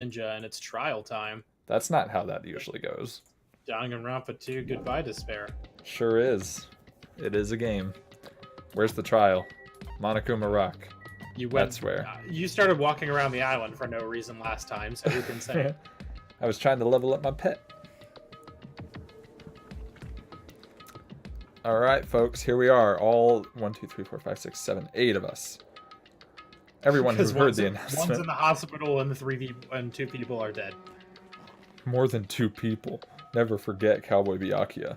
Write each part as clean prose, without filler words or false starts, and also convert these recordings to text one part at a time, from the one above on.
ninja and it's trial time. That's not how that usually goes. Danganronpa 2, Goodbye Despair. Sure is. It is a game. Where's the trial? Monokuma Rock. That's where. You started walking around the island for no reason last time, so who can say? I was trying to level up my pet. Alright, folks, here we are. All 1, 2, 3, 4, 5, 6, 7, 8 of us. Everyone who heard the announcement. One's in the hospital and two people are dead. More than 2 people. Never forget Cowboy Byakuya.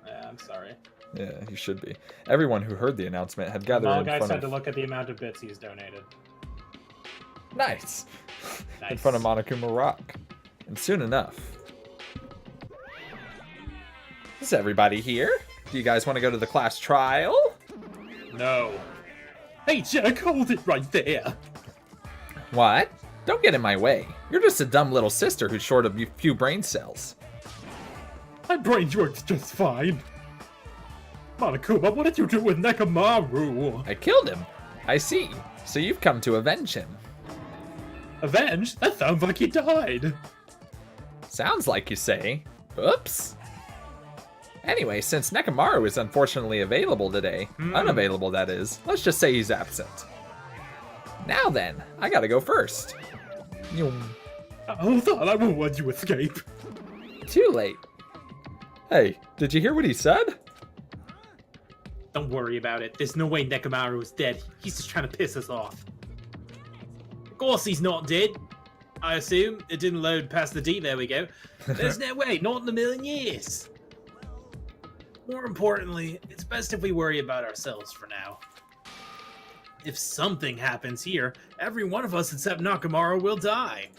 Yeah, I'm sorry. Yeah, you should be. Everyone who heard the announcement had gathered in front of... had to look at the amount of bits he's donated. Nice. In front of Monokuma Rock. And soon enough... Is everybody here? Do you guys want to go to the class trial? No. Hey, Jack, hold it right there. What? Don't get in my way. You're just a dumb little sister who's short of a few brain cells. My brain works just fine. Monokuma, what did you do with Nekomaru? I killed him. I see. So you've come to avenge him. Avenge? That sounds like he died. Sounds like you say. Oops. Anyway, since Nekomaru is unfortunately available today, unavailable that is, let's just say he's absent. Now then, I gotta go first. Hold on, I won't let you escape. Too late. Hey, did you hear what he said? Don't worry about it. There's no way Nekomaru is dead. He's just trying to piss us off. Of course he's not dead. I assume. It didn't load past the D. There we go. There's no way. Not in a million years. More importantly, it's best if we worry about ourselves for now. If something happens here, every one of us except Nekomaru will die.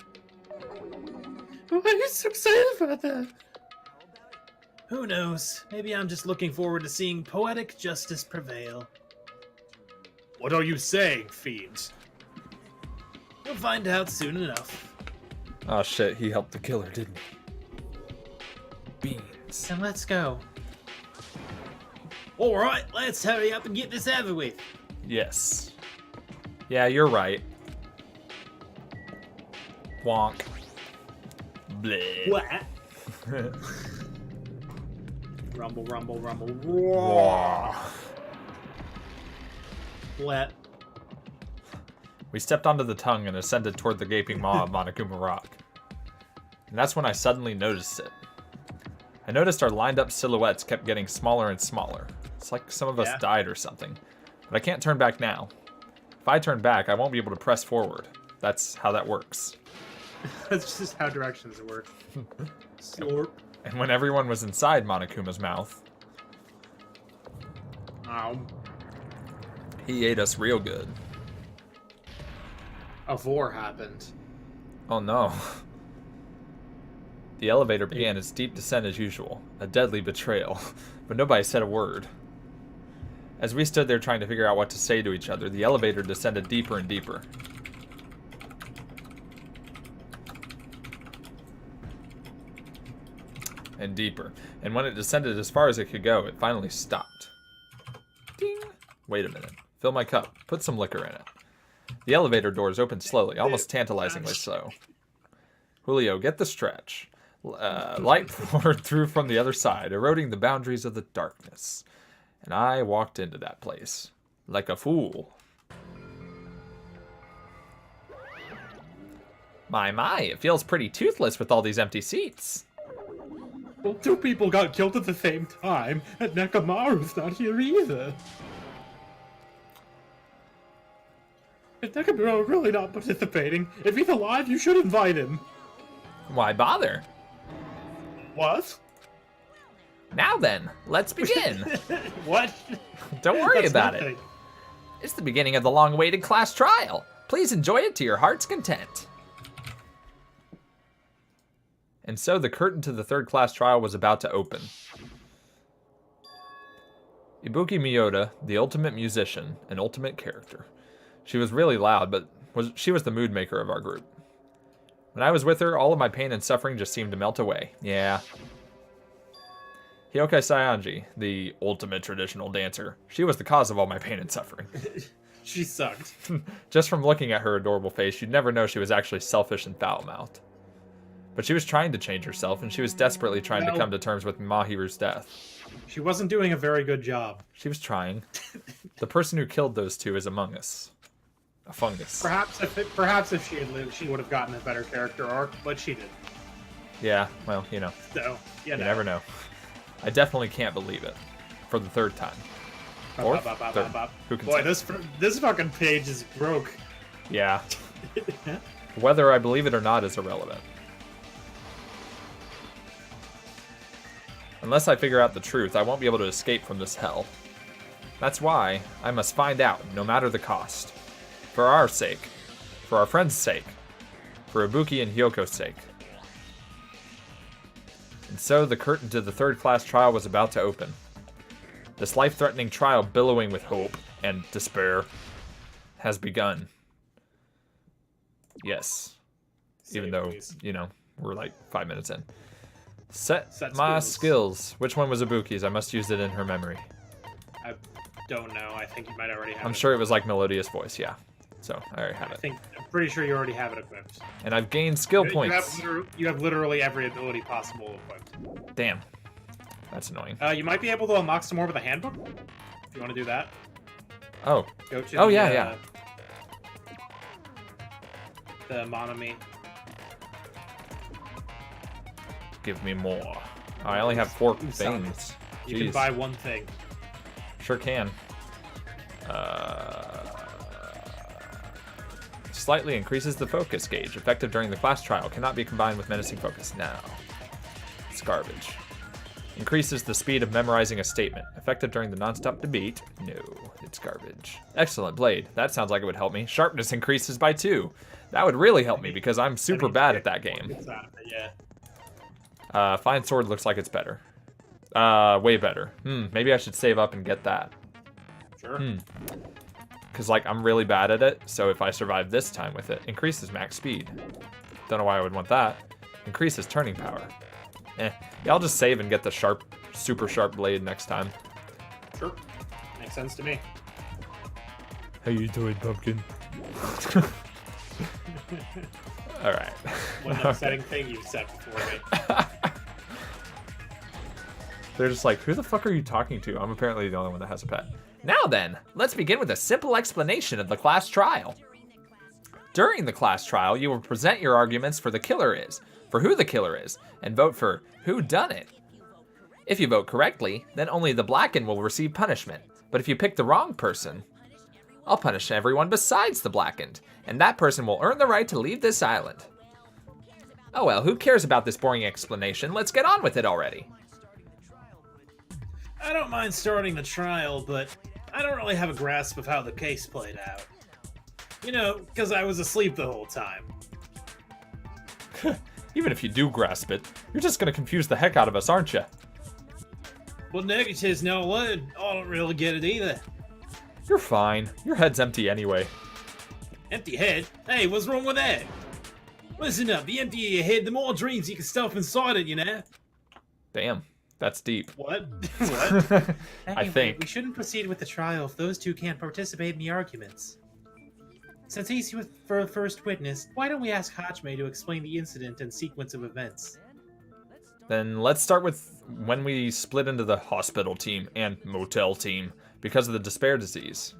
Why are you so excited about that? Who knows? Maybe I'm just looking forward to seeing poetic justice prevail. What are you saying, fiends? We'll find out soon enough. Oh shit, he helped the killer, didn't he? Beans. Then let's go. Alright, let's hurry up and get this over with. Yes. Yeah, you're right. Wonk. Bleh. What? Rumble, rumble, rumble. Roar. Let. We stepped onto the tongue and ascended toward the gaping maw of Monokuma Rock. And that's when I suddenly noticed it. I noticed our lined up silhouettes kept getting smaller and smaller. It's like some of us died or something. But I can't turn back now. If I turn back, I won't be able to press forward. That's how that works. That's just how directions work. Slurp. And when everyone was inside Monokuma's mouth... Ow. He ate us real good. A war happened. Oh no. The elevator began its steep descent as usual. A deadly betrayal. But nobody said a word. As we stood there trying to figure out what to say to each other, the elevator descended deeper and deeper. And deeper. And when it descended as far as it could go, it finally stopped. Ding! Wait a minute. Fill my cup. Put some liquor in it. The elevator doors opened slowly, almost tantalizingly so. Julio, get the stretch. Light poured through from the other side, eroding the boundaries of the darkness. And I walked into that place. Like a fool. My, it feels pretty toothless with all these empty seats. Well, 2 people got killed at the same time, and Nekomaru's not here either. If Nekomaru really not participating, if he's alive, you should invite him. Why bother? What? Now then, let's begin. What? Don't worry about nothing. it. It's the beginning of the long-awaited class trial. Please enjoy it to your heart's content. And so the curtain to the third class trial was about to open. Ibuki Miyoda, the ultimate musician, an ultimate character. She was really loud, but she was the mood maker of our group. When I was with her, all of my pain and suffering just seemed to melt away. Yeah. Hyokai Saionji, the ultimate traditional dancer. She was the cause of all my pain and suffering. She sucked. Just from looking at her adorable face, you'd never know she was actually selfish and foul-mouthed. But she was trying to change herself, and she was desperately trying to come to terms with Mahiru's death. She wasn't doing a very good job. She was trying. The person who killed those two is among us. A fungus. Perhaps if she had lived, she would have gotten a better character arc, but she didn't. Yeah, well, you know. So, you never know. I definitely can't believe it. For the third time. Fourth? Third. Who can Boy, say? this fucking page is broke. Yeah. Whether I believe it or not is irrelevant. Unless I figure out the truth, I won't be able to escape from this hell. That's why I must find out, no matter the cost. For our sake. For our friend's sake. For Ibuki and Hyoko's sake. And so the curtain to the third-class trial was about to open. This life-threatening trial, billowing with hope and despair, has begun. Yes. Even though, you know, we're like 5 minutes in. Set my skills. Which one was Ibuki's? I must use it in her memory. I don't know. I think you might already have it. I'm sure it was like Melodious Voice, yeah. So, I already have it. I'm pretty sure you already have it equipped. And I've gained skill points. You have literally every ability possible equipped. Damn. That's annoying. You might be able to unlock some more with a handbook, if you want to do that. Oh. Go to yeah. The Monami. Give me more. I only have 4 things. You can buy one thing. Sure can. Slightly increases the focus gauge. Effective during the class trial. Cannot be combined with menacing focus. No. It's garbage. Increases the speed of memorizing a statement. Effective during the non-stop debate. No. It's garbage. Excellent blade. That sounds like it would help me. Sharpness increases by 2. That would really help me because I'm super bad at that game. Yeah. Fine sword looks like it's better. Way better. Maybe I should save up and get that. Sure. Because, like, I'm really bad at it, so if I survive this time with it, increases max speed. Don't know why I would want that. Increases turning power. Yeah, I'll just save and get the super sharp blade next time. Sure. Makes sense to me. How you doing, pumpkin? Alright. What upsetting thing you said before me. They're just like, who the fuck are you talking to? I'm apparently the only one that has a pet. Now then, let's begin with a simple explanation of the class trial. During the class trial, you will present your arguments for who the killer is, and vote for who done it. If you vote correctly, then only the Blackened will receive punishment. But if you pick the wrong person, I'll punish everyone besides the Blackened, and that person will earn the right to leave this island. Oh well, who cares about this boring explanation? Let's get on with it already. I don't mind starting the trial, but I don't really have a grasp of how the case played out. You know, because I was asleep the whole time. Even if you do grasp it, you're just gonna confuse the heck out of us, aren't you? Well, negatives no alone. I don't really get it either. You're fine. Your head's empty anyway. Empty head? Hey, what's wrong with that? Listen up, the emptier your head, the more dreams you can stuff inside it, you know? Damn, that's deep. What? What? I think. We shouldn't proceed with the trial if those two can't participate in the arguments. Since he's for first witness, why don't we ask Hajime to explain the incident and sequence of events? Then let's start with when we split into the hospital team and motel team because of the despair disease.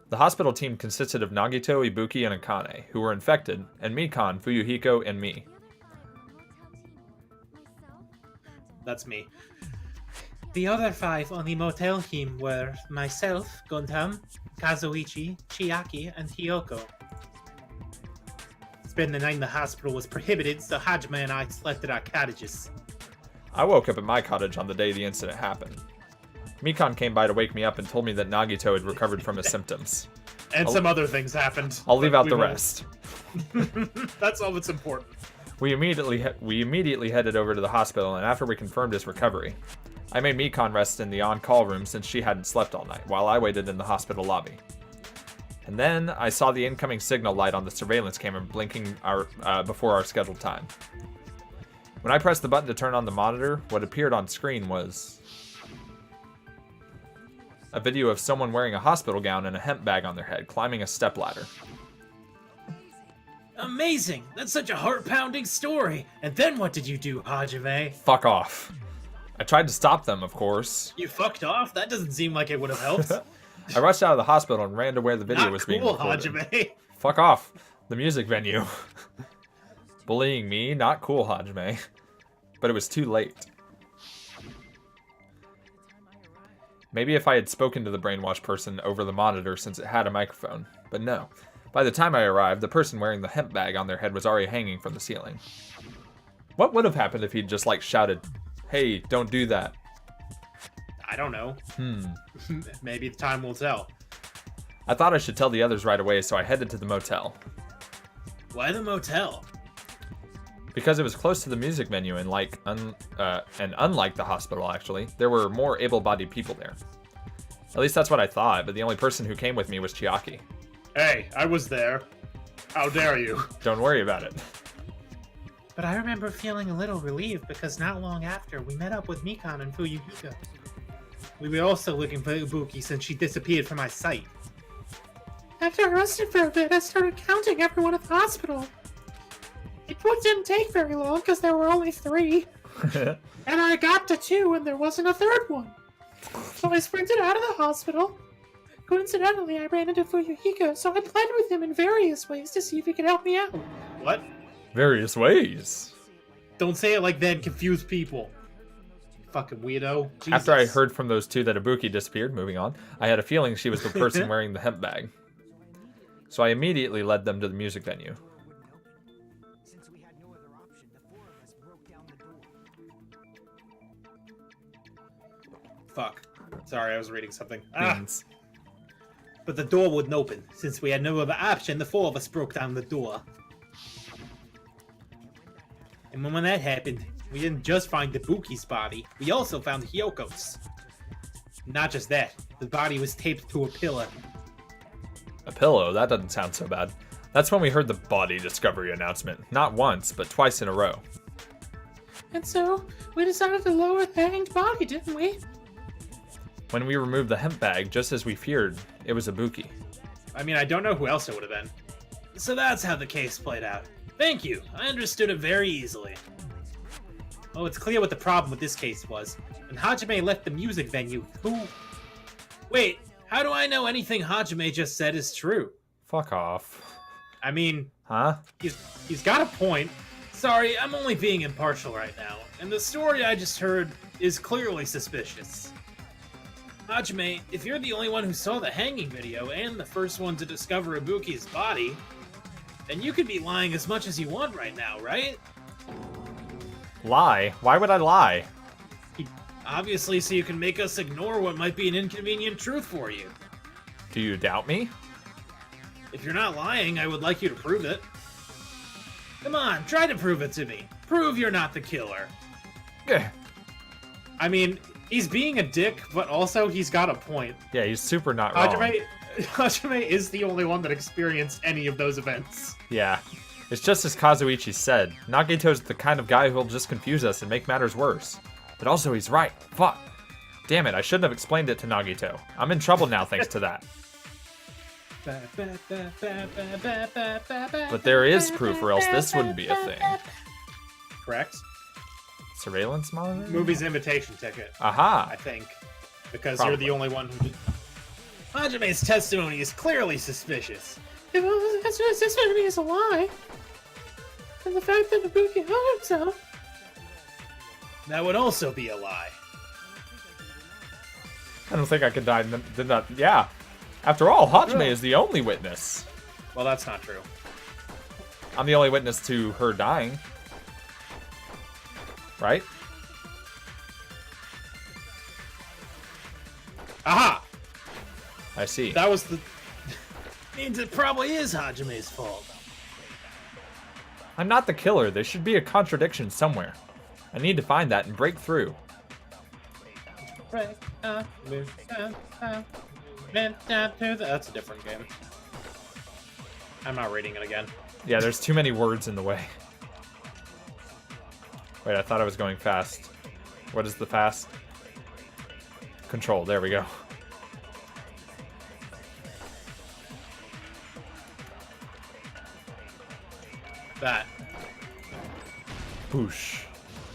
The hospital team consisted of Nagito, Ibuki, and Akane, who were infected, and Mikan, Fuyuhiko, and me. That's me. The other 5 on the motel team were myself, Gundam, Kazuichi, Chiaki, and Hiyoko. Spending the night in the hospital was prohibited, so Hajime and I slept at our cottages. I woke up at my cottage on the day the incident happened. Mikan came by to wake me up and told me that Nagito had recovered from his symptoms. And some other things happened. I'll leave out the rest. That's all that's important. We immediately headed over to the hospital, and after we confirmed his recovery, I made Mikan rest in the on-call room since she hadn't slept all night, while I waited in the hospital lobby. And then I saw the incoming signal light on the surveillance camera blinking before our scheduled time. When I pressed the button to turn on the monitor, what appeared on screen was... a video of someone wearing a hospital gown and a hemp bag on their head, climbing a stepladder. Amazing! That's such a heart-pounding story! And then what did you do, Hajime? Fuck off. I tried to stop them, of course. You fucked off? That doesn't seem like it would have helped. I rushed out of the hospital and ran to where the video Not was cool, being recorded. Hajime. Fuck off. The music venue. Bullying me, not cool, Hajime. But it was too late. Maybe if I had spoken to the brainwashed person over the monitor since it had a microphone. But no. By the time I arrived, the person wearing the hemp bag on their head was already hanging from the ceiling. What would have happened if he'd just like shouted, "Hey, don't do that"? I don't know. Maybe time will tell. I thought I should tell the others right away, so I headed to the motel. Why the motel? Because it was close to the music venue and unlike the hospital, actually, there were more able-bodied people there. At least that's what I thought, but the only person who came with me was Chiaki. Hey, I was there. How dare you? Don't worry about it. But I remember feeling a little relieved because not long after, we met up with Mikan and Fuyuhiko. We were also looking for Ibuki since she disappeared from my sight. After I rested for a bit, I started counting everyone at the hospital. It didn't take very long because there were only 3. And I got to 2 and there wasn't a 3rd one. So I sprinted out of the hospital. Coincidentally, I ran into Fuyuhiko, so I pled with him in various ways to see if he could help me out. What? Various ways? Don't say it like that and confuse people. Fucking weirdo. Jesus. After I heard from those 2 that Ibuki disappeared, moving on, I had a feeling she was the person wearing the hemp bag. So I immediately led them to the music venue. Fuck. Sorry, I was reading something. Beans. But the door wouldn't open. Since we had no other option, the 4 of us broke down the door. And when that happened, we didn't just find Ibuki's body, we also found Hyoko's. Not just that, the body was taped to a pillar. A pillow? That doesn't sound so bad. That's when we heard the body discovery announcement. Not once, but twice in a row. And so, we decided to lower the hanged body, didn't we? When we removed the hemp bag, just as we feared, it was Ibuki. I mean, I don't know who else it would have been. So that's how the case played out. Thank you. I understood it very easily. Oh, it's clear what the problem with this case was. When Hajime left the music venue, Wait, how do I know anything Hajime just said is true? Fuck off. I mean... Huh? He's got a point. Sorry, I'm only being impartial right now. And the story I just heard is clearly suspicious. Hajime, if you're the only one who saw the hanging video and the first one to discover Ibuki's body, then you could be lying as much as you want right now, right? Lie? Why would I lie? Obviously, so you can make us ignore what might be an inconvenient truth for you. Do you doubt me? If you're not lying, I would like you to prove it. Come on, try to prove it to me. Prove you're not the killer. I mean, he's being a dick, but also he's got a point. Yeah, he's super not wrong. Hajime is the only one that experienced any of those events. Yeah. It's just as Kazuichi said. Nagito's the kind of guy who'll just confuse us and make matters worse. But also he's right. Fuck. Damn it, I shouldn't have explained it to Nagito. I'm in trouble now thanks to that. But there is proof or else this wouldn't be a thing. Correct? Surveillance monitor? Movie's invitation ticket. Aha! I think. Because Probably. you're the only one who did. Hajime's testimony is clearly suspicious. If Hajime's testimony is a lie, and the fact that Ibuki hung himself, that would also be a lie. I don't think I could die. Did not. Yeah. After all, Hajime is the only witness. Well, that's not true. I'm the only witness to her dying. Right? Aha! I see. That was the... means it probably is Hajime's fault. I'm not the killer. There should be a contradiction somewhere. I need to find that and break through. That's a different game. I'm not reading it again. Yeah, there's too many words in the way. Wait, I thought I was going fast. What is the fast? Control, there we go. That. Boosh.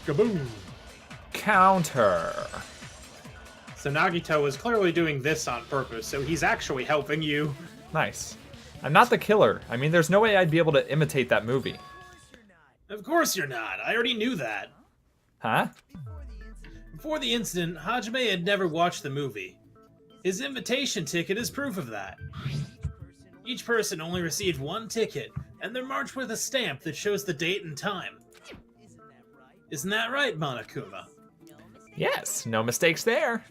Kaboom! Counter. So Nagito is clearly doing this on purpose, so he's actually helping you. Nice. I'm not the killer. I mean, there's no way I'd be able to imitate that movie. Of course you're not. I already knew that. Huh? Before the incident, Hajime had never watched the movie. His invitation ticket is proof of that. Each person only received one ticket, and they're marked with a stamp that shows the date and time. Isn't that right, Monokuma? Yes, no mistakes there.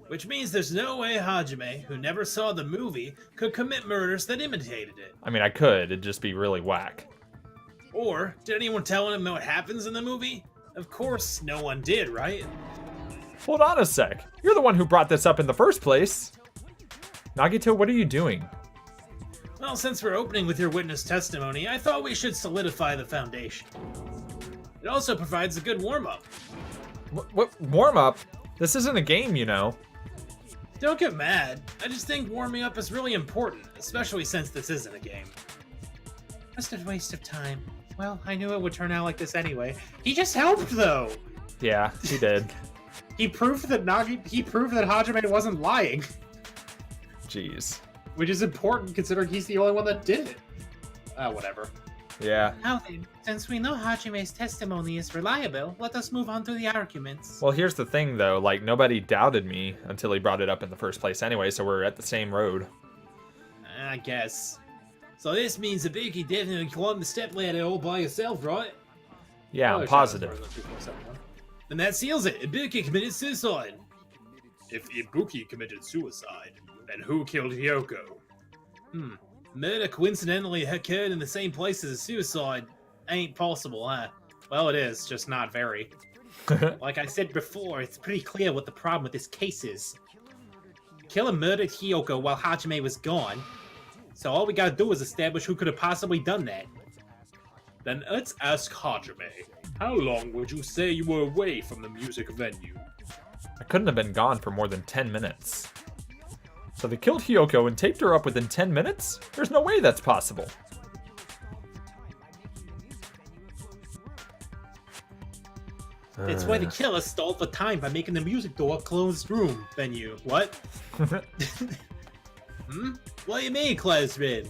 Which means there's no way Hajime, who never saw the movie, could commit murders that imitated it. I mean, I could. It'd just be really whack. Or, did anyone tell him what happens in the movie? Of course, no one did, right? Hold on a sec. You're the one who brought this up in the first place. Nagito, what are you doing? Well, since we're opening with your witness testimony, I thought we should solidify the foundation. It also provides a good warm-up. What warm-up? This isn't a game, you know. Don't get mad. I just think warming up is really important, especially since this isn't a game. Just a waste of time. Well, I knew it would turn out like this anyway. He just helped, though. Yeah, he did. He proved that Hajime wasn't lying, Jeez. which is important considering he's the only one that did it. Whatever. Yeah. Now then, since we know Hajime's testimony is reliable, let us move on to the arguments. Well, here's the thing, though. Like, nobody doubted me until he brought it up in the first place anyway, so we're at the same road. I guess. So this means Ibuki definitely climbed the stepladder all by herself, right? Yeah, I'm positive. Then that seals it. Ibuki committed suicide. If Ibuki committed suicide, then who killed Hyoko? Murder coincidentally occurred in the same place as a suicide. Ain't possible, huh? Well, it is, just not very. Like I said before, it's pretty clear what the problem with this case is. The killer murdered Hyoko while Hajime was gone, so all we gotta do is establish who could have possibly done that. Then let's ask Hajime. How long would you say you were away from the music venue? I couldn't have been gone for more than 10 minutes. So they killed Hyoko and taped her up within 10 minutes? There's no way that's possible. It's why the killer stalled for time by making the music door a closed room venue. What? What do you mean, closed room?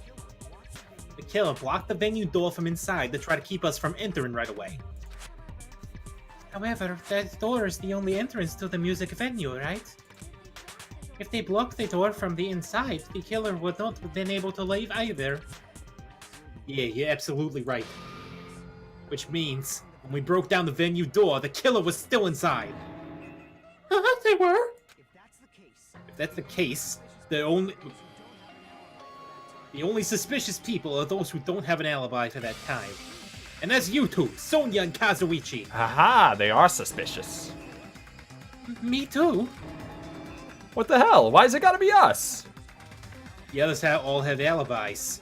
The killer blocked the venue door from inside to try to keep us from entering right away. However, that door is the only entrance to the music venue, right? If they blocked the door from the inside, the killer would not have been able to leave either. Yeah, you're absolutely right. Which means, when we broke down the venue door, the killer was still inside. They were? If that's the case, the only suspicious people are those who don't have an alibi for that time. And that's you two, Sonya and Kazuichi. Haha, they are suspicious. Me too. What the hell? Why's it gotta be us? The others all have alibis.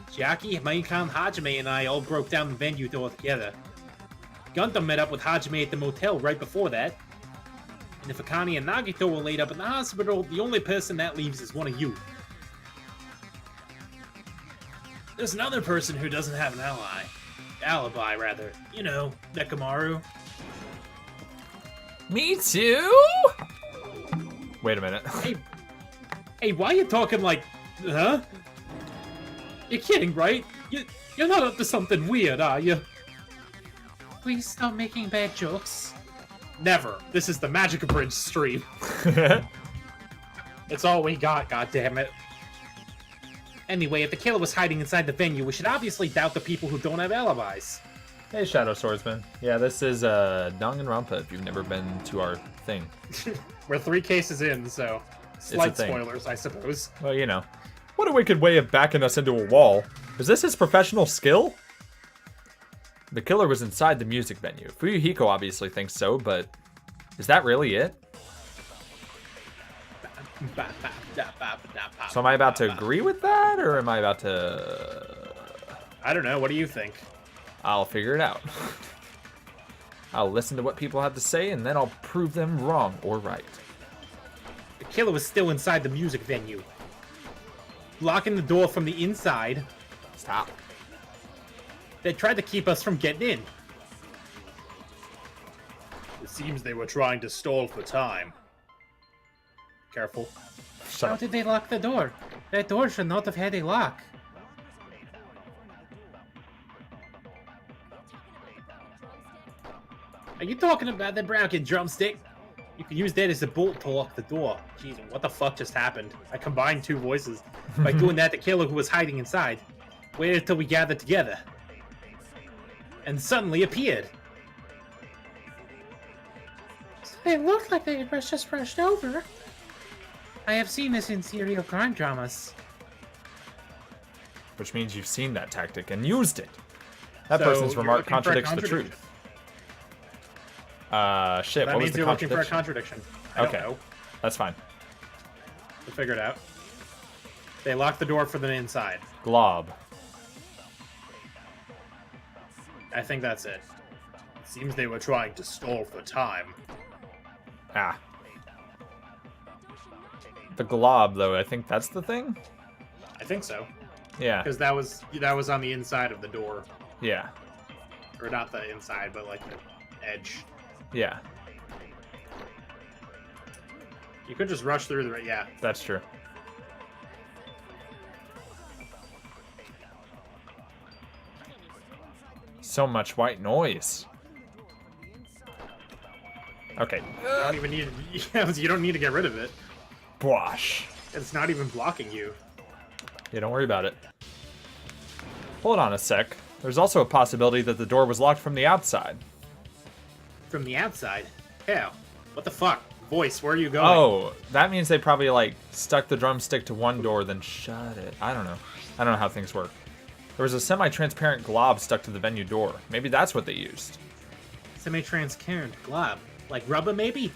Chiaki, Mainkan, Hajime, and I all broke down the venue door together. Gundam met up with Hajime at the motel right before that. And if Akane and Nagito were laid up in the hospital, the only person that leaves is one of you. There's another person who doesn't have an alibi, rather. You know, Nekomaru. Me too? Wait a minute. Hey, why are you talking like, huh? You're kidding, right? You're not up to something weird, are you? Please stop making bad jokes. Never. This is the Magic Bridge stream. It's all we got, goddammit. Anyway, if the killer was hiding inside the venue, we should obviously doubt the people who don't have alibis. Hey, Shadow Swordsman. Yeah, this is Danganronpa if you've never been to our thing. We're 3 cases in, so slight spoilers, I suppose. Well, you know. What a wicked way of backing us into a wall. Is this his professional skill? The killer was inside the music venue. Fuyuhiko obviously thinks so, but is that really it? So am I about to agree with that, or am I about to... I don't know, what do you think? I'll figure it out. I'll listen to what people have to say, and then I'll prove them wrong or right. The killer was still inside the music venue. Blocking the door from the inside. Stop. They tried to keep us from getting in. It seems they were trying to stall for time. Careful. Shut How up. did they lock the door? That door should not have had a lock. Are you talking about the broken drumstick? You can use that as a bolt to lock the door. Jeez, what the fuck just happened? I combined two voices. By doing that, the killer who was hiding inside waited until we gathered together. And suddenly appeared. It looked like they had just rushed over. I have seen this in serial crime dramas. Which means you've seen that tactic and used it. That So, person's you're remark looking for a contradicts the contradiction. truth. Shit, That what was means the you're looking for a contradiction? contradiction. I Okay. don't know. That's fine. We'll figure it out. They locked the door from the inside. Glob. I think that's it. It seems they were trying to stall for time. Ah. The glob, though, I think that's the thing? I think so. Yeah. Because that was on the inside of the door. Yeah. Or not the inside, but like the edge. Yeah. You could just rush through the... Yeah. That's true. So much white noise. Okay. You don't even need... You don't need to get rid of it. Bosh. It's not even blocking you. Yeah, don't worry about it. Hold on a sec. There's also a possibility that the door was locked from the outside. From the outside? Hell. What the fuck? Voice, where are you going? Oh, that means they probably, like, stuck the drumstick to one door, then shut it. I don't know. I don't know how things work. There was a semi-transparent glob stuck to the venue door. Maybe that's what they used. Semi-transparent glob. Like rubber, maybe?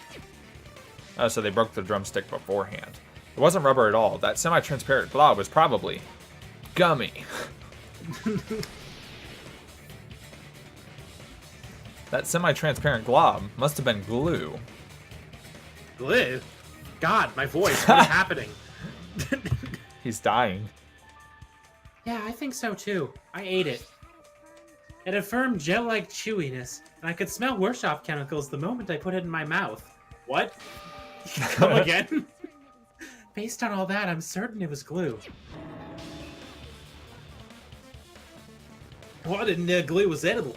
Oh, so they broke the drumstick beforehand. It wasn't rubber at all. That semi-transparent glob was probably gummy. That semi-transparent glob must have been glue. Glue? God, my voice. What is happening? He's dying. Yeah, I think so too. I ate it. It had firm gel-like chewiness, and I could smell workshop chemicals the moment I put it in my mouth. What? Come again? Based on all that, I'm certain it was glue. Why didn't glue was edible?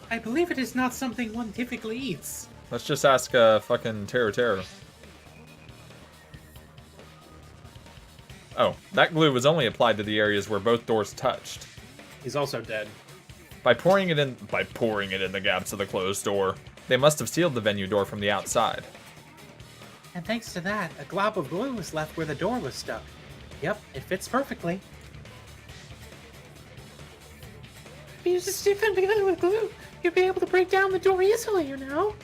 I believe it is not something one typically eats. Let's just ask fucking Terror. Oh, that glue was only applied to the areas where both doors touched. He's also dead. By pouring it in the gaps of the closed door, they must have sealed the venue door from the outside. And thanks to that, a glob of glue was left where the door was stuck. Yep, it fits perfectly. If you just stick them together with glue, you'll be able to break down the door easily, you know?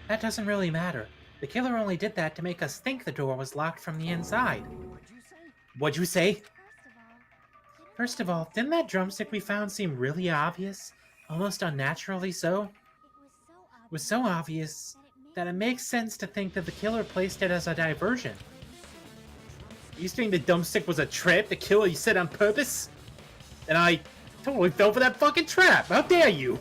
That doesn't really matter. The killer only did that to make us think the door was locked from the inside. What'd you say? First of all, didn't that drumstick we found seem really obvious? Almost unnaturally so? It was so obvious that it makes sense to think that the killer placed it as a diversion. You saying the drumstick was a trap the killer set on purpose? And I totally fell for that fucking trap! How dare you!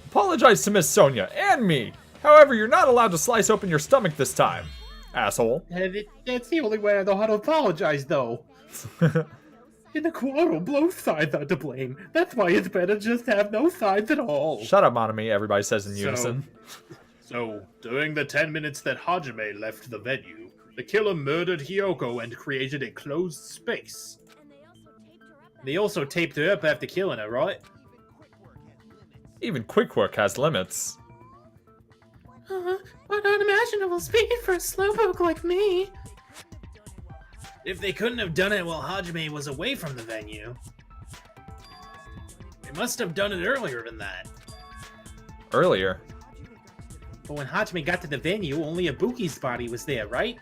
Apologize to Miss Sonia and me! However, you're not allowed to slice open your stomach this time, asshole. That's the only way I know how to apologize, though. In a quarrel, both sides are to blame. That's why it's better just have no sides at all. Shut up, Monami, everybody says in unison. So, during the 10 minutes that Hajime left the venue, the killer murdered Hiyoko and created a closed space. They also taped her up after killing her, right? Even quick work has limits. What unimaginable speed for a slowpoke like me. If they couldn't have done it while Hajime was away from the venue, they must have done it earlier than that. Earlier? But when Hajime got to the venue, only Ibuki's body was there, right?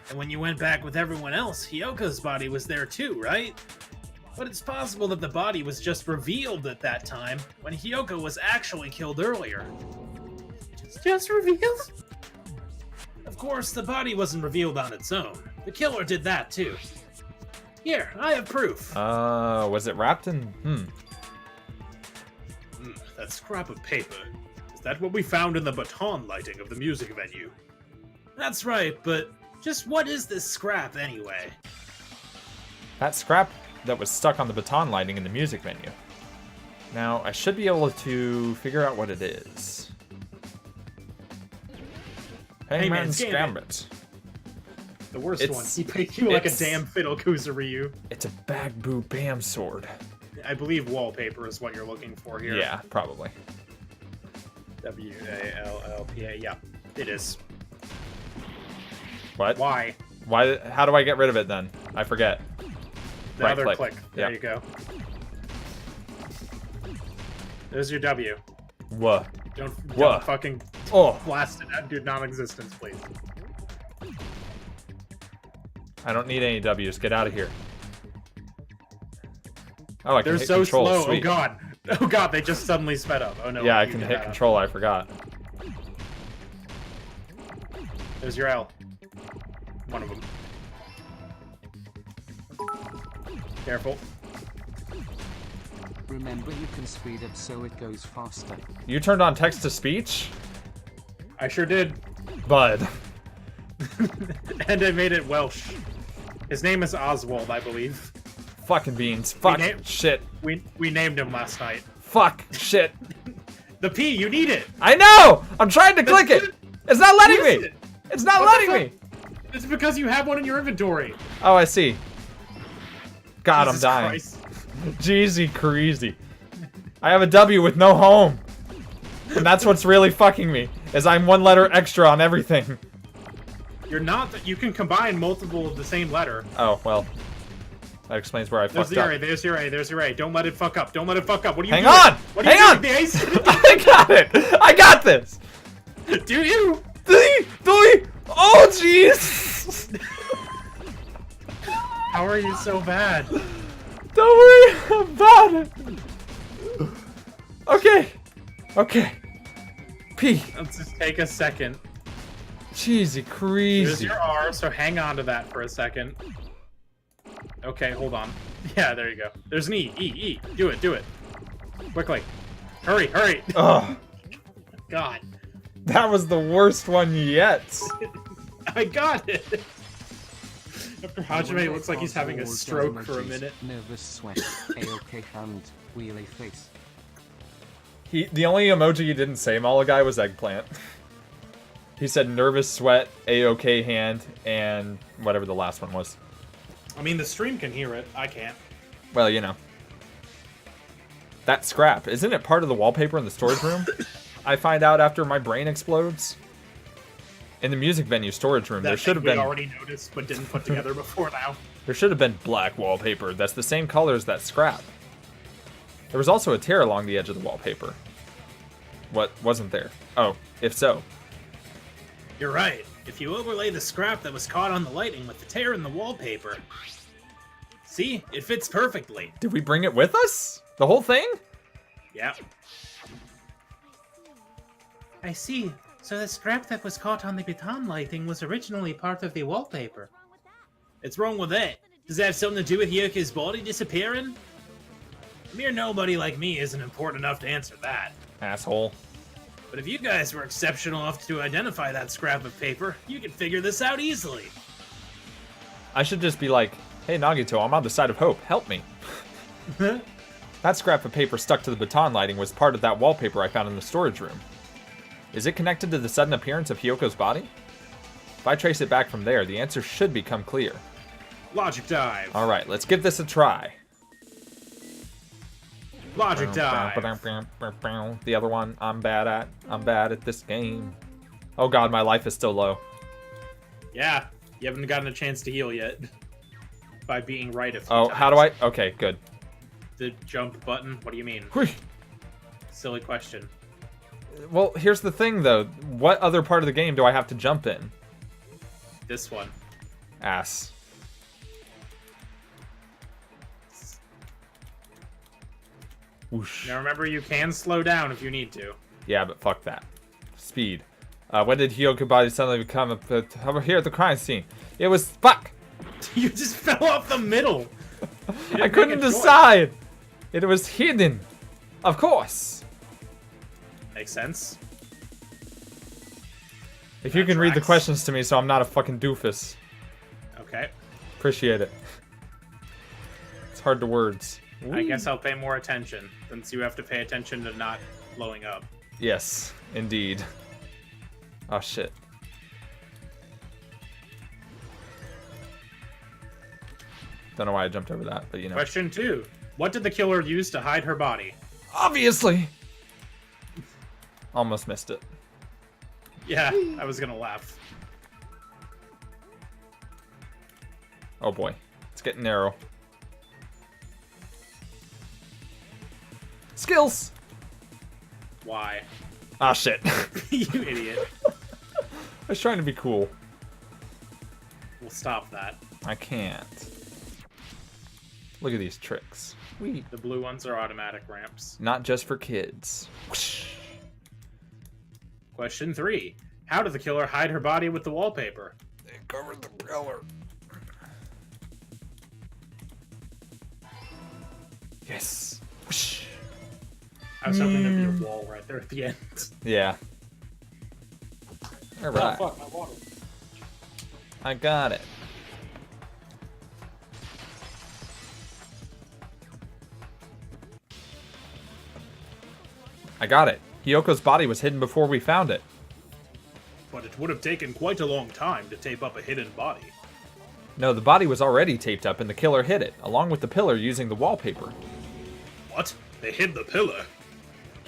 And when you went back with everyone else, Hiyoko's body was there too, right? But it's possible that the body was just revealed at that time, when Hiyoko was actually killed earlier. Just revealed? Of course, the body wasn't revealed on its own. The killer did that too. Here, I have proof. Was it wrapped in... That scrap of paper. Is that what we found in the baton lighting of the music venue? That's right, but just what is this scrap anyway? That scrap that was stuck on the baton lighting in the music venue. Now, I should be able to figure out what it is. Hangman's Gambit. The worst It's- one. He paid you like a it's- damn fiddle Kuzuryu. It's a Bagboo Bam sword. I believe wallpaper is what you're looking for here. Yeah, probably. W-A-L-L-P-A. Yeah, it is. What? Why? Why? How do I get rid of it then? I forget. The Right other click. click. There Yeah. you go. There's your W. Whoa. Don't Whoa. fucking Oh, blast it out, dude. Non-existence, please. I don't need any W's. Get out of here. Oh, I can They're hit so control. slow. Sweet. Oh god. Oh god, they just suddenly sped up. Oh no. Yeah, I you can did hit that. control. I forgot. There's your L. One of them. Careful. Remember, you can speed it so it goes faster. You turned on text to speech, I sure did. bud. And I made it Welsh. His name is Oswald, I believe. Fucking beans. Fuck. name- Shit. We named him last night. Fuck. Shit. The P, you need it. I know. I'm trying to click it. It's not letting Use me. it. It's not What the letting me. It's because you have one in your inventory. Oh, I see. God, Jesus I'm dying. Christ. Jeezy crazy. I have a W with no home. And that's what's really fucking me, is I'm one letter extra on everything. You're not. You can combine multiple of the same letter. Oh, well. That explains where I There's fucked your up. A. There's your A. There's your A. Don't let it fuck up. Don't let it fuck up. What are you Hang doing? on! What are you Hang doing? on! The A's. I got it! I got this! Do you? Three! Oh, jeez! How are you so bad? Don't worry about it. Okay. Okay. P. Let's just take a second. Cheesy There's crazy. your R, so hang on to that for a second. Okay, hold on. Yeah, there you go. There's an E. E. Do it. Do it. Quickly. Hurry. Hurry. Ugh. God. That was the worst one yet. I got it. After Hajime, it looks like he's having a stroke for a minute. Nervous sweat, AOK hand, wheelie face. The only emoji he didn't say, Malagai, was eggplant. He said nervous sweat, A-OK hand, and whatever the last one was. I mean, the stream can hear it. I can't. Well, you know. That scrap, isn't it part of the wallpaper in the storage room? I find out after my brain explodes. In the music venue storage room, there should have been... we already noticed, but didn't put together before now. There should have been black wallpaper that's the same color as that scrap. There was also a tear along the edge of the wallpaper. What wasn't there? Oh, if so. You're right. If you overlay the scrap that was caught on the lighting with the tear in the wallpaper... See? It fits perfectly. Did we bring it with us? The whole thing? Yeah. I see. So the scrap that was caught on the baton lighting was originally part of the wallpaper. What's wrong with that? Does that have something to do with Yoko's body disappearing? A mere nobody like me isn't important enough to answer that. Asshole. But if you guys were exceptional enough to identify that scrap of paper, you could figure this out easily. I should just be like, hey Nagito, I'm on the side of hope. Help me. That scrap of paper stuck to the baton lighting was part of that wallpaper I found in the storage room. Is it connected to the sudden appearance of Hyoko's body? If I trace it back from there, the answer should become clear. Logic dive. Alright, let's give this a try. Logic dive. The other one, I'm bad at. I'm bad at this game. Oh god, my life is still low. Yeah, you haven't gotten a chance to heal yet. By being right a few Oh, times. how do I? Okay, good. The jump button? What do you mean? Whew. Silly question. Well, here's the thing though. What other part of the game do I have to jump in? This one. Ass. Whoosh. Now remember, you can slow down if you need to. Yeah, but fuck that. Speed. When did Hyoko's body suddenly become over here at the crime scene? It was fuck. You just fell off the middle. I couldn't decide. It was hidden. Of course. Makes sense. If you can read the questions to me so I'm not a fucking doofus. Okay. Appreciate it. It's hard to words. I guess I'll pay more attention, since you have to pay attention to not blowing up. Yes, indeed. Oh, shit. Don't know why I jumped over that, but you know. Question 2. What did the killer use to hide her body? Obviously! Almost missed it. Yeah, I was gonna laugh. Oh boy. It's getting narrow. Skills! Why? Ah, shit. You idiot. I was trying to be cool. We'll stop that. I can't. Look at these tricks. The blue ones are automatic ramps. Not just for kids. Whoosh. Question 3. How did the killer hide her body with the wallpaper? They covered the pillar. Yes. Whoosh. I was hoping there'd be a wall right there at the end. Yeah. Alright. Oh, fuck, my water. I got it. I got it. Hyoko's body was hidden before we found it. But it would have taken quite a long time to tape up a hidden body. No, the body was already taped up and the killer hid it, along with the pillar using the wallpaper. What? They hid the pillar?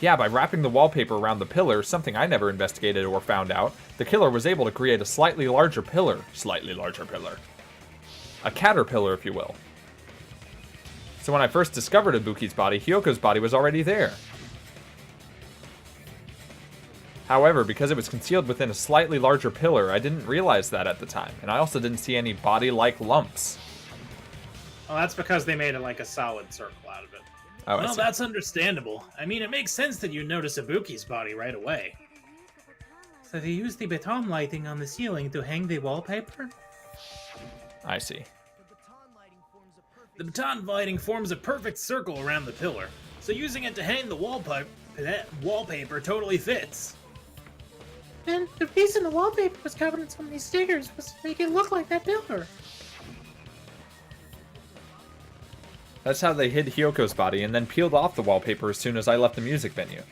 Yeah, by wrapping the wallpaper around the pillar, something I never investigated or found out, the killer was able to create a slightly larger pillar. Slightly larger pillar. A caterpillar, if you will. So when I first discovered Ibuki's body, Hyoko's body was already there. However, because it was concealed within a slightly larger pillar, I didn't realize that at the time, and I also didn't see any body-like lumps. Well, that's because they made it like a solid circle out of it. Oh, I Well, see. that's understandable. I mean, it makes sense that you notice Ibuki's body right away. So they used the baton lighting on the ceiling to hang the wallpaper? I see. The baton lighting forms a perfect circle around the pillar, so using it to hang the wallpaper totally fits. And the reason the wallpaper was covered in so many stickers was to make it look like that pillar. That's how they hid Hyoko's body and then peeled off the wallpaper as soon as I left the music venue.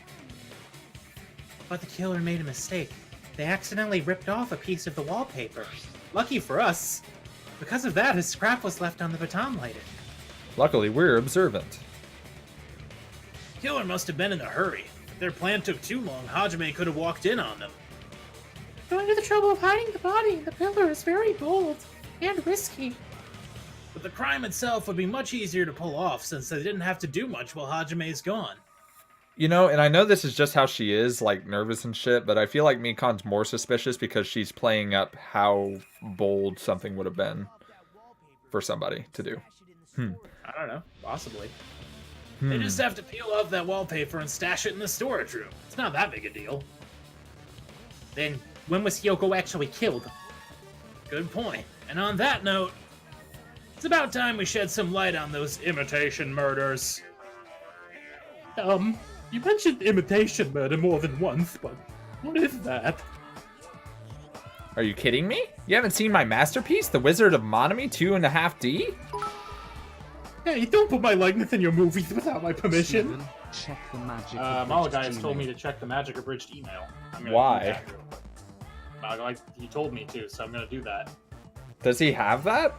But the killer made a mistake. They accidentally ripped off a piece of the wallpaper. Lucky for us. Because of that, his scrap was left on the baton lighting. Luckily, we're observant. Killer must have been in a hurry. If their plan took too long, Hajime could have walked in on them. Going to the trouble of hiding the body in the pillar is very bold and risky. But the crime itself would be much easier to pull off since they didn't have to do much while Hajime is gone. You know, and I know this is just how she is, like, nervous and shit, but I feel like Mikon's more suspicious because she's playing up how bold something would have been for somebody to do. I don't know. Possibly. They just have to peel off that wallpaper and stash it in the storage room. It's not that big a deal. Then, when was Hyoko actually killed? Good point. And on that note, it's about time we shed some light on those imitation murders. You mentioned imitation murder more than once, but what is that? Are you kidding me? You haven't seen my masterpiece, The Wizard of Monami 2.5D? Hey, don't put my likeness in your movies without my permission. Steven, check the magic. Malachi has told me to check the magic abridged email. I'm gonna Why? do that. Malachi, he told me to, so I'm gonna do that. Does he have that?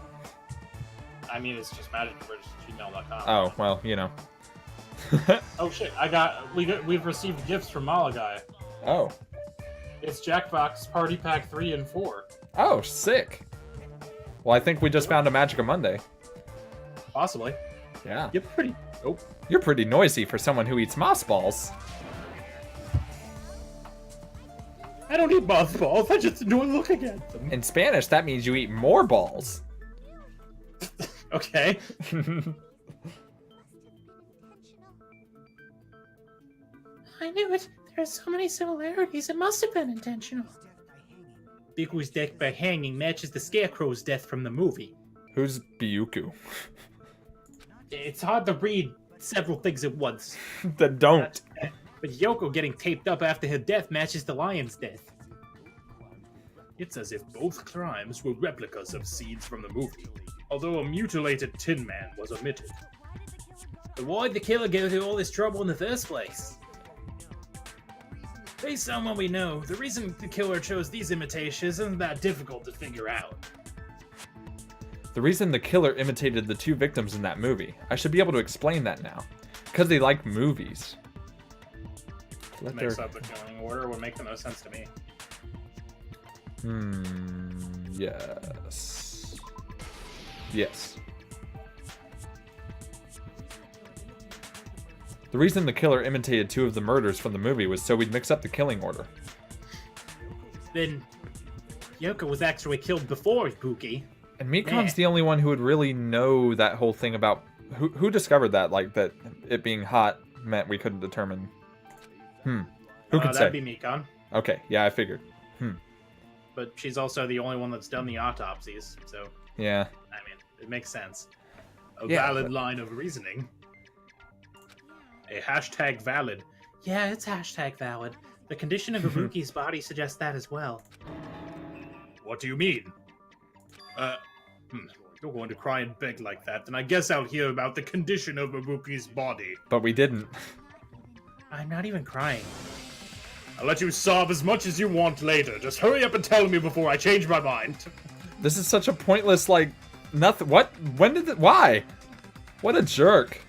I mean, it's just magicabridged@gmail.com. Oh, well, you know. Oh shit! We've received gifts from Malachi. Oh. It's Jackbox Party Pack 3 and 4. Oh, sick. Well, I think we just found a Magica Monday. Possibly. Yeah. You're pretty. Oh. You're pretty noisy for someone who eats moss balls. I don't eat mothballs. I just enjoy looking at them. In Spanish, that means you eat more balls. Okay. I knew it. There are so many similarities. It must have been intentional. Biku's death by hanging matches the Scarecrow's death from the movie. Who's Byuku? It's hard to read several things at once. Then don't. But Yoko getting taped up after her death matches the lion's death. It's as if both crimes were replicas of scenes from the movie, although a mutilated Tin Man was omitted. But why'd the killer go to all this trouble in the first place? Based on what we know, the reason the killer chose these imitations isn't that difficult to figure out. The reason the killer imitated the two victims in that movie. I should be able to explain that now. Because they like movies. Mix up the killing order would make the most sense to me. Yes. Yes. The reason the killer imitated two of the murders from the movie was so we'd mix up the killing order. Then Yoko was actually killed before Ibuki. And Mikon's the only one who would really know that whole thing about... Who discovered that? Like, that it being hot meant we couldn't determine... Who could say? That'd be Mikon. Okay, yeah, I figured. But she's also the only one that's done the autopsies, so... Yeah. I mean, it makes sense. A Yeah, valid but- line of reasoning. A hashtag valid. Yeah, it's hashtag valid. The condition of Ibuki's body suggests that as well. What do you mean? You're going to cry and beg like that, then I guess I'll hear about the condition of Ibuki's body. But we didn't. I'm not even crying. I'll let you sob as much as you want later. Just hurry up and tell me before I change my mind. This is such a pointless, like, nothing. What? When did it? Why? What a jerk.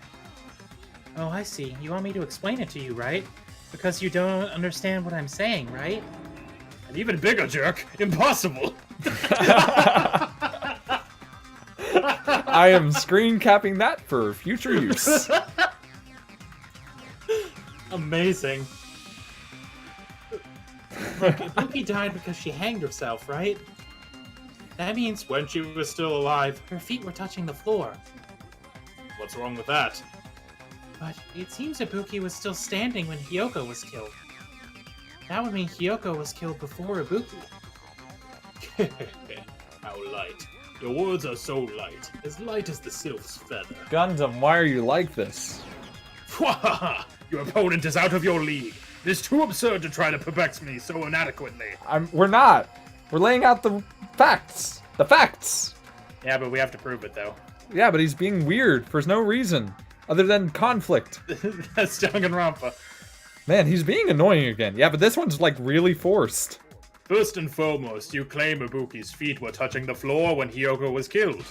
Oh, I see. You want me to explain it to you, right? Because you don't understand what I'm saying, right? An even bigger jerk. Impossible. I am screen capping that for future use. Amazing. Look, Ibuki died because she hanged herself, right? That means When she was still alive. her feet were touching the floor. What's wrong with that? But it seems Ibuki was still standing when Hyoko was killed. That would mean Hyoko was killed before Ibuki. How light. Your words are so light as the sylph's feather. Gundam, why are you like this? Your opponent is out of your league. It is too absurd to try to perplex me so inadequately. We're not. We're laying out the facts. The facts. Yeah, but we have to prove it, though. Yeah, but he's being weird for no reason other than conflict. That's Danganronpa. Man, he's being annoying again. Yeah, but this one's like really forced. First and foremost, you claim Ibuki's feet were touching the floor when Hyoko was killed.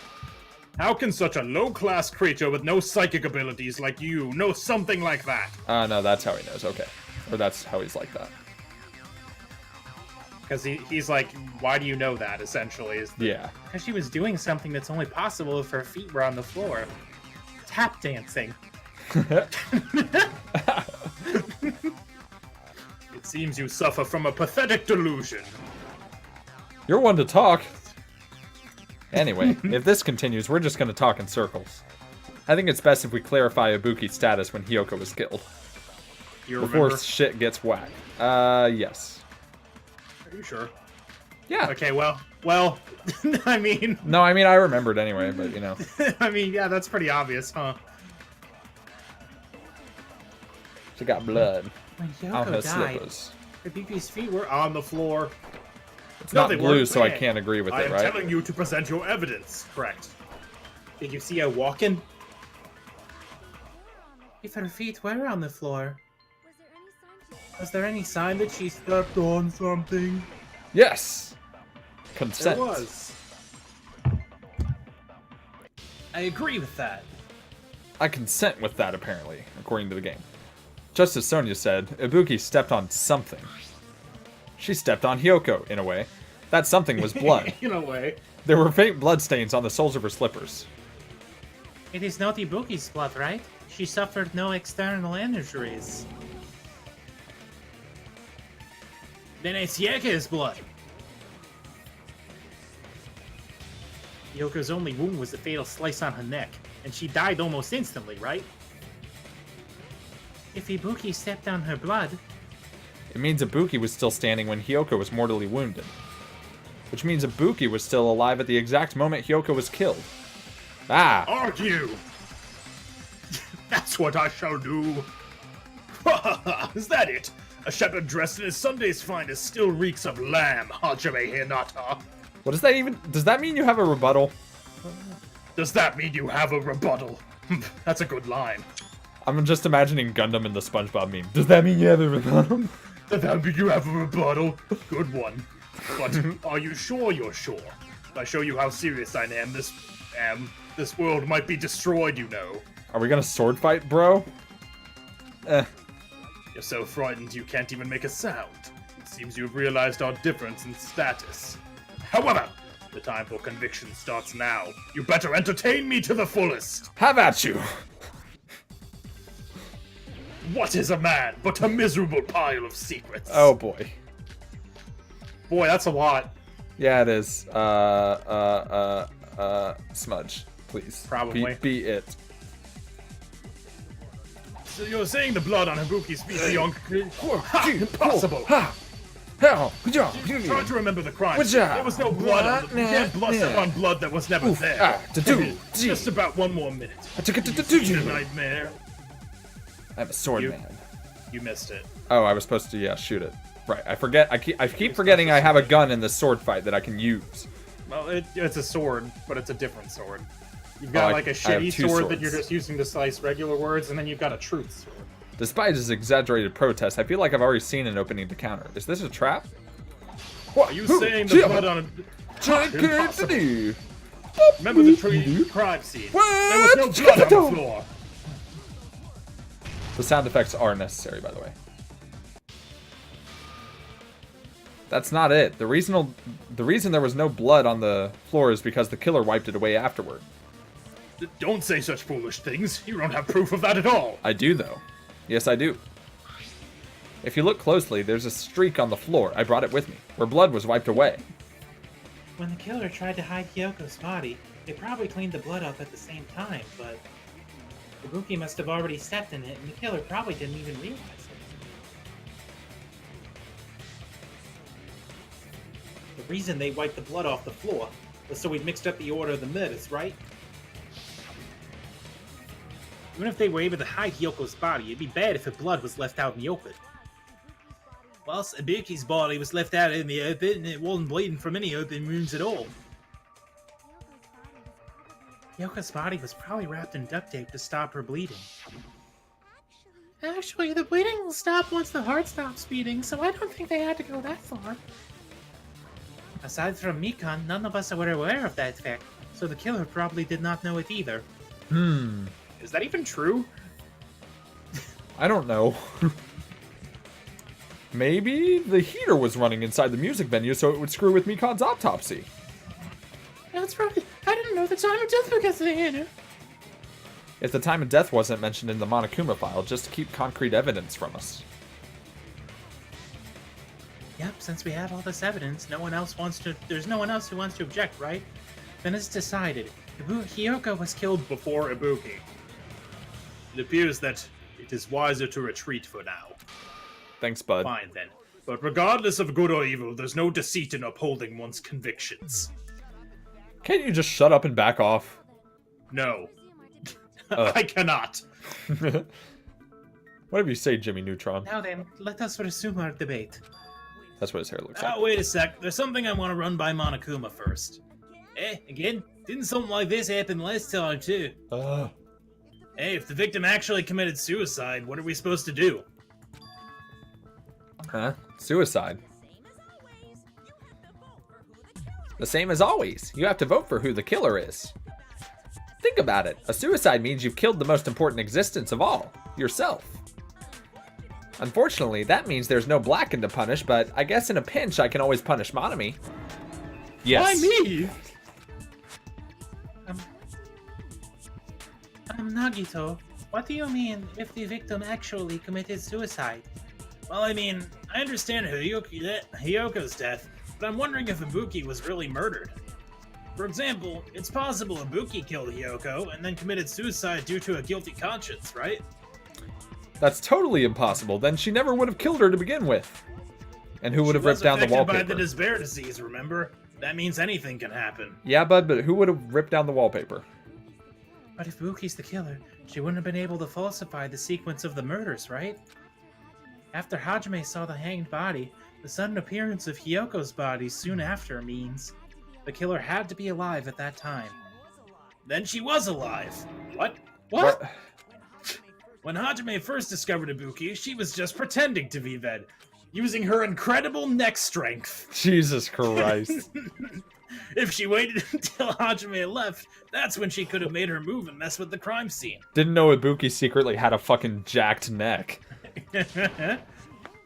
How can such a low-class creature with no psychic abilities like you know something like that? No, that's how he knows. Okay. Or that's how he's like that. Because he's like, why do you know that, essentially? Yeah. Because she was doing something that's only possible if her feet were on the floor. Tap dancing. It seems you suffer from a pathetic delusion. You're one to talk. Anyway, if this continues, we're just going to talk in circles. I think it's best if we clarify Ibuki's status when Hyoko was killed. You Before remember? shit gets whacked. Yes. Are you sure? Yeah. Okay, well, I mean, No, I mean, I remembered anyway, but you know. I mean, yeah, that's pretty obvious, huh? She got blood When on her Hyoko died, slippers. Ibuki's feet were On the floor. It's No, not they blue, weren't so I red. can't agree with I it, am right? telling you to present your evidence. Correct. Did you see her walking? If her feet were on the floor, was there any sign that she stepped on something? Yes! Consent. There was. I agree with that. I consent with that, apparently, according to the game. Just as Sonya said, Ibuki stepped on something. She stepped on Hyoko, in a way. That something was blood. In a way. There were faint bloodstains on the soles of her slippers. It is not Ibuki's blood, right? She suffered no external injuries. Then it's Yeke's blood. Yoko's only wound was the fatal slice on her neck, and she died almost instantly, right? If Ibuki stepped on her blood, It means Ibuki was still standing when Hyoko was mortally wounded. Which means Ibuki was still alive at the exact moment Hyoko was killed. Ah! Argue! That's what I shall do. Is that it? A shepherd dressed in his Sunday's finest still reeks of lamb, Hajime Hinata. What does that even... Does that mean you have a rebuttal? Does that mean you have a rebuttal? That's a good line. I'm just imagining Gundam in the SpongeBob meme. Does that mean you have a rebuttal? Does that mean you have a rebuttal? Good one. But are you sure you're sure? If I show you how serious I am, this world might be destroyed, you know. Are we gonna sword fight, bro? You're so frightened you can't even make a sound. It seems you've realized our difference in status. However, the time for conviction starts now. You better entertain me to the fullest. Have at you! What is a man but a miserable pile of secrets? Oh boy. Boy, that's a lot. Yeah, it is. Smudge, please. Probably. Be it. So you're saying the blood on Habuki's feet beyond... Impossible! Try to remember the crime. There was no blood on the... You can't blush upon blood that was never there. Just about one more minute. The nightmare. I'm a sword man. You missed it. Oh, I was supposed to, shoot it. Right, I forget. I keep forgetting I have a gun in the sword fight that I can use. Well, it's a sword, but it's a different sword. You've got like a I have shitty two sword that swords. you're just using to slice regular words, and then you've got a truth sword. Despite his exaggerated protest, I feel like I've already seen an opening to counter. Is this a trap? Are you saying the blood on a... Impossible. Remember the crime scene. There was no blood on the floor. The sound effects are necessary, by the way. That's not it. The reason there was no blood on the floor is because the killer wiped it away afterward. Don't say such foolish things. You don't have proof of that at all. I do, though. Yes, I do. If you look closely, there's a streak on the floor. I brought it with me, where blood was wiped away. When the killer tried to hide Kyoko's body, they probably cleaned the blood up at the same time, but Ibuki must have already stepped in it, and the killer probably didn't even realize it. The reason they wiped the blood off the floor was so we'd mixed up the order of the murders, right? Even if they were able to hide Hyoko's body, it'd be bad if her blood was left out in the open. Whilst Ibuki's body was left out in the open, and it wasn't bleeding from any open wounds at all. Hyoko's body was probably wrapped in duct tape to stop her bleeding. Actually, the bleeding will stop once the heart stops beating, so I don't think they had to go that far. Aside from Mikan, none of us were aware of that fact, so the killer probably did not know it either. Is that even true? I don't know. Maybe the heater was running inside the music venue so it would screw with Mikan's autopsy. That's right. I didn't know the time of death because of the heater. If the time of death wasn't mentioned in the Monokuma file, just to keep concrete evidence from us. Yep, since we have all this evidence, there's no one else who wants to object, right? Then it's decided. Hyoko was killed Before Ibuki. It appears that it is wiser to retreat for now. Thanks, bud. Fine then. But regardless of good or evil, there's no deceit in upholding one's convictions. Can't you just shut up and back off? No. I cannot. Whatever you say, Jimmy Neutron. Now then, let us resume our debate. That's what his hair looks like. Oh, wait a sec. There's something I want to run by Monokuma first. Again? Didn't something like this happen last time, too? Hey, if the victim actually committed suicide, what are we supposed to do? Huh? Suicide. The same as always. You have to vote for who the killer is. Think about it. A suicide means you've killed the most important existence of all. Yourself. Unfortunately, that means there's no Blacken to punish, but I guess in a pinch I can always punish Monami. Yes. Why me? Nagito, what do you mean if the victim actually committed suicide? Well, I mean, I understand Hyoko's death, but I'm wondering if Ibuki was really murdered. For example, it's possible Ibuki killed Hyoko and then committed suicide due to a guilty conscience, right? That's totally impossible. Then she never would have killed her to begin with. And who would have ripped down the She was affected wallpaper? by the despair disease, remember? That means anything can happen. Yeah, bud, but who would have ripped down the wallpaper? But if Ibuki's the killer, she wouldn't have been able to falsify the sequence of the murders, right? After Hajime saw the hanged body, the sudden appearance of Hyoko's body soon after means the killer had to be alive at that time. Then she was alive. What? What? When Hajime first discovered Ibuki, she was just pretending to be Ved, using her incredible neck strength. Jesus Christ. If she waited until Hajime left, that's when she could have made her move and mess with the crime scene. Didn't know Ibuki secretly had a fucking jacked neck.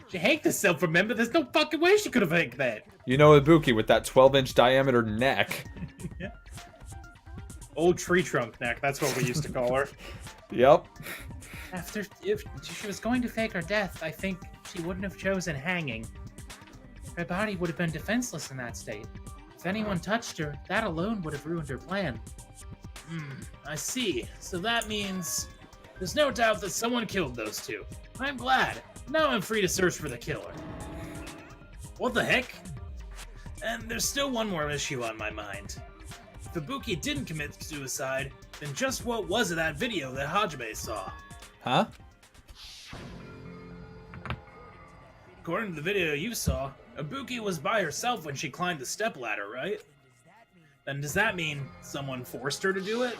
She hacked herself, remember? There's no fucking way she could have hacked that. You know Ibuki with that 12-inch diameter neck. Old tree trunk neck, that's what we used to call her. Yep. If she was going to fake her death, I think she wouldn't have chosen hanging. Her body would have been defenseless in that state. If anyone touched her, that alone would have ruined her plan. I see. So that means there's no doubt that someone killed those two. I'm glad. Now I'm free to search for the killer. What the heck? And there's still one more issue on my mind. If Ibuki didn't commit suicide, then just what was it that video that Hajime saw? Huh? According to the video you saw, Ibuki was by herself when she climbed the stepladder, right? Then does that mean someone forced her to do it?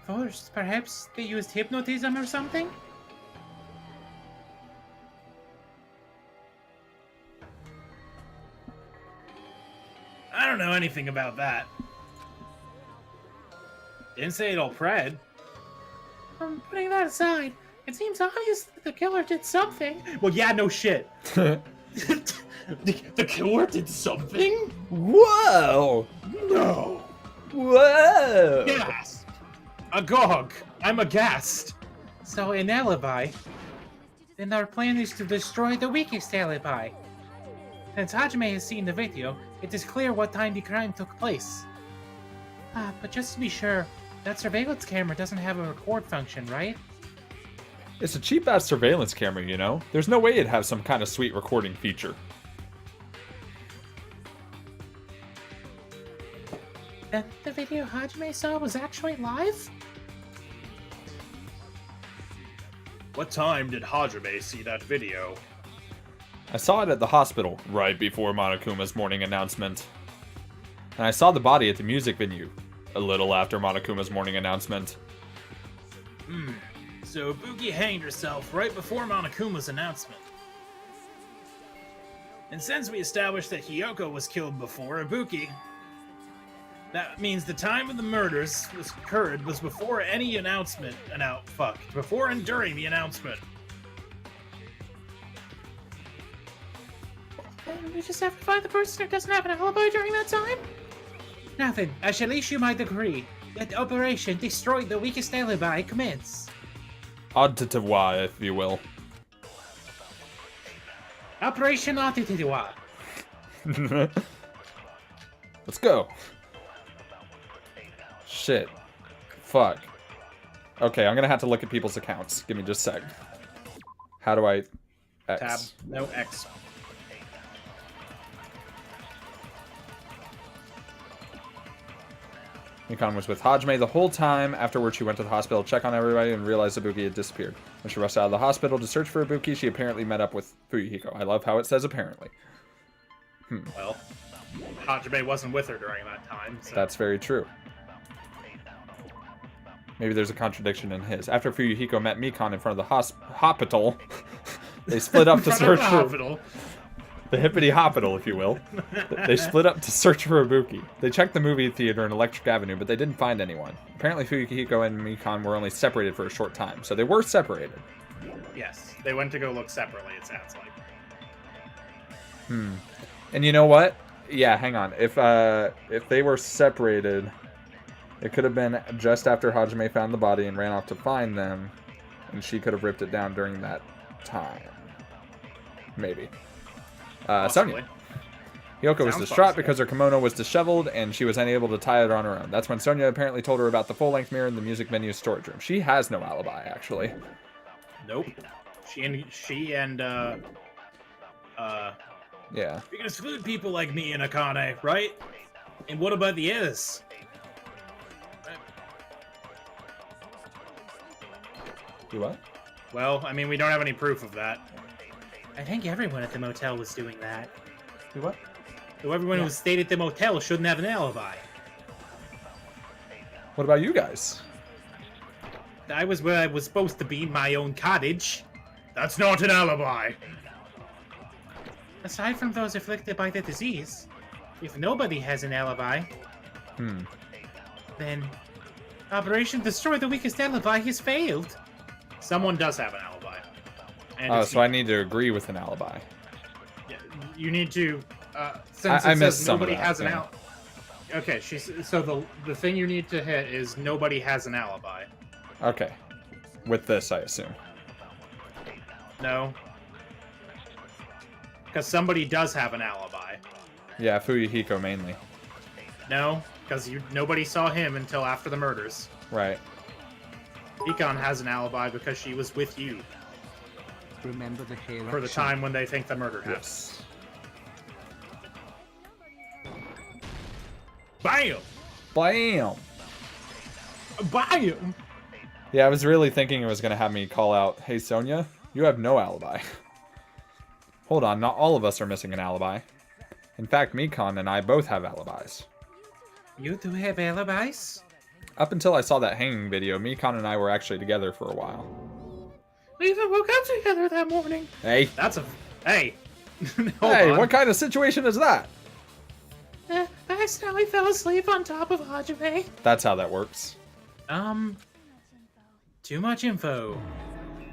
Forced? Perhaps they used hypnotism or something? I don't know anything about that. Didn't say it all Pred. Putting that aside, it seems obvious that the killer did something. Well, yeah, no shit. The killer did something? Whoa! No. Whoa! Gasp. Agog. I'm aghast. So an alibi. Then our plan is to destroy the weakest alibi. Since Hajime has seen the video, it is clear what time the crime took place. But just to be sure, that surveillance camera doesn't have a record function, right? It's a cheap-ass surveillance camera, you know? There's no way it'd have some kind of sweet recording feature. Then the video Hajime saw was actually live? What time did Hajime see that video? I saw it at the hospital, right before Monokuma's morning announcement. And I saw the body at the music venue, a little after Monokuma's morning announcement. So Ibuki hanged herself right before Monokuma's announcement. And since we established that Hyoko was killed before Ibuki, that means the time of the murders occurred was before any announcement, before and during the announcement. Then we just have to find the person who doesn't have an alibi during that time? Now then, I shall issue my decree. Let Operation Destroy the Weakest Alibi commence. Auditawa, if you will. Operation Auditawa. Let's go. Shit. Fuck. Okay, I'm gonna have to look at people's accounts. Give me just a sec. How do I... X. Tab. No, X. Mikon was with Hajime the whole time. Afterwards, she went to the hospital to check on everybody and realized Ibuki had disappeared. When she rushed out of the hospital to search for Ibuki, she apparently met up with Fuyuhiko. I love how it says apparently. Well, Hajime wasn't with her during that time. So. That's very true. Maybe there's a contradiction in his. After Fuyuhiko met Mikon in front of the hospital, they split up to search for... The hippity hospital, if you will. They split up to search for Ibuki. They checked the movie theater in Electric Avenue, but they didn't find anyone. Apparently Fuyuhiko and Mikon were only separated for a short time, so they were separated. Yes, they went to go look separately, it sounds like. And you know what? Yeah, hang on. If they were separated, it could have been just after Hajime found the body and ran off to find them, and she could have ripped it down during that time. Maybe. Sonia. Hyoko was distraught because her kimono was disheveled and she was unable to tie it on her own. That's when Sonia apparently told her about the full-length mirror in the music venue's storage room. She has no alibi, actually. Nope. She and yeah. You can exclude people like me and Akane, right? And what about the others? Do what? Well, I mean, we don't have any proof of that. I think everyone at the motel was doing that. Do what? So everyone who stayed at the motel shouldn't have an alibi. What about you guys? I was where I was supposed to be in my own cottage. That's not an alibi. Aside from those afflicted by the disease, if nobody has an alibi, then Operation Destroy the Weakest Alibi has failed. Someone does have an alibi. And Oh, it's so I need to agree with an alibi. you need to. Since I it missed says some of nobody that, has an yeah. alibi. Okay, so the thing you need to hit is nobody has an alibi. Okay. With this, I assume. No. Because somebody does have an alibi. Yeah, Fuyuhiko mainly. No, because nobody saw him until after the murders. Right. Econ has an alibi because she was with you Remember the hero for the time when they think the murder happened. Yes. Bam! Bam! Bam! Yeah, I was really thinking it was going to have me call out, "Hey, Sonia, you have no alibi." Hold on, not all of us are missing an alibi. In fact, Mikon and I both have alibis. You do have alibis? Up until I saw that hanging video, Mikon and I were actually together for a while. We even woke up together that morning. Hey! That's a... Hey! Hold Hey, on. what kind of situation is that? I accidentally fell asleep on top of Hajime. That's how that works. Too much info.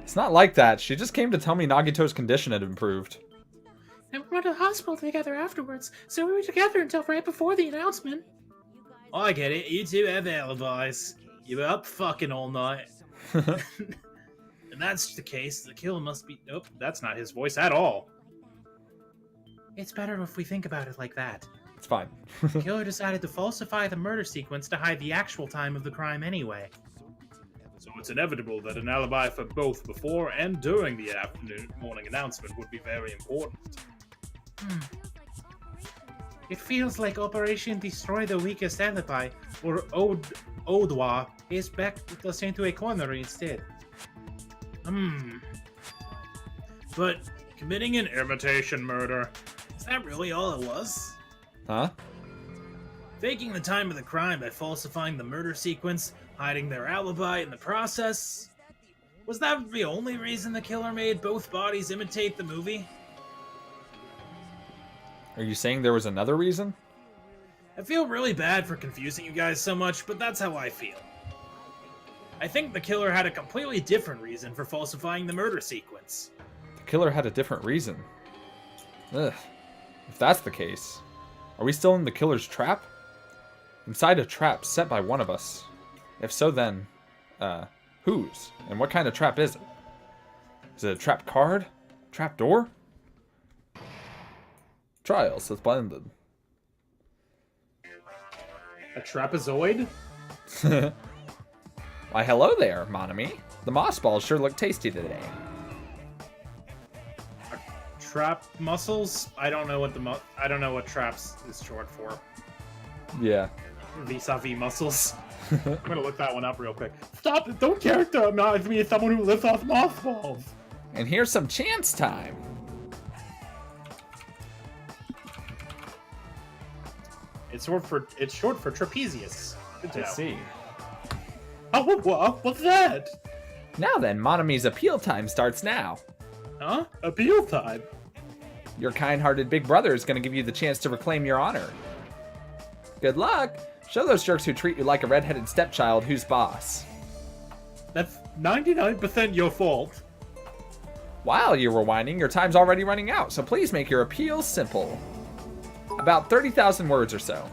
It's not like that. She just came to tell me Nagito's condition had improved. And we went to the hospital together afterwards, so we were together until right before the announcement. I get it. You two have alibis. You were up fucking all night. And that's the case. The killer must be... Nope, that's not his voice at all. It's better if we think about it like that. It's fine. The killer decided to falsify the murder sequence to hide the actual time of the crime anyway. So it's inevitable that an alibi for both before and during the morning announcement would be very important. It feels like Operation Destroy the Weakest Alibi, or Odwa, is backed us into a corner instead. But committing an... Imitation murder. Is that really all it was? Huh? Faking the time of the crime by falsifying the murder sequence, hiding their alibi in the process? Was that the only reason the killer made both bodies imitate the movie? Are you saying there was another reason? I feel really bad for confusing you guys so much, but that's how I feel. I think the killer had a completely different reason for falsifying the murder sequence. The killer had a different reason. Ugh. If that's the case, are we still in the killer's trap? Inside a trap set by one of us. If so, then, whose? And what kind of trap is it? Is it a trap card? Trap door? Trial suspended. A trapezoid? Why, hello there, Monami. The moss balls sure look tasty today. Trap muscles? I don't know what I don't know what traps is short for. Yeah. Vis-a-vis muscles. I'm gonna look that one up real quick. Stop it! Don't characterize me as someone who lives off mothballs. And here's some chance time. It's short for trapezius. Good to know. see. Oh, what's that? Now then, Monami's appeal time starts now. Huh? Appeal time. Your kind-hearted big brother is going to give you the chance to reclaim your honor. Good luck. Show those jerks who treat you like a red-headed stepchild who's boss. That's 99% your fault. While you were whining, your time's already running out, so please make your appeal simple. About 30,000 words or so.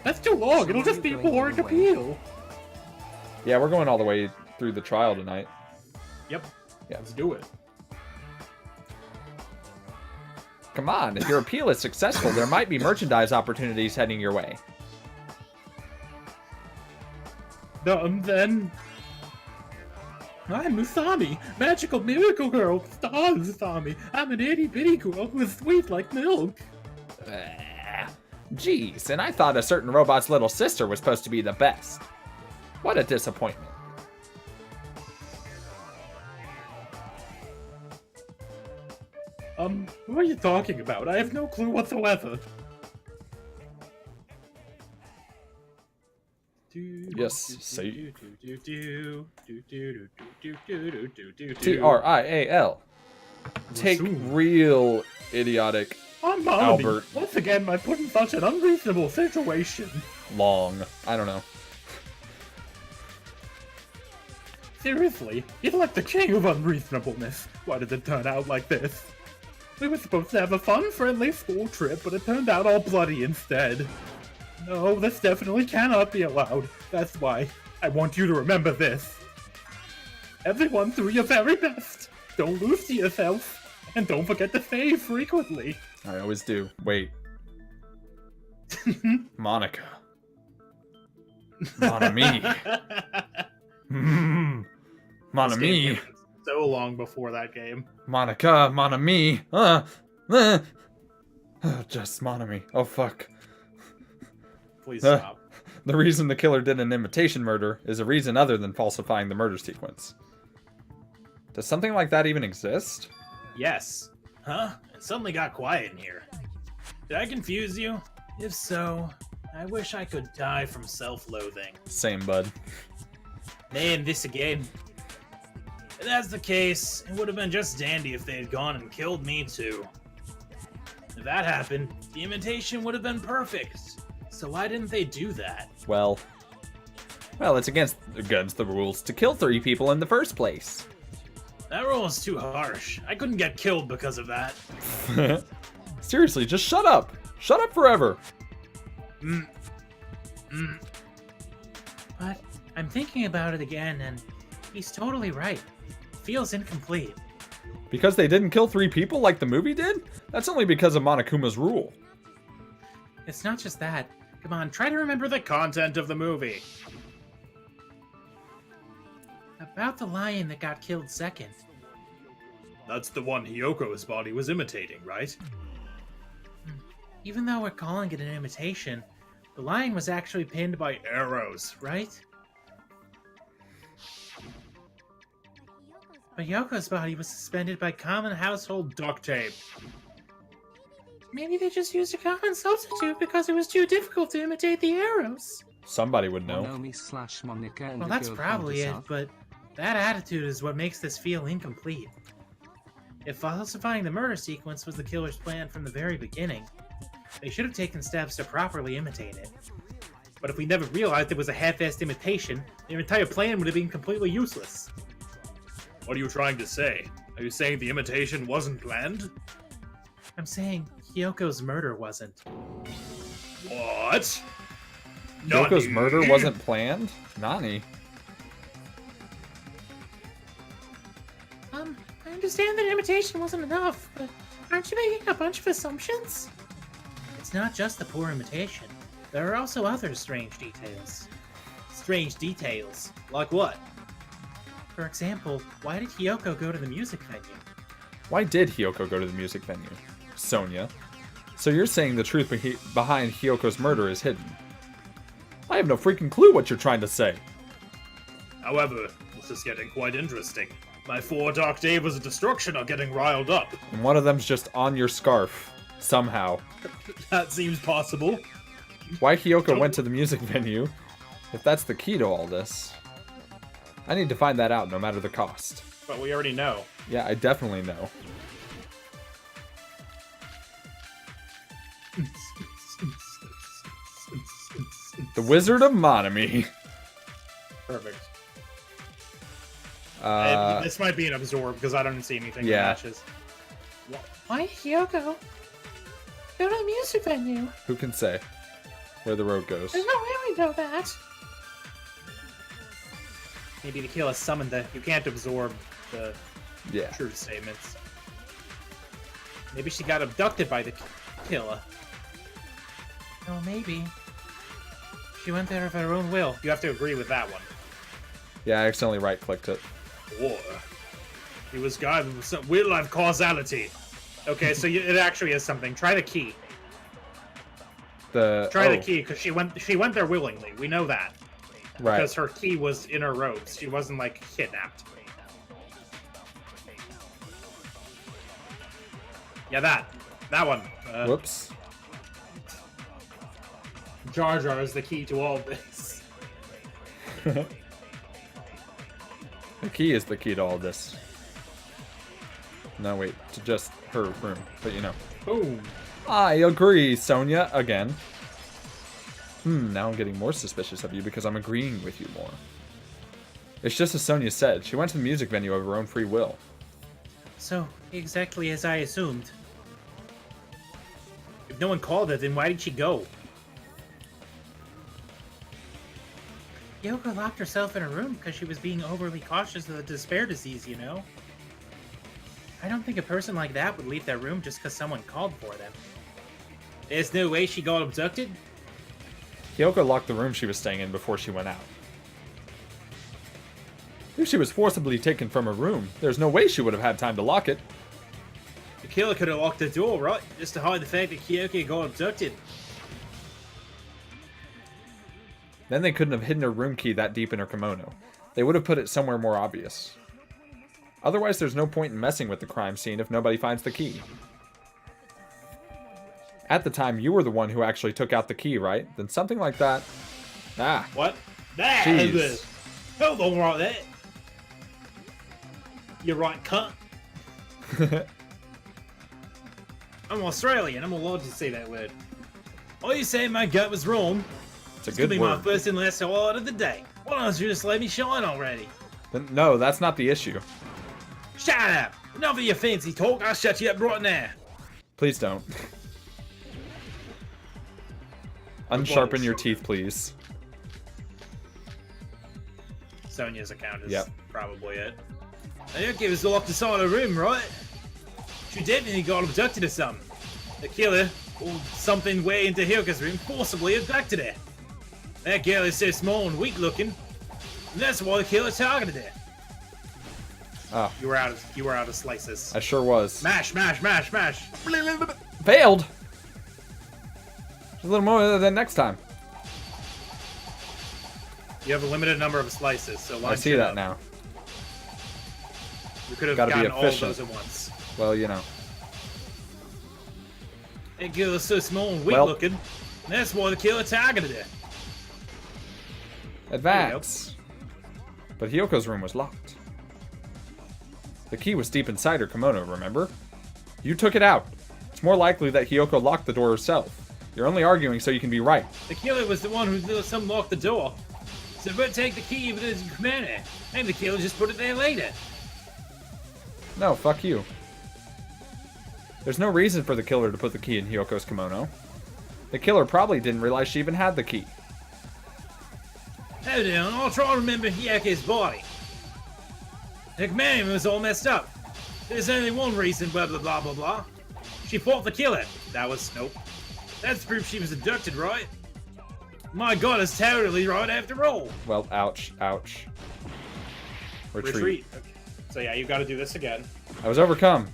That's too long. It'll just be a boring appeal. Yeah, we're going all the way through the trial tonight. Yep. Yeah. Let's do it. Come on, if your appeal is successful, there might be merchandise opportunities heading your way. Then... I'm Usami, magical miracle girl, star Usami. I'm an itty bitty girl who's sweet like milk. Jeez, and I thought a certain robot's little sister was supposed to be the best. What a disappointment. What are you talking about? I have no clue whatsoever. Yes, say Trial. Trial. Take real idiotic I'm Mommy. Albert. Once again, I put in such an unreasonable situation. long. I don't know. Seriously, you're like the king of unreasonableness. Why did it turn out like this? We were supposed to have a fun, friendly school trip, but it turned out all bloody instead. No, this definitely cannot be allowed. That's why I want you to remember this. Everyone, do your very best. Don't lose to yourself, and don't forget to save frequently. I always do. Wait. Monica. Mon ami. Mon This game ami. came so long before that game. Monica, mon ami. Just mon ami. Oh, fuck. Please stop. The reason the killer did an imitation murder is a reason other than falsifying the murder sequence. Does something like that even exist? Yes. Huh? It suddenly got quiet in here. Did I confuse you? If so, I wish I could die from self-loathing. Same, bud. Man, this again. If that's the case, it would have been just dandy if they had gone and killed me too. If that happened, the imitation would have been perfect. So why didn't they do that? Well, it's against the rules to kill 3 people in the first place. That rule is too harsh. I couldn't get killed because of that. Seriously, just shut up. Shut up forever. But I'm thinking about it again, and he's totally right. Feels incomplete. Because they didn't kill 3 people like the movie did? That's only because of Monokuma's rule. It's not just that. Come on, try to remember the Content of the movie. about the lion that got killed second. That's the one Hyoko's body was imitating, right? Even though we're calling it an imitation, the lion was actually pinned by Arrows. right? But Yoko's body was suspended by common household Duct tape. Maybe they just used a common substitute because it was too difficult to imitate the arrows. Somebody would know. Monomi/Monica and Well, the that's girl probably it, herself. but that attitude is what makes this feel incomplete. If falsifying the murder sequence was the killer's plan from the very beginning, they should have taken steps to properly imitate it. But if we never realized it was a half-assed imitation, their entire plan would have been completely useless. What are you trying to say? Are you saying the imitation wasn't planned? I'm saying Hyoko's murder wasn't. What? Yoko's Nani? murder wasn't planned? Nani? I understand that imitation wasn't enough, but aren't you making a bunch of assumptions? It's not just the poor imitation. There are also other strange details. Strange details. Like what? For example, why did Hyoko go to the music venue? Why did Hyoko go to the music venue? Sonia. So you're saying the truth behind Hyoko's murder is hidden? I have no freaking clue what you're trying to say. However, this is getting quite interesting. My 4 Dark Davas of Destruction are getting riled up. And one of them's just on your scarf. Somehow. That seems possible. Why Hyoko went to the music venue, if that's the key to all this. I need to find that out no matter the cost. But we already know. Yeah, I definitely know. The Wizard of Monami. Perfect. Uh, This might be an absorb because I don't see anything Yeah. that matches. Why did Hyoko go to the music venue? who can say where the road goes? There's no way we know that. Maybe the killer summoned the... You can't absorb the Yeah. truth statements. Maybe she got abducted by the killer. Oh, maybe. She went there of her own will. You have to agree with that one. Yeah, I accidentally right-clicked it. Or he was guided with some weird life causality. Okay, so it actually is something. Try the key. the... Try the oh, key, because she went there willingly. We know that. Right. Because her key was in her robes. She wasn't, like, kidnapped. Yeah, that one. Whoops. Jar Jar is the key to all this. The key is the key to all this. No, wait, to just her room, but you know. Boom. I agree, Sonia, again. Now I'm getting more suspicious of you because I'm agreeing with you more. It's just as Sonia said, she went to the music venue of her own free will. So, exactly as I assumed. If no one called her, then why did she go? Yoko locked herself in her room because she was being overly cautious of the despair disease, you know? I don't think a person like that would leave their room just because someone called for them. There's no way she got abducted? Kyoko locked the room she was staying in before she went out. If she was forcibly taken from her room, there's no way she would have had time to lock it. The killer could have locked the door, right? Just to hide the fact that Kyoko got abducted. Then they couldn't have hidden her room key that deep in her kimono. They would have put it somewhere more obvious. Otherwise, there's no point in messing with the crime scene if nobody finds the key. At the time, you were the one who actually took out the key, right? Then something like that... Ah. What? That Jeez. is hold on right there. You're right, cunt. I'm Australian. I'm allowed to say that word. Are you saying my gut was wrong? It's a It's gonna good be my word. first and last highlight of the day. Why don't you just let me shine already? Then, no, that's not the issue. Shut up! Enough of your fancy talk. I'll shut you up right now. Please don't. Unsharpen your teeth, please. Sonia's account is Yep. probably it. They don't give us locked inside her room, right? She definitely got abducted or something. The killer, or something way into Hilka's room, forcibly abducted her. That girl is so small and weak looking, and that's why the killer targeted her. Oh, You were out of slices. I sure was. Mash, mash, mash, mash. Failed! Just a little more than next time. You have a limited number of slices, so line I see shit that up. now. You could have Gotta be gotten all of efficient. those at once. Well, you know. That girl is so small and weak Well. looking, and that's why the killer targeted her. Advance. But Hyoko's room was locked. The key was deep inside her kimono, remember? You took it out. It's more likely that Hyoko locked the door herself. You're only arguing so you can be right. The killer was the one who unlocked the door. So we'll take the key with his commander. Maybe the killer just put it there later. No, fuck you. There's no reason for the killer to put the key in Hyoko's kimono. The killer probably didn't realize she even had the key. Hold on, I'll try to remember Hyake's body. The commander was all messed up. There's only one reason, blah blah blah blah blah. She fought the killer. That was nope. That's proof she was abducted, right? My god, it's totally right after all. Well, ouch, ouch. Retreat. Okay. So yeah, you got to do this again. I was overcome.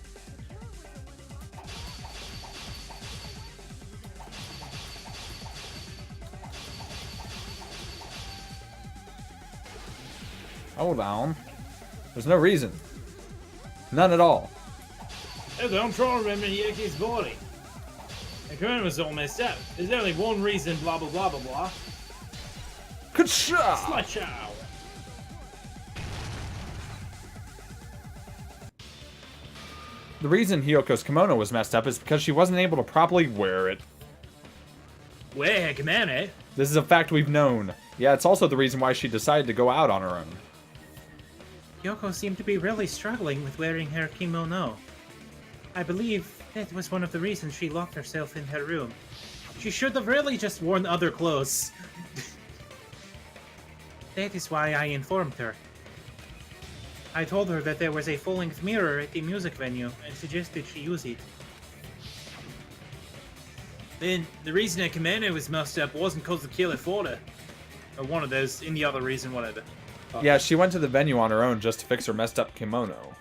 Hold on. There's no reason. None at all. Hold on, I'm trying to remember Hyake's body. The commander was all messed up. There's only one reason, blah blah blah blah blah. Ka-chow! Slideshow. The reason Hyoko's kimono was messed up is because she wasn't able to properly wear it. Where her commander? This is a fact we've known. Yeah, it's also the reason why she decided to go out on her own. Yoko seemed to be really struggling with wearing her kimono. I believe that was one of the reasons she locked herself in her room. She should have really just worn other clothes. That is why I informed her. I told her that there was a full-length mirror at the music venue and suggested she use it. Then the reason her commander was messed up wasn't because the killer fought her. Or one of those, any other reason, whatever. Yeah, she went to the venue on her own just to fix her messed up kimono.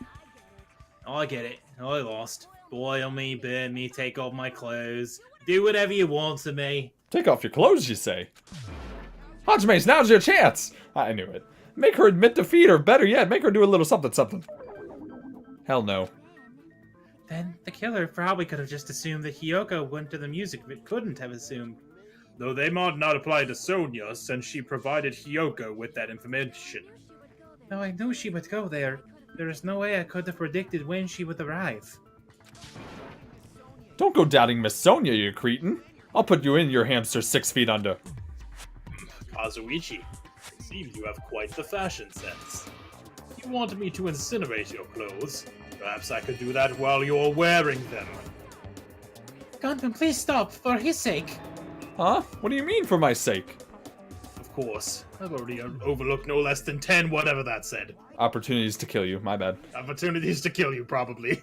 I get it. I lost. Boil me, burn me, take off my clothes. Do whatever you want to me. Take off your clothes, you say? Hajime's, now's your chance! I knew it. Make her admit defeat, or better yet, make her do a little something something. Hell no. Then the killer probably could have just assumed that Hiyoko went to the music, but couldn't have assumed. Though they might not apply to Sonya, since she provided Hiyoko with that information. Though I knew she would go there, there is no way I could have predicted when she would arrive. Don't go doubting Miss Sonya, you cretin. I'll put you in your hamster 6 feet under. Kazuichi, it seems you have quite the fashion sense. You want me to incinerate your clothes? Perhaps I could do that while you're wearing them. Gundam, please stop, for his sake. Huh? What do you mean for my sake? Of course, I've already overlooked no less than 10 whatever that said. Opportunities to kill you, my bad. Opportunities to kill you, probably.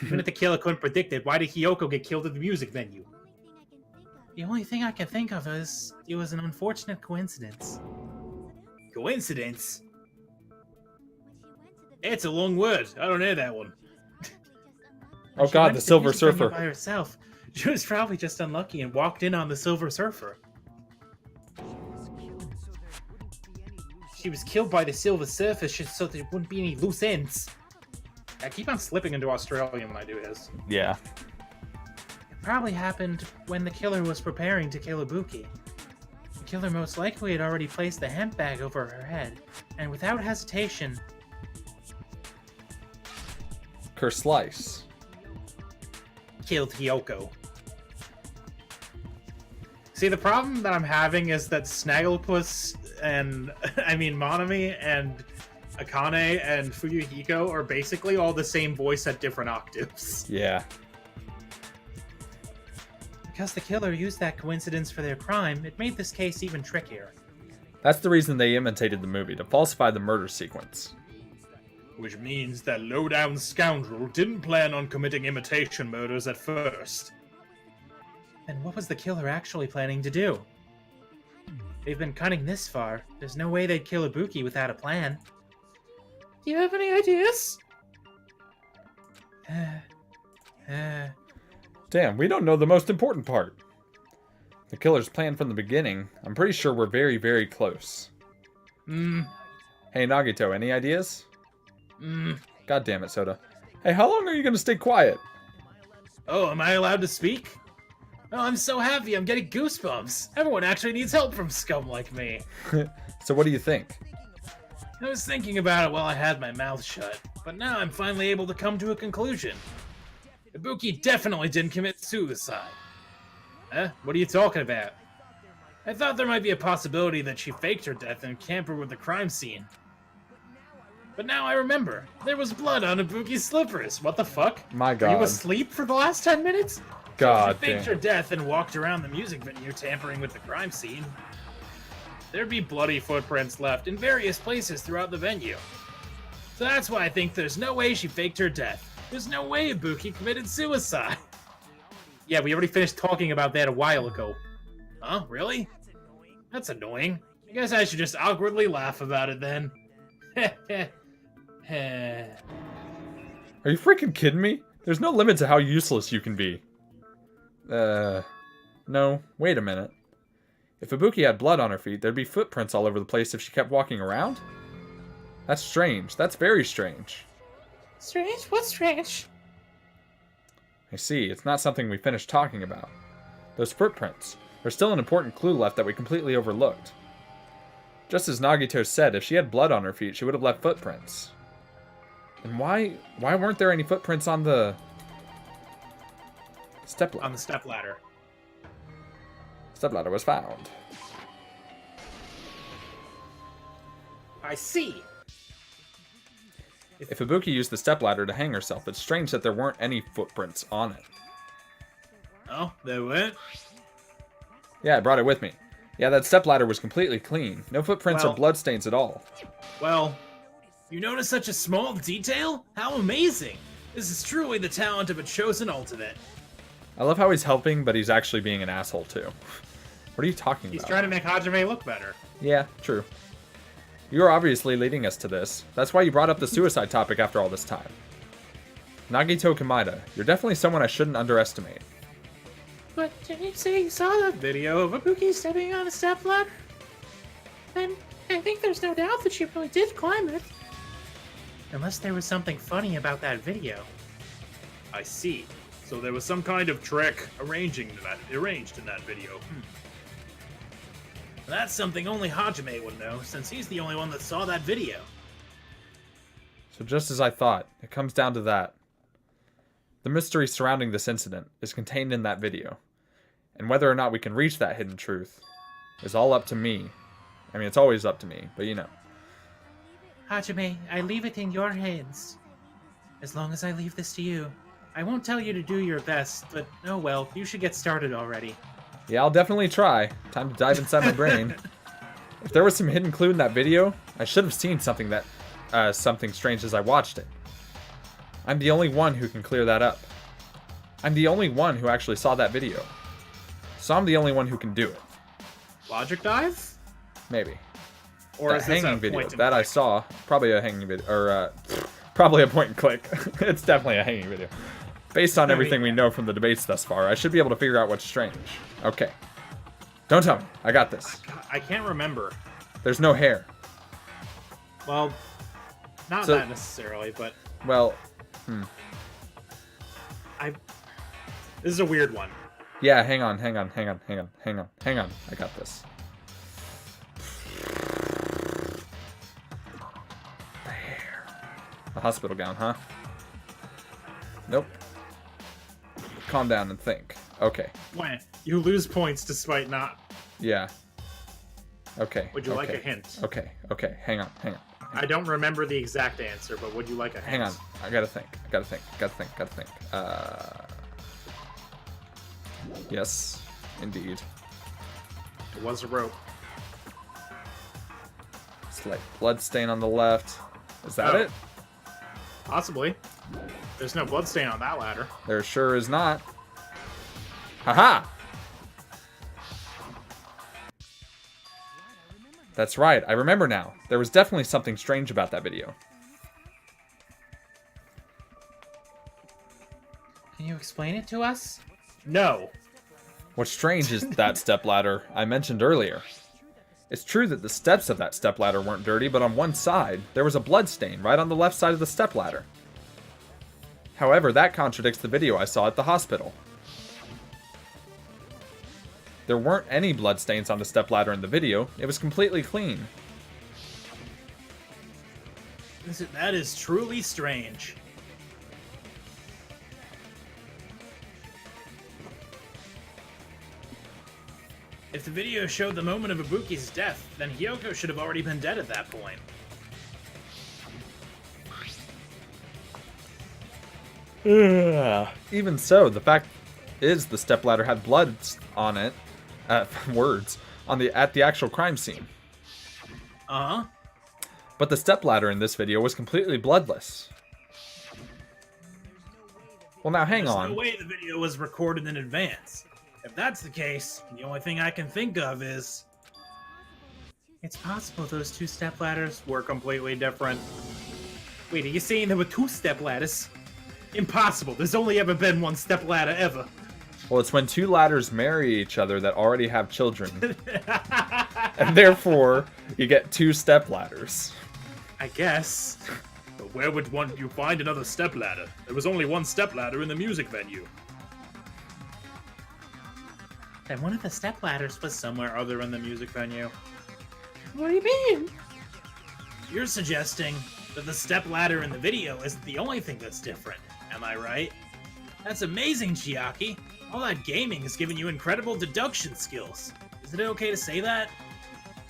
Even if the killer couldn't predict it, why did Hiyoko get killed at the music venue? The only thing I can think of is it was an unfortunate coincidence. Coincidence? It's a long word. I don't know that one. Oh She god, went the to Silver music venue Surfer. by herself. She was probably just unlucky and walked in on the Silver Surfer. She was killed by the Silver Surfer just so there wouldn't be any loose ends. I keep on slipping into Australian when I do his. Yeah. It probably happened when the killer was preparing to kill Ibuki. The killer most likely had already placed the hemp bag over her head, and without hesitation, Slice. Killed Hiyoko. See, the problem that I'm having is that Snagglepuss and, Monami and Akane and Fuyuhiko are basically all the same voice at different octaves. Yeah. because the killer used that coincidence for their crime, it made this case even trickier. That's the reason they imitated the movie, to falsify the murder sequence. Which means that low-down scoundrel didn't plan on committing imitation murders at first. Then what was the killer actually planning to do? They've been cunning this far. There's no way they'd kill Ibuki without a plan. Do you have any ideas? Damn, we don't know the most important part. The killer's plan from the beginning. I'm pretty sure we're very, very close. Hey, Nagito, any ideas? God damn it, Soda. Hey, how long are you gonna stay quiet? Oh, am I allowed to speak? Oh, I'm so happy. I'm getting goosebumps. Everyone actually needs help from scum like me. So what do you think? I was thinking about it while I had my mouth shut, but now I'm finally able to come to a conclusion. Ibuki definitely didn't commit suicide. Huh? What are you talking about? I thought there might be a possibility that she faked her death and campered with the crime scene. But now I remember. There was blood on Ibuki's slippers. What the fuck? My Were you god. asleep for the last 10 minutes? God She faked her damn. death and walked around the music venue tampering with the crime scene. There'd be bloody footprints left in various places throughout the venue. So that's why I think there's no way she faked her death. There's no way Ibuki committed suicide. Yeah, we already finished talking about that a while ago. Huh? Really? That's annoying. I guess I should just awkwardly laugh about it then. Are you freaking kidding me? There's no limit to how useless you can be. No. Wait a minute. If Ibuki had blood on her feet, there'd be footprints all over the place if she kept walking around? That's strange. That's very strange. Strange? What's strange? I see. It's not something we finished talking about. Those footprints. There's still an important clue left that we completely overlooked. Just as Nagito said, if she had blood on her feet, she would have left footprints. And why weren't there any footprints on the stepladder? On the stepladder. Stepladder was found. I see. If Ibuki used the stepladder to hang herself, it's strange that there weren't any footprints on it. Oh, there weren't? Yeah, I brought it with me. Yeah, that stepladder was completely clean. No footprints or Well- bloodstains at all. Well, you notice such a small detail? How amazing! This is truly the talent of a chosen ultimate. I love how he's helping, but he's actually being an asshole too. What are you talking He's about? trying to make Hajime look better. Yeah, true. You're obviously leading us to this. That's why you brought up the suicide topic after all this time. Nagito Komaeda, you're definitely someone I shouldn't underestimate. But didn't you say you saw the video of Ibuki stepping on a stepladder? Then I think there's no doubt that she really did climb it. Unless there was something funny about that video. I see. So there was some kind of trick arranged in that video. That's something only Hajime would know, since he's the only one that saw that video. So just as I thought, it comes down to that. The mystery surrounding this incident is contained in that video. And whether or not we can reach that hidden truth is all up to me. I mean, it's always up to me, but you know. Hajime, I leave it in your hands. As long as I leave this to you. I won't tell you to do your best, but oh well, you should get started already. Yeah, I'll definitely try. Time to dive inside my brain. If there was some hidden clue in that video, I should have seen something strange as I watched it. I'm the only one who can clear that up. I'm the only one who actually saw that video. So I'm the only one who can do it. Logic dive? Maybe. Or that is this a hanging video point and that I click? saw, probably a hanging video, or probably a point and click. It's definitely a hanging video. Based on everything we know from the debates thus far, I should be able to figure out what's strange. Okay. Don't tell me. I got this. I can't remember. There's no hair. Well, not So- that necessarily, but Well, this is a weird one. yeah, hang on. I got this. The hair. A hospital gown, huh? Nope. Calm down and think. Okay. When you lose points despite not. Yeah. Okay. Would you like a okay, hint? Okay. Hang on. I don't remember the exact answer, but would you like a hint? Hang on. I gotta think. Yes, indeed. It was a rope. Slight blood stain on the left. Is that Oh. it? Possibly. There's no bloodstain on that ladder. There sure is not. Haha! That's right, I remember now. There was definitely something strange about that video. Can you explain it to us? No. What's strange is that stepladder I mentioned earlier. It's true that the steps of that stepladder weren't dirty, but on one side, there was a blood stain right on the left side of the stepladder. However, that contradicts the video I saw at the hospital. There weren't any bloodstains on the stepladder in the video. It was completely clean. That is truly strange. If the video showed the moment of Ibuki's death, then Hyoko should have already been dead at that point. Even so, the fact is the stepladder had blood on it, at the actual crime scene. Uh-huh. But the stepladder in this video was completely bloodless. Well, now hang There's on. no way the video was recorded in advance. If that's the case, the only thing I can think of is... It's possible those two stepladders We're completely different. Wait, are you saying there were two step ladders? Impossible. There's only ever been one step ladder ever. Well, it's when two ladders marry each other that already have children. And therefore, you get two stepladders. I guess. But where would you find another stepladder? There was only one stepladder in the music venue. Then one of the stepladders was Somewhere other in the music venue. What do you mean? You're suggesting that the step ladder in the video isn't the only thing that's different, am I right? That's amazing, Chiaki. All that gaming has given you incredible deduction skills. Is it okay to say that?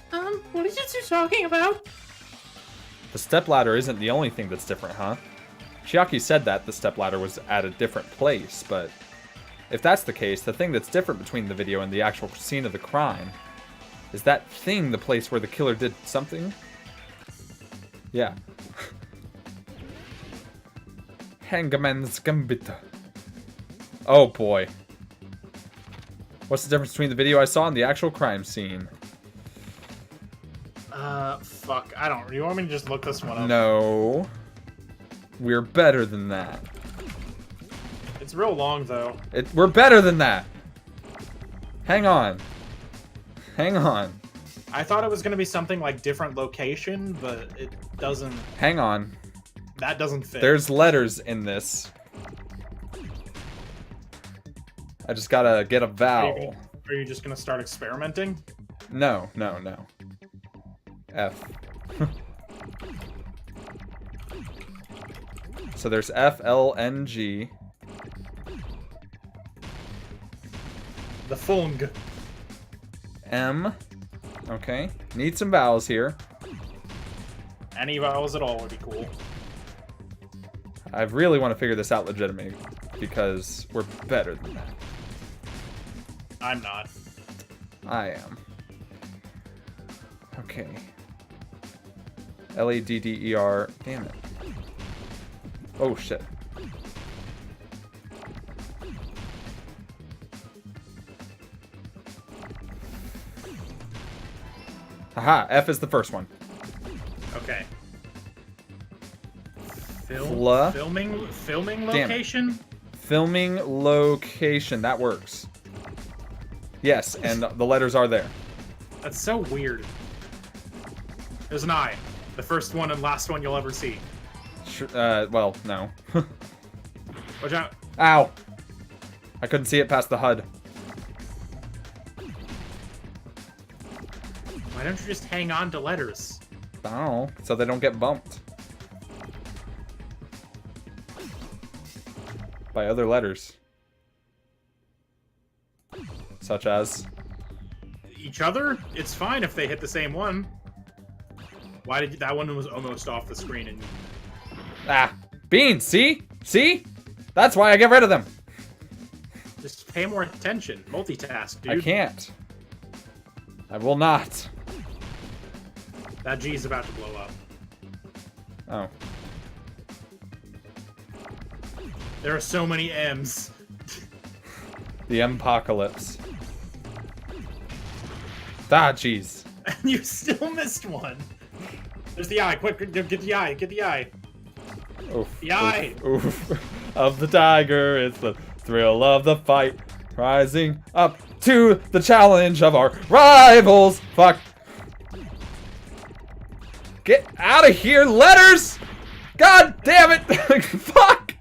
What are you two talking about? The stepladder isn't the only thing that's different, huh? Chiaki said that the stepladder was at a different place, but if that's the case, the thing that's different between the video and the actual scene of the crime is that thing the place where the killer did something? Yeah. Hangman's Gambit. Oh boy. What's the difference between the video I saw and the actual crime scene? Fuck. I don't. You want me to just look this one up? No. We're better than that. It's real long, though. We're better than that. Hang on. Hang on. I thought it was gonna be something like different location, but it doesn't. Hang on. That doesn't fit. There's letters in this. I just gotta get a vowel. Are you just gonna start experimenting? No, no, no. F. So there's F, L, N, G. The Fung. M. Okay. Need some vowels here. Any vowels at all would be cool. I really want to figure this out legitimately because we're better than that. I'm not. I am. Okay. Ledder. Damn it. Oh shit. Haha, F is the first one. Okay. Fla. Filming Damn it. location? Filming location. That works. Yes, and the letters are there. That's so weird. There's an I. The first one and last one you'll ever see. Well, no. Watch out. Ow! I couldn't see it past the HUD. Why don't you just hang on to letters? I don't know, so they don't get bumped. By other letters. Such as... Each other? It's fine if they hit the same one. Why did that one was almost off the screen and Ah! Beans! See? See? That's why I get rid of them! just pay more attention. Multitask, dude. I can't. I will not. That G is about to blow up. Oh. There are so many M's. The apocalypse. Ah, jeez. And you still missed one. There's the eye. Quick, get the eye. Get the eye. Oof, The eye. oof, oof. Of the tiger, it's the thrill of the fight. Rising up to the challenge of our rivals. Fuck. Get out of here, letters! God damn it! Fuck!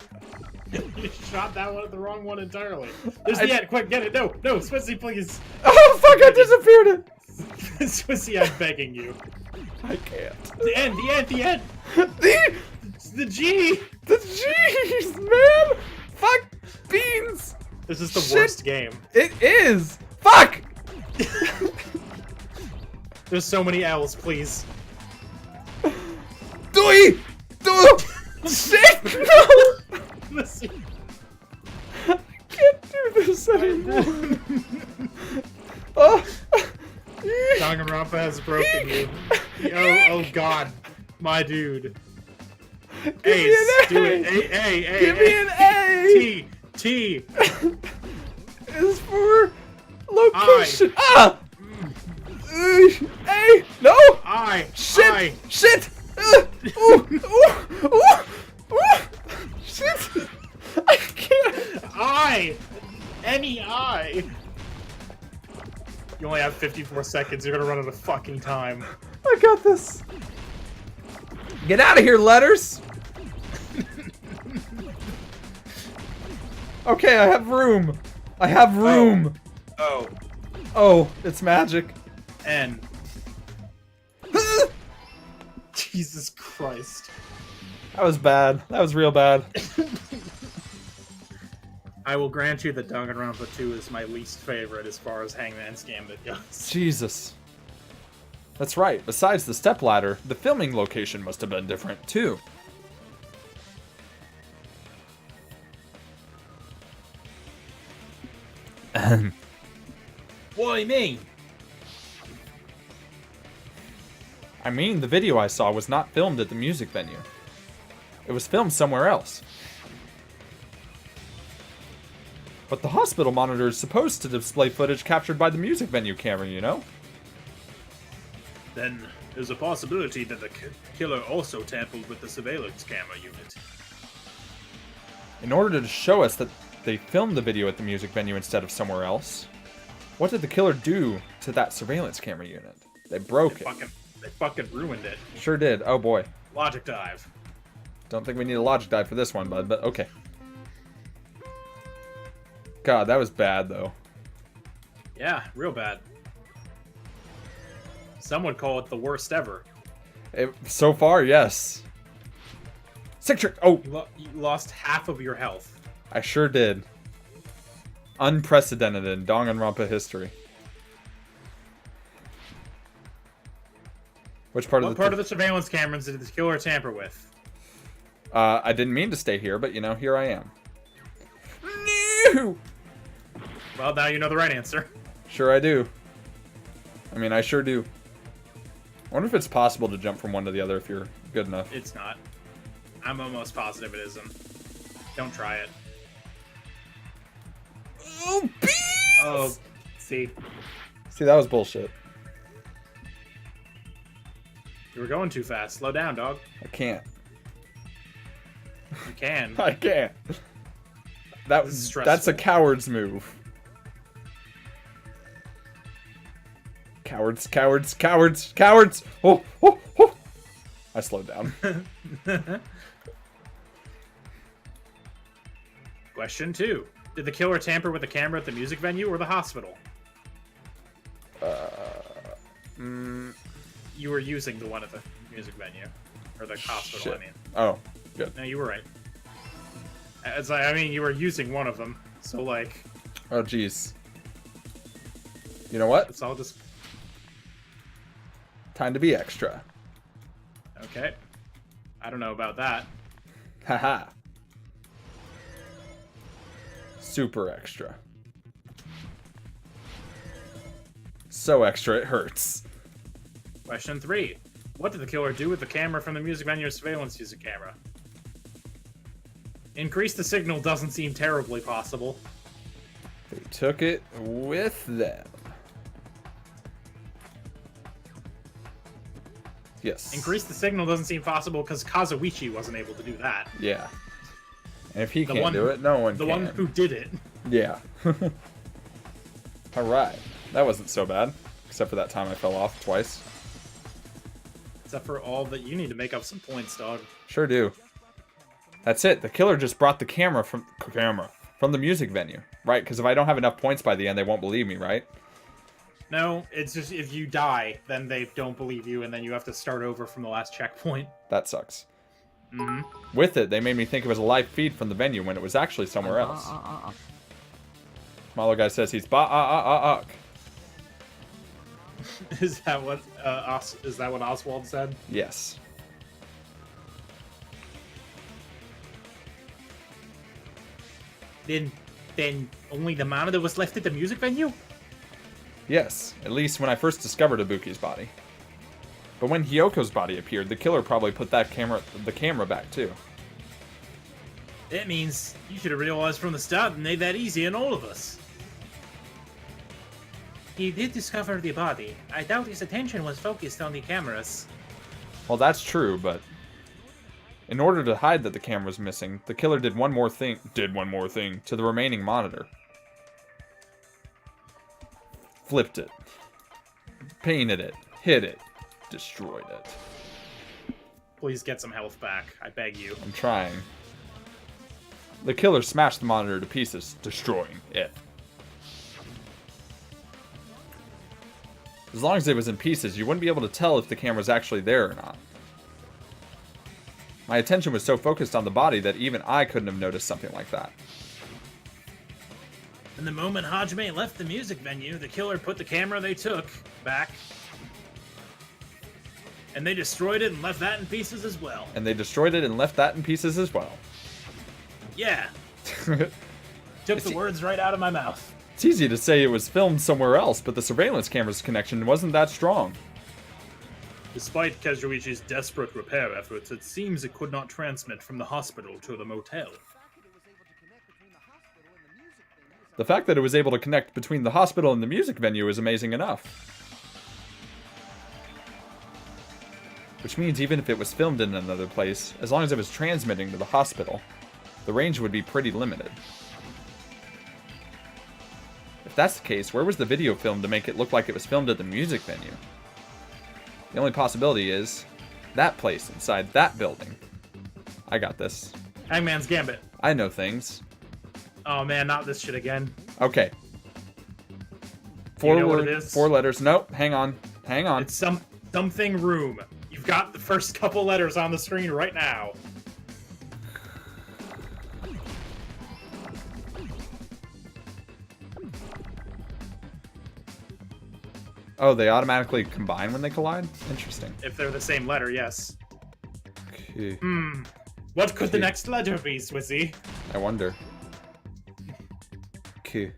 You shot that one at the wrong one entirely. There's the end. Quick, get it. No, no, Swissy, please. Oh, fuck, I disappeared it! Swissy, I'm begging you. I can't. The end, the end, the end. It's the G. The G's, man! Fuck! Beans! This is the Shit. worst game. It is! Fuck! There's so many L's, please. Doi! Do! Shit! No! Swissy. I can't do this anymore. Oh. Danganronpa has broken you. Oh God, my dude. Give me an A! Do it. A. Give me an A! T. Is for location. Ah! A! No! I. Shit! I. Shit! Ooh! Shit! I can't. I. Any I. You only have 54 seconds. You're gonna run out of fucking time. I got this. Get out of here, letters. Okay, I have room. I have room. Oh. Oh, it's magic. N. Jesus Christ. That was bad. That was real bad. I will grant you that Danganronpa 2 is my least favorite as far as Hangman's Gambit goes. Jesus. That's right. Besides the stepladder, the filming location must have been different too. Why me? I mean, the video I saw was not filmed at the music venue. It was filmed somewhere else. But the hospital monitor is supposed to display footage captured by the music venue camera, you know? Then there's a possibility that the killer also tampered with the surveillance camera unit. In order to show us that they filmed the video at the music venue instead of somewhere else, What did the killer do to that surveillance camera unit? They broke it. They fucking ruined it. Sure did. Oh boy. Logic dive. Don't think we need a logic dive for this one, bud, but okay. God, that was bad, though. Yeah, real bad. Some would call it the worst ever. So far, yes. Sick trick! Oh! You lost half of your health. I sure did. Unprecedented in Danganronpa history. Which part What part of the surveillance cameras did the killer tamper with? I didn't mean to stay here, but, you know, here I am. No! Well, now you know the right answer. Sure I do. I mean, I sure do. I wonder if it's possible to jump from one to the other if you're good enough. It's not. I'm almost positive it isn't. Don't try it. Oh, beans! Oh, see. See, that was bullshit. You were going too fast. Slow down, dog. I can't. You can. I can't. That's a coward's move. Cowards, cowards, cowards, cowards! Oh, oh, oh! I slowed down. Question 2. Did the killer tamper with the camera at the music venue or the hospital? You were using the one at the music venue. Or the hospital, Shit. I mean. Oh, good. No, you were right. I mean, you were using one of them. So, like... Oh, jeez. You know what? It's all just... Time to be extra. Okay. I don't know about that. Haha. Super extra. So extra it hurts. Question 3. What did the killer do with the camera from the music venue surveillance user camera? Increase the signal doesn't seem terribly possible. They took it with them. Yes. Increase the signal doesn't seem possible because Kazuichi wasn't able to do that. Yeah. And if he The can't one- do it, no one The can. one who did it. Yeah. Alright. That wasn't so bad. Except for that time I fell off twice. Except for all that you need to make up some points, dog. Sure do. That's it. The killer just brought the camera from the music venue. Right? Because if I don't have enough points by the end, they won't believe me, right? No, it's just if you die, then they don't believe you, and then you have to start over from the last checkpoint. That sucks. Mm-hmm. With it, they made me think it was a live feed from the venue when it was actually somewhere else. Malo guy says he's ba-ah-ah-ah-ah. Is that what Oswald said? Yes. Then only the monitor was left at the music venue? Yes, at least when I first discovered Ibuki's body. But when Hyoko's body appeared, the killer probably put the camera back too. That means you should have realized from the start and made that easy on all of us. He did discover the body. I doubt his attention was focused on the cameras. Well, that's true, but in order to hide that the camera was missing, the killer did one more thing to the remaining monitor. Flipped it. Painted it. Hit it. Destroyed it. Please get some health back. I beg you. I'm trying. The killer smashed the monitor to pieces, destroying it. As long as it was in pieces, you wouldn't be able to tell if the camera was actually there or not. My attention was so focused on the body that even I couldn't have noticed something like that. And the moment Hajime left the music venue, the killer put the camera they took back. And they destroyed it and left that in pieces as well. And they destroyed it and left that in pieces as well. Yeah. Took the words right out of my mouth. It's easy to say it was filmed somewhere else, but the surveillance camera's connection wasn't that strong. Despite Kazuichi's desperate repair efforts, it seems it could not transmit from the hospital to the motel. The fact that it was able to connect between the hospital and the music venue is amazing enough. Which means even if it was filmed in another place, as long as it was transmitting to the hospital, the range would be pretty limited. If that's the case, where was the video filmed to make it look like it was filmed at the music venue? The only possibility is that place inside that building. I got this. Hangman's Gambit. I know things. Oh man, not this shit again. Okay. You know what it is? 4 letters. Nope. Hang on. Hang on. It's something room. You've got the first couple letters on the screen right now. Oh, they automatically combine when they collide? Interesting. If they're the same letter, yes. Okay. What could the next letter be, Swissy? I wonder. K.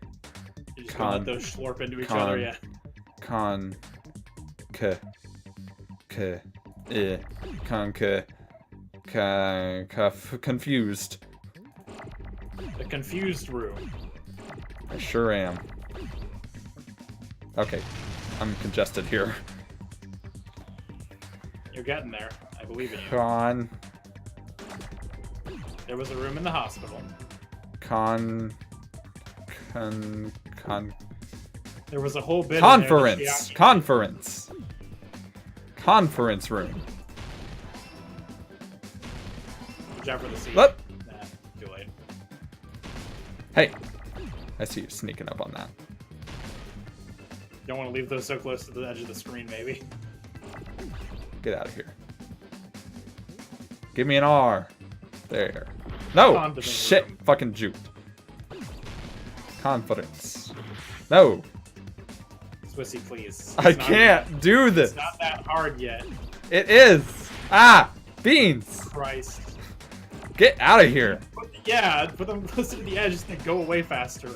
You're just gonna let those slurp into each other, yeah. Con. K. K. Eh. Con. K. Confused. The confused room. I sure am. Okay. I'm congested here. You're getting there. I believe in you. Con. There was a room in the hospital. There was a whole bit Conference! Conference! Conference room. Whichever the seat. Look! Nah, too late. Hey! I see you sneaking up on that. Don't want to leave those so close to the edge of the screen, maybe. Get out of here. Give me an R. There. No! Condiment Shit! room. Fucking juked. Conference. No! Swissy, please. I It's not- can't do this! It's not that hard yet. It is! Ah! Beans! Christ. Get out of here! Yeah, put them closer to the edge so they go away faster.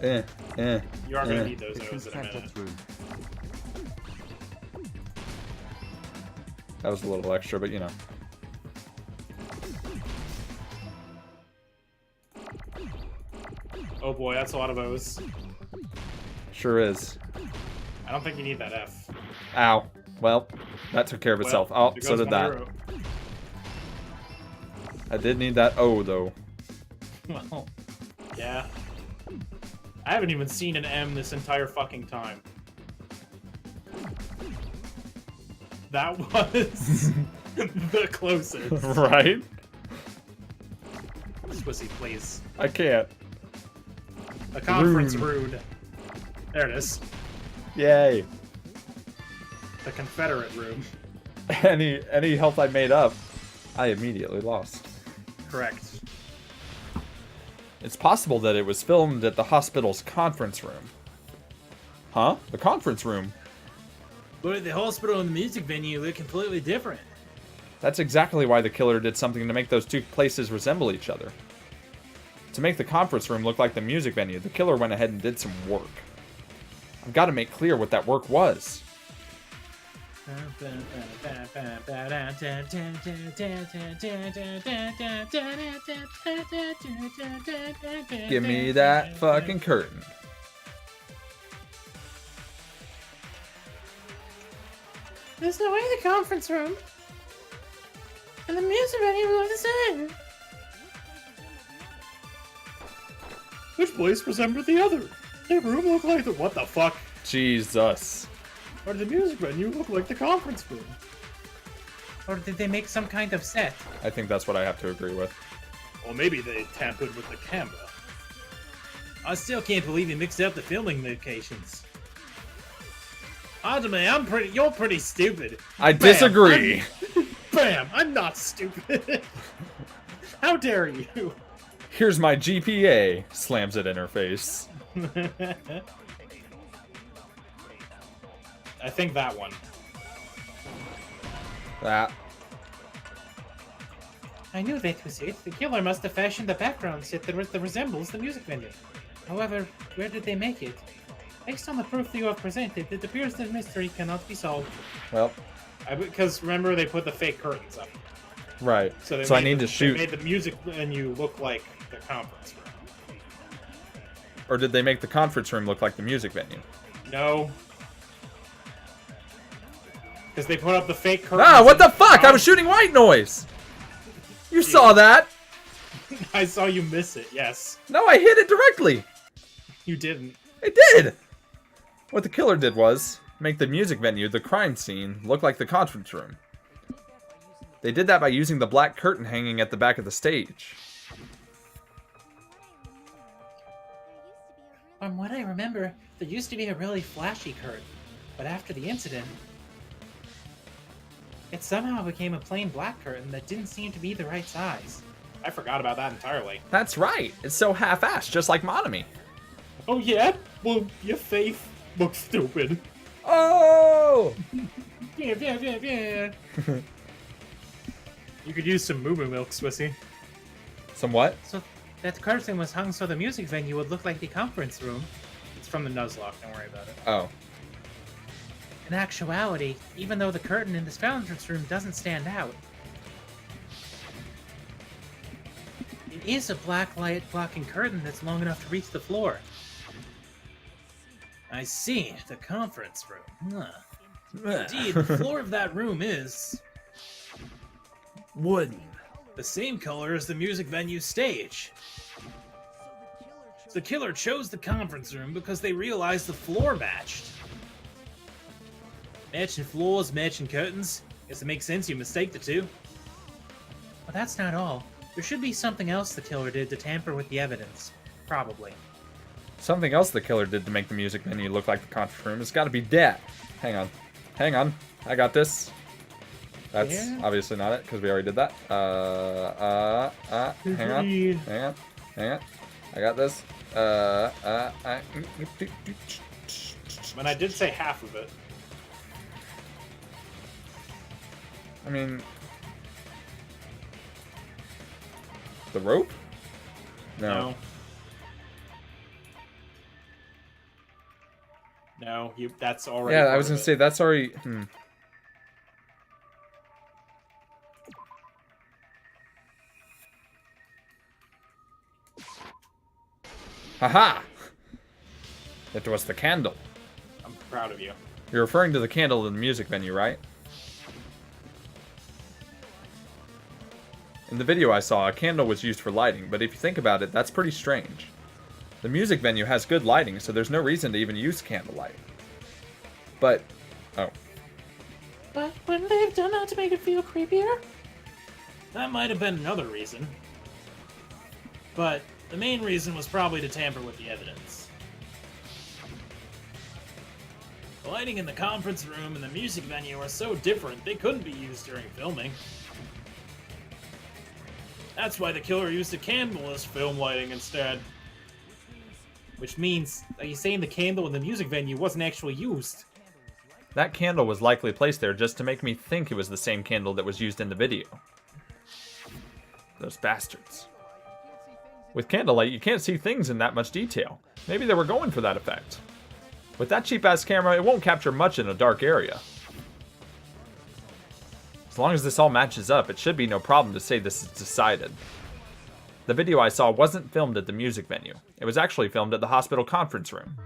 You are gonna need those The O's in a minute. confederate room. That was a little extra, but you know. Oh boy, that's a lot of O's. Sure is. I don't think you need that F. Ow. Well, that took care of itself. Well, Oh, there so goes did one that. of your O. I did need that O, though. Well, yeah. I haven't even seen an M this entire fucking time. That was the closest. Right? Swissy, please. I can't. A conference Rude. rude. There it is. Yay. The Confederate room. Any health I made up, I immediately lost. Correct. It's possible that it was filmed at the hospital's conference room. Huh? The conference room? But at the hospital and the music venue look completely different. That's exactly why the killer did something to make those two places resemble each other. To make the conference room look like the music venue, the killer went ahead and did some work. I've got to make clear what that work was. Give me that fucking curtain. There's no way the conference room and the music venue look the same. Which place resembled the other? The room looked like the... What the fuck? Jesus. Or did the music venue look like the conference room? Or did they make some kind of set? I think that's what I have to agree with. Or maybe they tampered with the camera. I still can't believe you mixed up the filming locations. Adame, you're pretty stupid. I Bam, disagree. Bam! I'm not stupid. How dare you? Here's my GPA. Slams it in her face. I think that one. That. I knew that was it. The killer must have fashioned a background set that resembles the music venue. However, where did they make it? Based on the proof you have presented, it appears the mystery cannot be solved. Well, Because remember, they put the fake curtains up. right. So, they So I made need the- to shoot. They made the music venue look like the conference room. Or did they make the conference room look like the music venue? No. Because they put up the fake curtains. Ah, what the in fuck? I was shooting white noise! You saw that! I saw you miss it, yes. No, I hit it directly. You didn't. I did. What the killer did was make the music venue, the crime scene, look like the conference room. They did that by using the black curtain hanging at the back of the stage. From what I remember, there used to be a really flashy curtain, but after the incident, it somehow became a plain black curtain that didn't seem to be the right size. I forgot about that entirely. That's right. It's so half-assed, just like Monami. Oh yeah? Well, your face looks stupid. Oh! Yeah. You could use some moo moo milk, Swissy. Some what? So that curtain was hung so the music venue would look like the conference room. It's from the Nuzlocke, don't worry about it. Oh. In actuality, even though the curtain in this conference room doesn't stand out, it is a black light blocking curtain that's long enough to reach the floor. I see, the conference room. Huh. Indeed, the floor of that room is wooden. The same color as the music venue's stage. The killer chose the conference room because they realized the floor matched. Matching floors, matching curtains. Guess it makes sense you mistake the two. But that's not all. There should be something else the killer did to tamper with the evidence. Probably. Something else the killer did to make the music venue look like the conference room has got to be that. Hang on. Hang on. I got this. That's obviously not it, because we already did that. Hang on. Hang on. Hang on. I got this. I mean, I did say half of it. I mean... The rope? No. No, that's already. Yeah, I was gonna say that's already. Haha! It was the candle. I'm proud of you. You're referring to the candle in the music venue, right? In the video I saw, a candle was used for lighting, but if you think about it, that's pretty strange. The music venue has good lighting, so there's no reason to even use candlelight. But, oh. But wouldn't they have done that to make it feel creepier? That might have been another reason. But the main reason was probably to tamper with the evidence. The lighting in the conference room and the music venue are so different, they couldn't be used during filming. That's why the killer used a candle as film lighting instead. Which means, are you saying the candle in the music venue wasn't actually used? That candle was likely placed there just to make me think it was the same candle that was used in the video. Those bastards. With candlelight, you can't see things in that much detail. Maybe they were going for that effect. With that cheap-ass camera, it won't capture much in a dark area. As long as this all matches up, it should be no problem to say this is decided. The video I saw wasn't filmed at the music venue. It was actually filmed at the hospital conference room.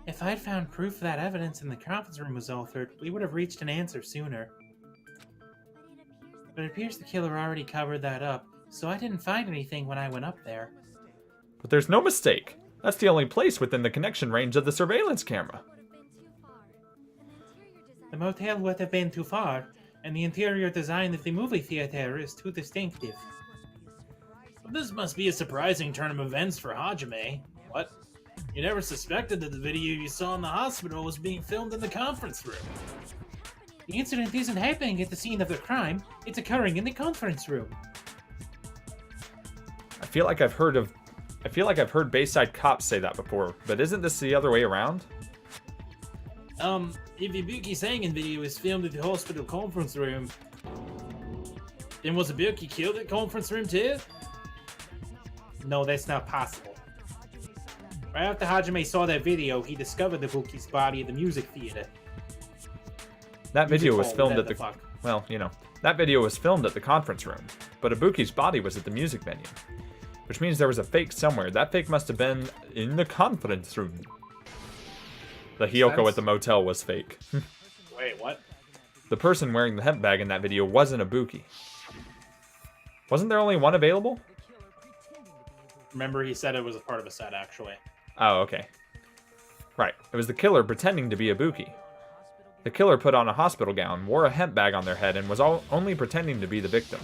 If I'd found proof that evidence in the conference room was altered, we would have reached an answer sooner. But it appears the killer already covered that up, so I didn't find anything when I went up there. But there's no mistake. That's the only place within the connection range of the surveillance camera. The motel would have been too far, and the interior design of the movie theater is too distinctive. This must be a surprising turn of events for Hajime. What? You never suspected that the video you saw in the hospital was being filmed in the conference room. The incident isn't happening at the scene of the crime, it's occurring in the conference room. I feel like I've heard Bayside Cops say that before, but isn't this the other way around? If Ibuki's Hanging video is filmed at the hospital conference room, then was Ibuki killed at conference room too? No, that's not possible. Right after Hajime saw that video, he discovered Ibuki's body at the music theater. That video was filmed at the... fuck. Well, you know, that video was filmed at the conference room, but Ibuki's body was at the music venue. Which means there was a fake somewhere. That fake must have been in the conference room. The Hiyoko at the motel was fake. Wait, what? The person wearing the hemp bag in that video wasn't Ibuki. Wasn't there only one available? Remember, he said it was a part of a set, actually. Oh, okay. Right. It was the killer pretending to be Ibuki. The killer put on a hospital gown, wore a hemp bag on their head, and was only pretending to be the victim.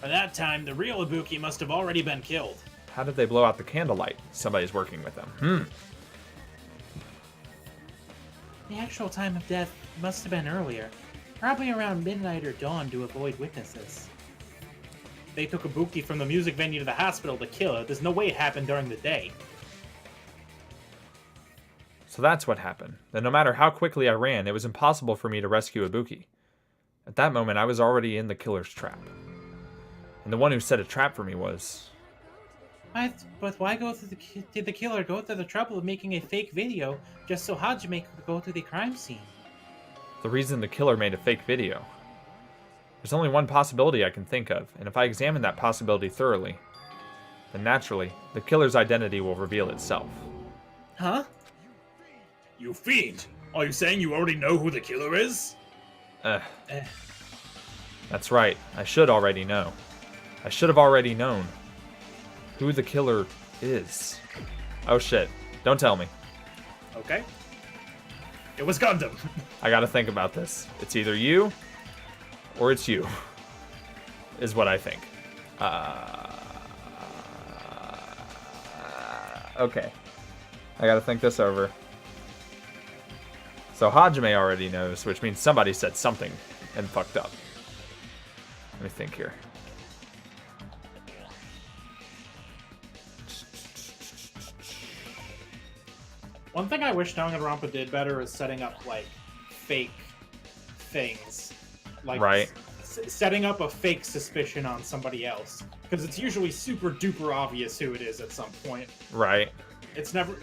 By that time, the real Ibuki must have already been killed. How did they blow out the candlelight? Somebody's working with them. The actual time of death must have been earlier. Probably around midnight or dawn to avoid witnesses. They took Ibuki from the music venue to the hospital to kill her. There's no way it happened during the day. So that's what happened. Then no matter how quickly I ran, it was impossible for me to rescue Ibuki. At that moment, I was already in the killer's trap. And the one who set a trap for me was... But why did the killer go through the trouble of making a fake video just so Hajime could go to the crime scene? The reason the killer made a fake video. There's only one possibility I can think of, and if I examine that possibility thoroughly, then naturally, the killer's identity will reveal itself. Huh? You fiend! Are you saying you already know who the killer is? That's right. I should already know. I should have already known who the killer is. Oh shit. Don't tell me. Okay. It was Gundam. I gotta think about this. It's either you, or it's you, is what I think. Okay. I gotta think this over. So Hajime already knows, which means somebody said something and fucked up. Let me think here. One thing I wish Danganronpa did better is setting up, like, fake things. Like, Right. Setting up a fake suspicion on somebody else. Because it's usually super duper obvious who it is at some point. Right.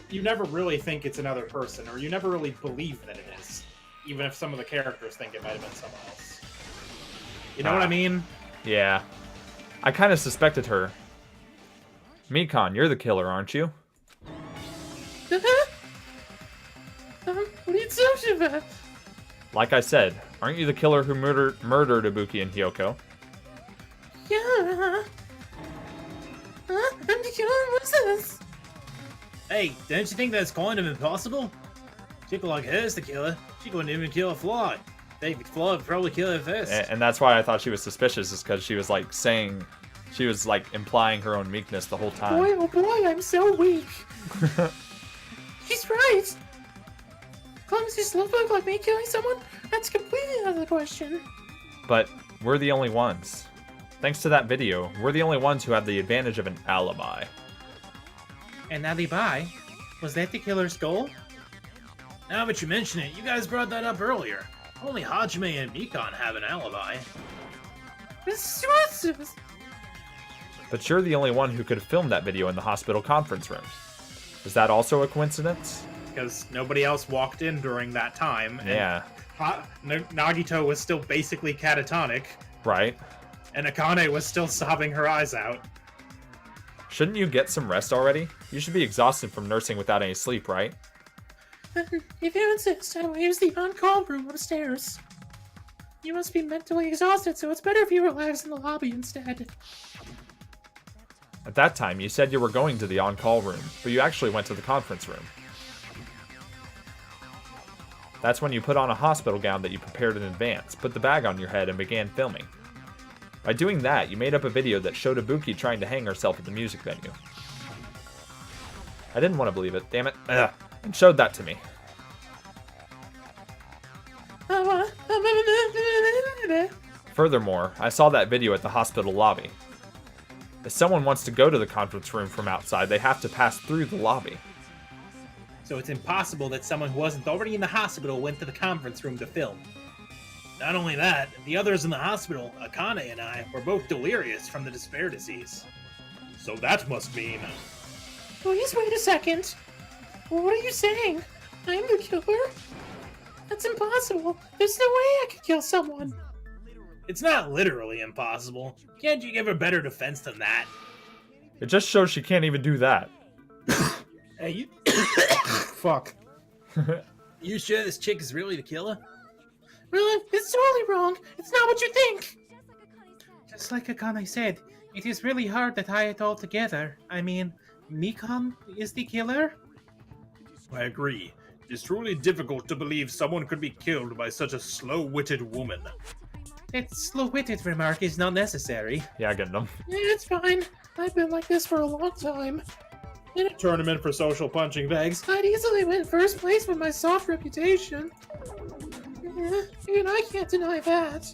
You never really think it's another person, or you never really believe that it is. Even if some of the characters think it might have been someone else. You know what I mean? Yeah. I kind of suspected her. Mikon, you're the killer, aren't you? What are you talking about? Like I said, aren't you the killer who murdered Ibuki and Hyoko? Yeah. I'm the killer. What's this? Hey, don't you think that's kind of impossible? People like her's the killer. She couldn't even kill a fly. The fly would probably kill her first. And that's why I thought she was suspicious, is because she was like saying, she was like implying her own weakness the whole time. Boy, oh boy, I'm so weak. He's right. Clumsy slowpoke like me killing someone? That's completely out of the question. But we're the only ones. Thanks to that video, we're the only ones who have the advantage of an alibi. An alibi? Was that the killer's goal? Now that you mention it, you guys brought that up earlier. Only Hajime and Mikon have an alibi. But you're the only one who could have filmed that video in the hospital conference room. Is that also a coincidence? Because nobody else walked in during that time. And Yeah. Nagito was still basically catatonic. Right. And Akane was still sobbing her eyes out. Shouldn't you get some rest already? You should be exhausted from nursing without any sleep, right? If you insist, I will use the on-call room upstairs. You must be mentally exhausted, so it's better if you relax in the lobby instead. At that time, you said you were going to the on-call room, but you actually went to the conference room. That's when you put on a hospital gown that you prepared in advance, put the bag on your head, and began filming. By doing that, you made up a video that showed Ibuki trying to hang herself at the music venue. I didn't want to believe it, damn it. Ugh. And showed that to me. Furthermore, I saw that video at the hospital lobby. If someone wants to go to the conference room from outside, they have to pass through the lobby. So it's impossible that someone who wasn't already in the hospital went to the conference room to film. Not only that, the others in the hospital, Akane and I, were both delirious from the despair disease. So that must mean... Please wait a second. What are you saying? I'm the killer? That's impossible. There's no way I could kill someone. It's not literally impossible. Can't you give a better defense than that? It just shows she can't even do that. Hey, you... Fuck. You sure this chick is really the killer? Really? It's totally wrong. It's not what you think. Just like Akane said, It is really hard to tie it all together. I mean, Mikon is the killer? I agree. It is truly difficult to believe someone could be killed by such a slow-witted woman. That slow-witted remark is not necessary. Yeah, I get them. Yeah, it's fine. I've been like this for a long time. In a tournament for social punching bags, I'd easily win first place with my soft reputation. Yeah, even I can't deny that.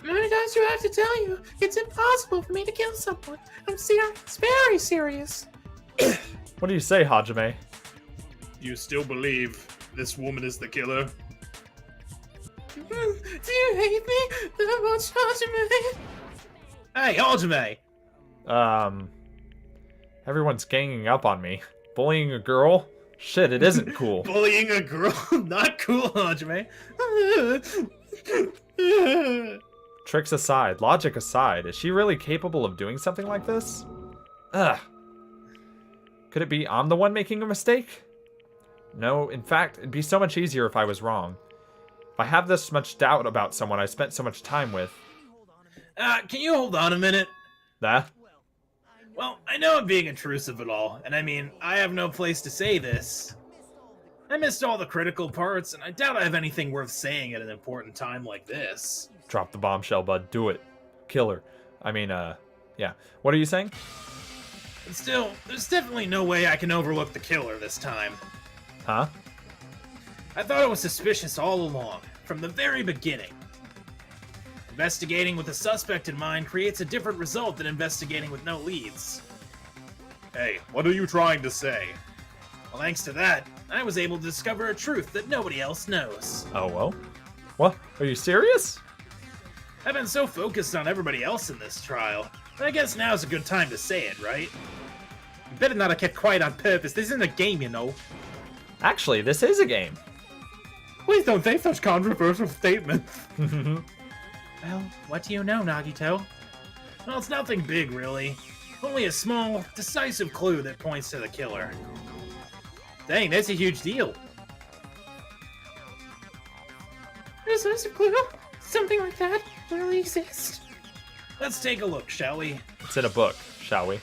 How many times do I have to tell you? It's impossible for me to kill someone. I'm serious, very serious. What do you say, Hajime? do you still believe this woman is the killer? Do you hate me that much, Hajime? Hey, Hajime! Everyone's ganging up on me. Bullying a girl? Shit, it isn't cool. Bullying a girl? Not cool, Hajime. Tricks aside, logic aside, is she really capable of doing something like this? Ugh. Could it be I'm the one making a mistake? No, in fact, it'd be so much easier if I was wrong. If I have this much doubt about someone I spent so much time with... Can you hold on a minute? That? Well, I know I'm being intrusive at all, and I mean, I have no place to say this. I missed all the critical parts, and I doubt I have anything worth saying at an important time like this. Drop the bombshell, bud. Do it. Kill her. I mean, yeah. What are you saying? But still, there's definitely no way I can overlook the killer this time. Huh? I thought it was suspicious all along, from the very beginning. Investigating with a suspect in mind creates a different result than investigating with no leads. Hey, what are you trying to say? Well, thanks to that, I was able to discover a truth that nobody else knows. Oh, well? What? Are you serious? I've been so focused on everybody else in this trial, but I guess now's a good time to say it, right? You better not have kept quiet on purpose. This isn't a game, you know. Actually, this is a game. Please don't say such controversial statements. Well, what do you know, Nagito? Well, it's nothing big, really. Only a small, decisive clue that points to the killer. Dang, that's a huge deal. Decisive clue? Something like that really exists. Let's take a look, shall we? It's in a book, shall we?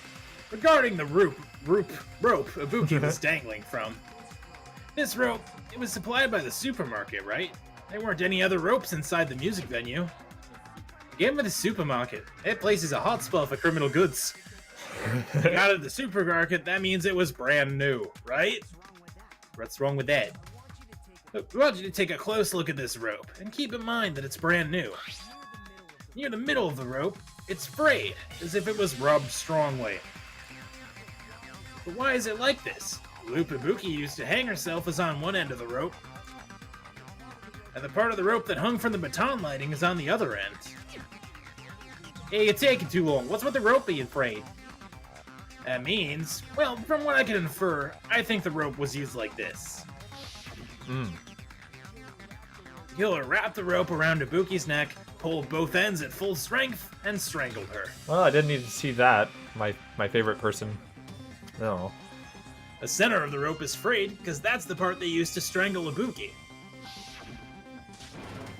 Regarding the rope Ibuki was dangling from. This rope, it was supplied by the supermarket, right? There weren't any other ropes inside the music venue. Get with the supermarket. That place is a hotspot for criminal goods. You got it at the supermarket, that means it was brand new, right? What's wrong with that? Look, I want you to take a close look at this rope, and keep in mind that it's brand new. Near the middle of the rope, it's frayed, as if it was rubbed strongly. But why is it like this? Loop Ibuki used to hang herself is on one end of the rope, and the part of the rope that hung from the baton lighting is on the other end. Hey, it's taking too long. What's with the rope being frayed? That means, well, from what I can infer, I think the rope was used like this. The killer wrapped the rope around Ibuki's neck, pulled both ends at full strength, and strangled her. Well, I didn't need to see that. My favorite person. No. The center of the rope is frayed, because that's the part they used to strangle Ibuki.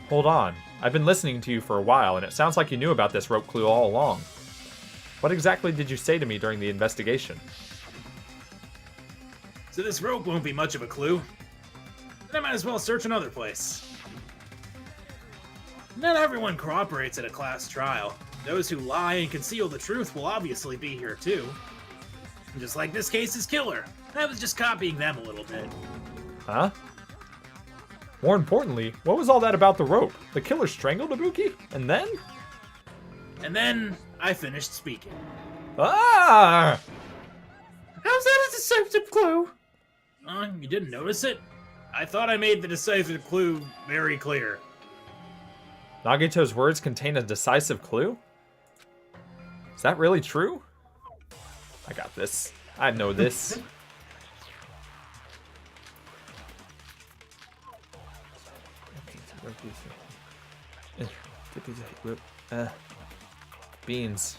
Hold on. I've been listening to you for a while, and it sounds like you knew about this rope clue all along. What exactly did you say to me during the investigation? So this rope won't be much of a clue. Then I might as well search another place. Not everyone cooperates at a class trial. Those who lie and conceal the truth will obviously be here too. And just like this case's killer, I was just copying them a little bit. Huh? More importantly, what was all that about the rope? The killer strangled Ibuki? And then? And then I finished speaking. Ah! How's that a decisive clue? You didn't notice it? I thought I made the decisive clue very clear. Nagito's words contain a decisive clue? Is that really true? I got this. I know this. Beans.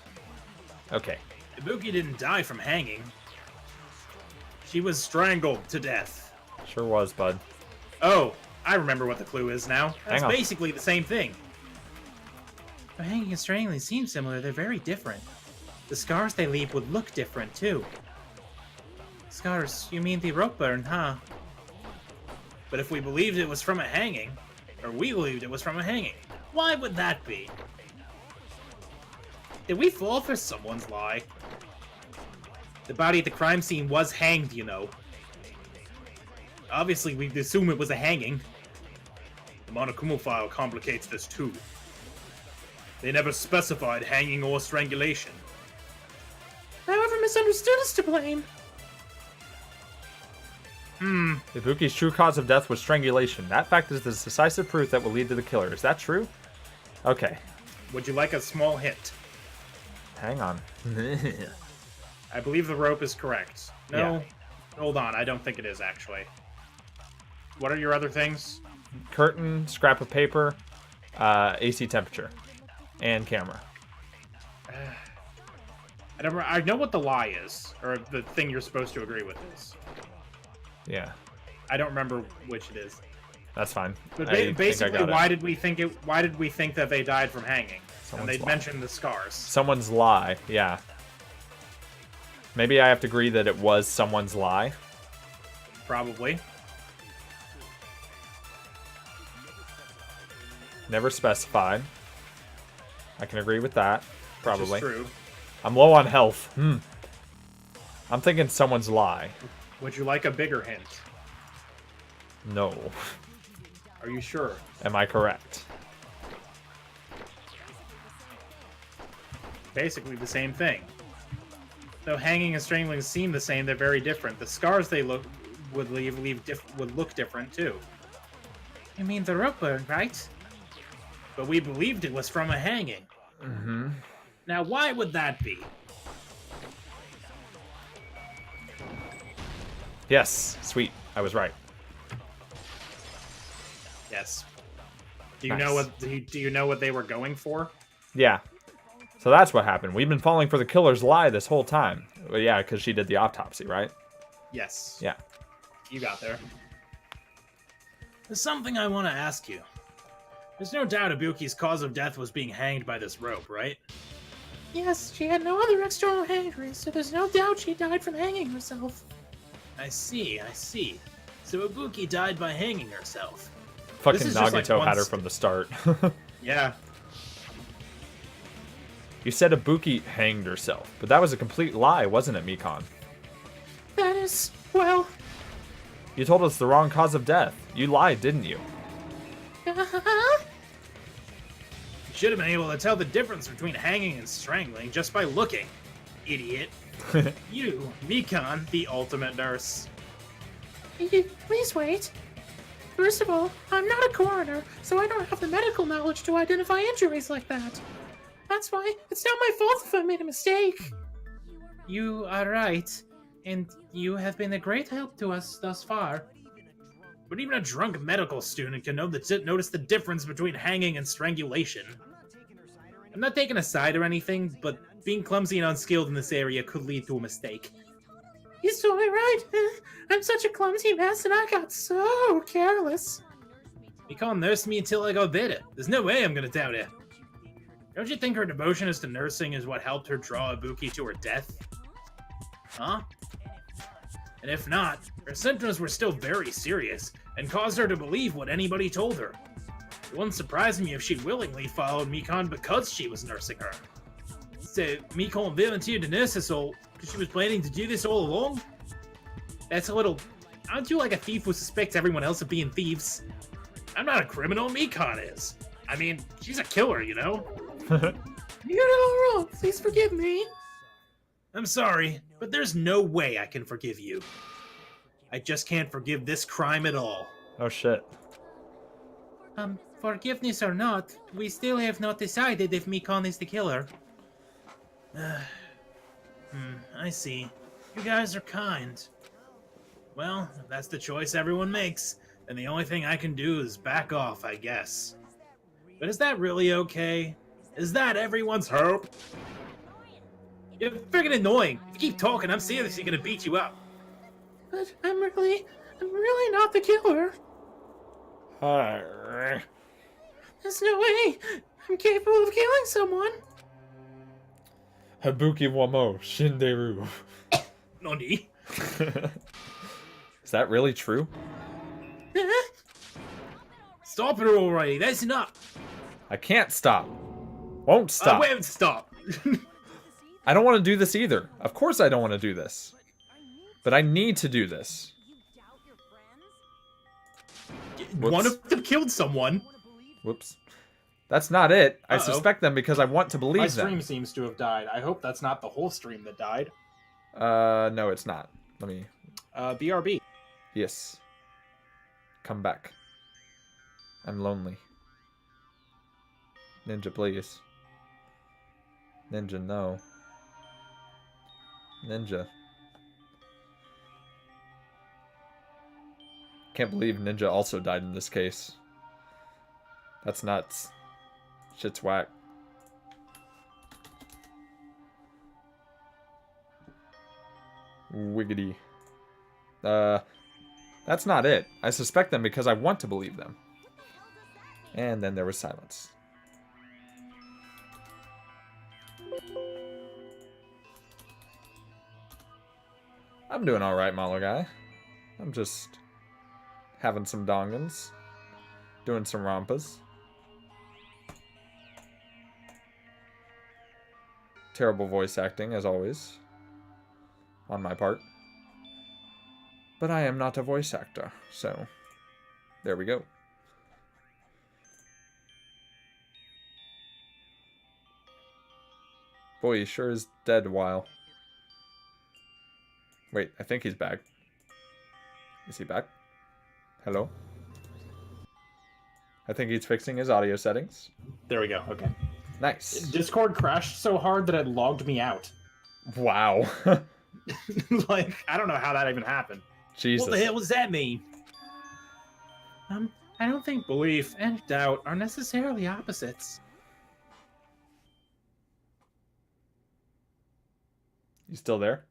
Okay. Ibuki didn't die from hanging. She was strangled to death. Sure was, bud. Oh, I remember what the clue is now. That's Hang on. basically the same thing. But hanging and strangling seem similar. They're very different. The scars they leave would look different, too. Scars, you mean the rope burn, huh? But if we believed it was from a hanging, or we believed it was from a hanging, why would that be? Did we fall for someone's lie? The body at the crime scene was hanged, you know. Obviously, we'd assume it was a hanging. The Monokuma file complicates this too. They never specified hanging or strangulation. Whoever misunderstood is to blame. Ibuki's true cause of death was strangulation. That fact is the decisive proof that will lead to the killer. Is that true? Okay. Would you like a small hint? Hang on. I believe the rope is correct. No? Yeah. Hold on, I don't think it is, actually. What are your other things? Curtain, scrap of paper, AC temperature, and camera. I know what the lie is, or the thing you're supposed to agree with is. Yeah, I don't remember which it is. that's fine. But I think I basically, got it. why did we think that they died from hanging? Someone's And they lie. mentioned the scars. Someone's lie, yeah. Maybe I have to agree that it was someone's lie. Probably. Never specified. I can agree with that. Probably. Which is true. I'm low on health. I'm thinking someone's lie. Would you like a bigger hint? No. Are you sure? Am I correct? Basically the same thing. Though hanging and strangling seem the same, they're very different. The scars they would look different too. You mean the rope burn, right? But we believed it was from a hanging. Mm-hmm. Now, why would that be? Yes. Sweet. I was right. Yes. Do you Nice. know what? Do you know what they were going for? Yeah. So that's what happened. We've been falling for the killer's lie this whole time. Well, yeah, because she did the autopsy, right? Yes. Yeah. You got there. There's something I want to ask you. There's no doubt Ibuki's cause of death was being hanged by this rope, right? Yes, she had no other external injuries, so there's no doubt she died from hanging herself. I see. So Ibuki died by hanging herself. Fucking is just like Nagato had her one from the start. Yeah. You said Ibuki hanged herself, but that was a complete lie, wasn't it, Mikon? That is, well... You told us the wrong cause of death. You lied, didn't you? You should have been able to tell the difference between hanging and strangling just by looking, idiot. You, Mikon, the ultimate nurse. Please wait. First of all, I'm not a coroner, so I don't have the medical knowledge to identify injuries like that. That's why it's not my fault if I made a mistake. You are right, and you have been a great help to us thus far. But even a drunk medical student can notice the difference between hanging and strangulation. I'm not taking a side or anything, but being clumsy and unskilled in this area could lead to a mistake. He's totally right. I'm such a clumsy mess, and I got so careless. Mikon nursed me until I got better. There's no way I'm gonna doubt it. Don't you think her devotion as to nursing is what helped her draw Ibuki to her death? Huh? And if not, her symptoms were still very serious, and caused her to believe what anybody told her. It wouldn't surprise me if she willingly followed Mikon because she was nursing her. So, Mikon volunteered to nurse us all because she was planning to do this all along? That's a little... Aren't you like a thief who suspects everyone else of being thieves? I'm not a criminal, Mikon is. I mean, she's a killer, you know? You're all wrong. Please forgive me. I'm sorry, but there's no way I can forgive you. I just can't forgive this crime at all. Oh shit. Forgiveness or not, we still have not decided if Mikon is the killer. I see. You guys are kind. Well, if that's the choice everyone makes, then the only thing I can do is back off, I guess. But is that really okay? Is that everyone's hope? You're friggin' annoying. If you keep talking, I'm seriously gonna beat you up. But I'm really not the killer. There's no way I'm capable of killing someone. Habuki Wamo Shinderu. Nani? Is that really true? Stop it already. That's enough. I can't stop. Won't stop. I won't stop. I don't want to do this either. Of course I don't want to do this. But I need to do this. Whoops. One of them killed someone. Whoops. That's not it. I Uh-oh. suspect them because I want to believe My them. stream seems to have died. I hope that's not the whole stream that died. No, it's not. Let me... BRB. Yes. Come back. I'm lonely. Ninja, please. Ninja, no. Ninja. Can't believe Ninja also died in this case. That's nuts. Shit's whack. Wiggity. That's not it. I suspect them because I want to believe them. And then there was silence. I'm doing alright, Malo guy. I'm just having some dongans. Doing some rompas. Terrible voice acting, as always. On my part. But I am not a voice actor, so there we go. Boy, he sure is dead a while. Wait, I think he's back. Is he back? Hello? I think he's fixing his audio settings. There we go. Okay. Nice. Discord crashed so hard that it logged me out. Wow. Like, I don't know how that even happened. Jesus. What the hell does that mean? I don't think belief and doubt are necessarily opposites. You still there?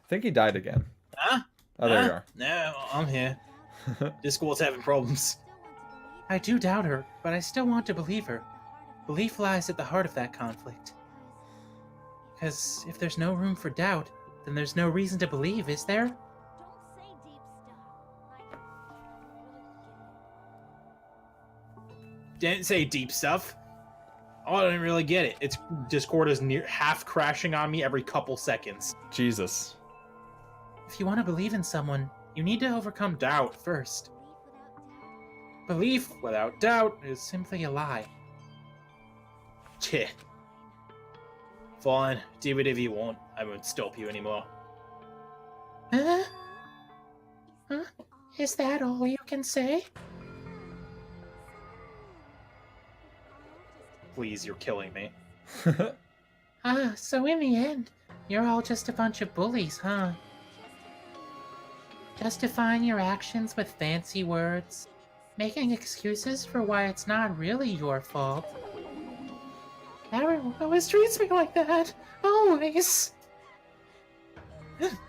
I think he died again. Huh? Oh, there you Huh? are. No, I'm here. Discord's having problems. I do doubt her, but I still want to believe her. Belief lies at the heart of that conflict. Because if there's no room for doubt, then there's no reason to believe, is there? Didn't say deep stuff. Oh, I didn't really get it. It's Discord is near half crashing on me every couple seconds. Jesus. If you want to believe in someone, you need to overcome doubt first. Belief without doubt is simply a lie. Cheh. Fine, do it if you want. I won't stop you anymore. Huh? Huh? Is that all you can say? Please, you're killing me. Ah, so in the end, you're all just a bunch of bullies, huh? Justifying your actions with fancy words, making excuses for why it's not really your fault. Everyone always treats me like that, always.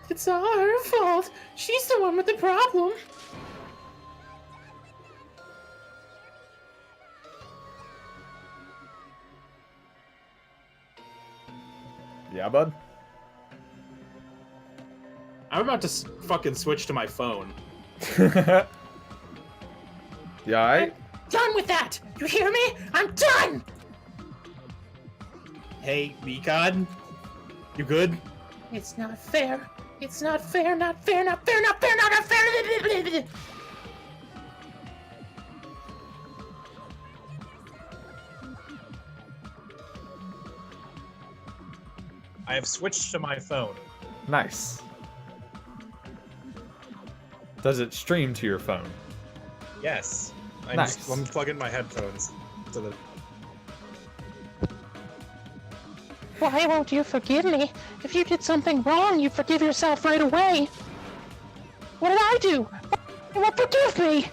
It's all her fault. She's the one with the problem. Yeah, bud? I'm about to fucking switch to my phone. Yeah, I... Done with that! You hear me? I'm done! Hey, Mikon? You good? It's not fair. It's not fair, not fair, not fair, not fair, not fair. I have switched to my phone. Nice. Does it stream to your phone? Yes. I'm Nice. just unplugging my headphones so that Why won't you forgive me? If you did something wrong, you forgive yourself right away. What did I do? You won't forgive me!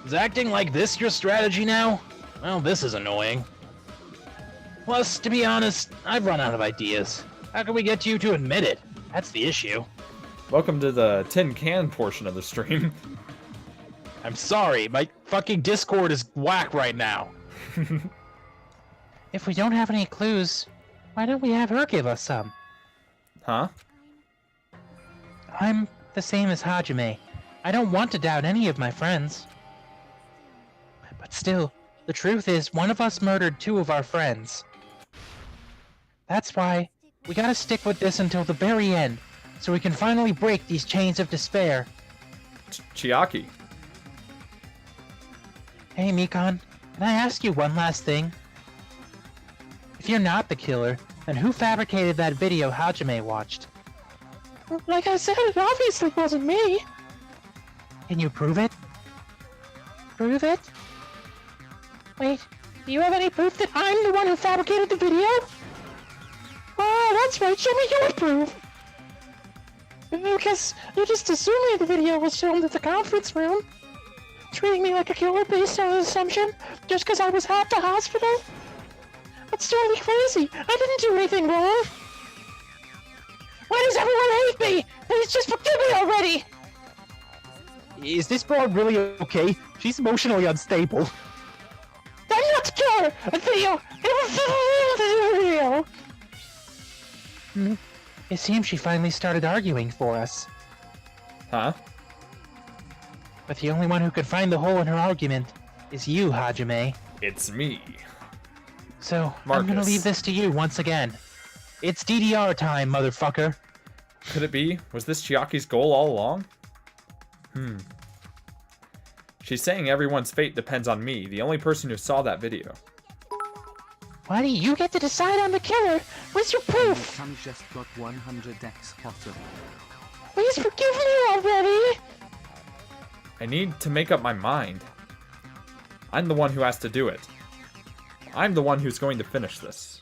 Is acting like this your strategy now? Well, this is annoying. Plus, to be honest, I've run out of ideas. How can we get you to admit it? That's the issue. Welcome to the tin can portion of the stream. I'm sorry, my fucking Discord is whack right now. If we don't have any clues, why don't we have her give us some? Huh? I'm the same as Hajime. I don't want to doubt any of my friends. But still, the truth is one of us murdered 2 of our friends. That's why we gotta stick with this until the very end, so we can finally break these chains of despair. Chiaki. Hey, Mikon, can I ask you one last thing? If you're not the killer, then who fabricated that video Hajime watched? Like I said, it obviously wasn't me. Can you prove it? Prove it? Wait, do you have any proof that I'm the one who fabricated the video? Oh, that's right, show me your proof! Because you're just assuming the video was filmed at the conference room. Treating me like a killer based on an assumption, just because I was at the hospital? That's totally crazy! I didn't do anything wrong! Why does everyone hate me? Please just forgive me already! Is this broad really okay? She's emotionally unstable. I'm not the killer! The video! It was the video! It seems she finally started arguing for us. Huh? But the only one who could find the hole in her argument is you, Hajime. It's me. So, I'm gonna Marcus. leave this to you once again. It's DDR time, motherfucker. Could it be? Was this Chiaki's goal all along? She's saying everyone's fate depends on me, the only person who saw that video. Why do you get to decide I'm the killer? Where's your proof? Cam just got 100x Potter. Please forgive me already! I need to make up my mind. I'm the one who has to do it. I'm the one who's going to finish this.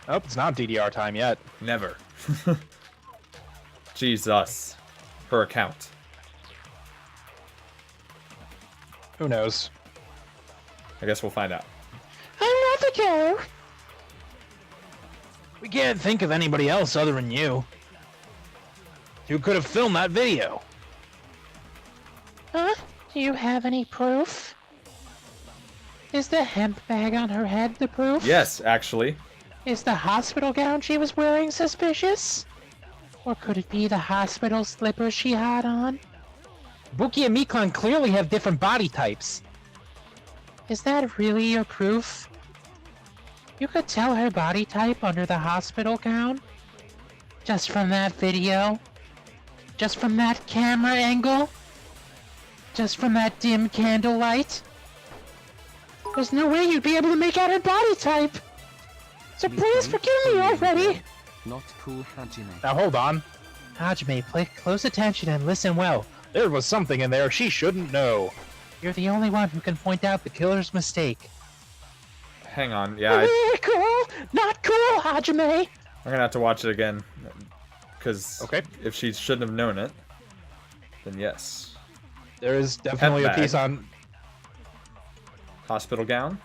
Oh, it's not DDR time yet. Never. Jesus. Her account. Who knows? I guess we'll find out. I'm not the killer! We can't think of anybody else other than you. Who could have filmed that video? Huh? Do you have any proof? Is the hemp bag on her head the proof? Yes, actually. Is the hospital gown she was wearing suspicious? Or could it be the hospital slippers she had on? Buki and Mikon clearly have different body types. Is that really your proof? You could tell her body type under the hospital gown? Just from that video? Just from that camera angle? Just from that dim candlelight? There's no way you'd be able to make out her body type! So please forgive me already! Not cool, Hajime. Now hold on. Hajime, pay close attention and listen well. There was something in there she shouldn't know. You're the only one who can point out the killer's mistake. Hang on. Yeah, Cool! Not cool, Hajime! I'm gonna have to watch it again. Because Okay. if she shouldn't have known it, then yes. There is definitely a Hemp piece bag. on... Hospital gown.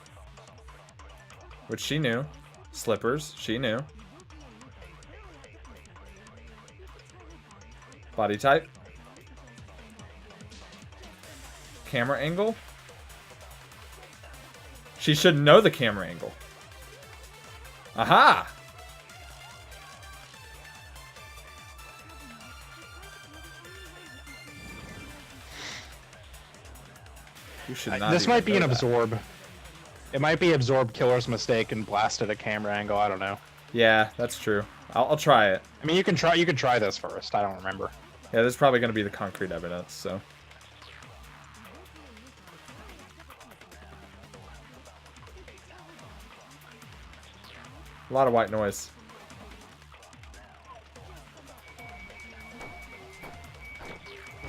Which she knew. Slippers. She knew. Body type. Camera angle. She should know the camera angle. Aha! You should not This even might be know an that. absorb. It might be absorb killer's mistake and blasted a camera angle. I don't know. Yeah, that's true. I'll try it. I mean, you can try this first. I don't remember. Yeah, this is probably going to be the concrete evidence, so. A lot of white noise.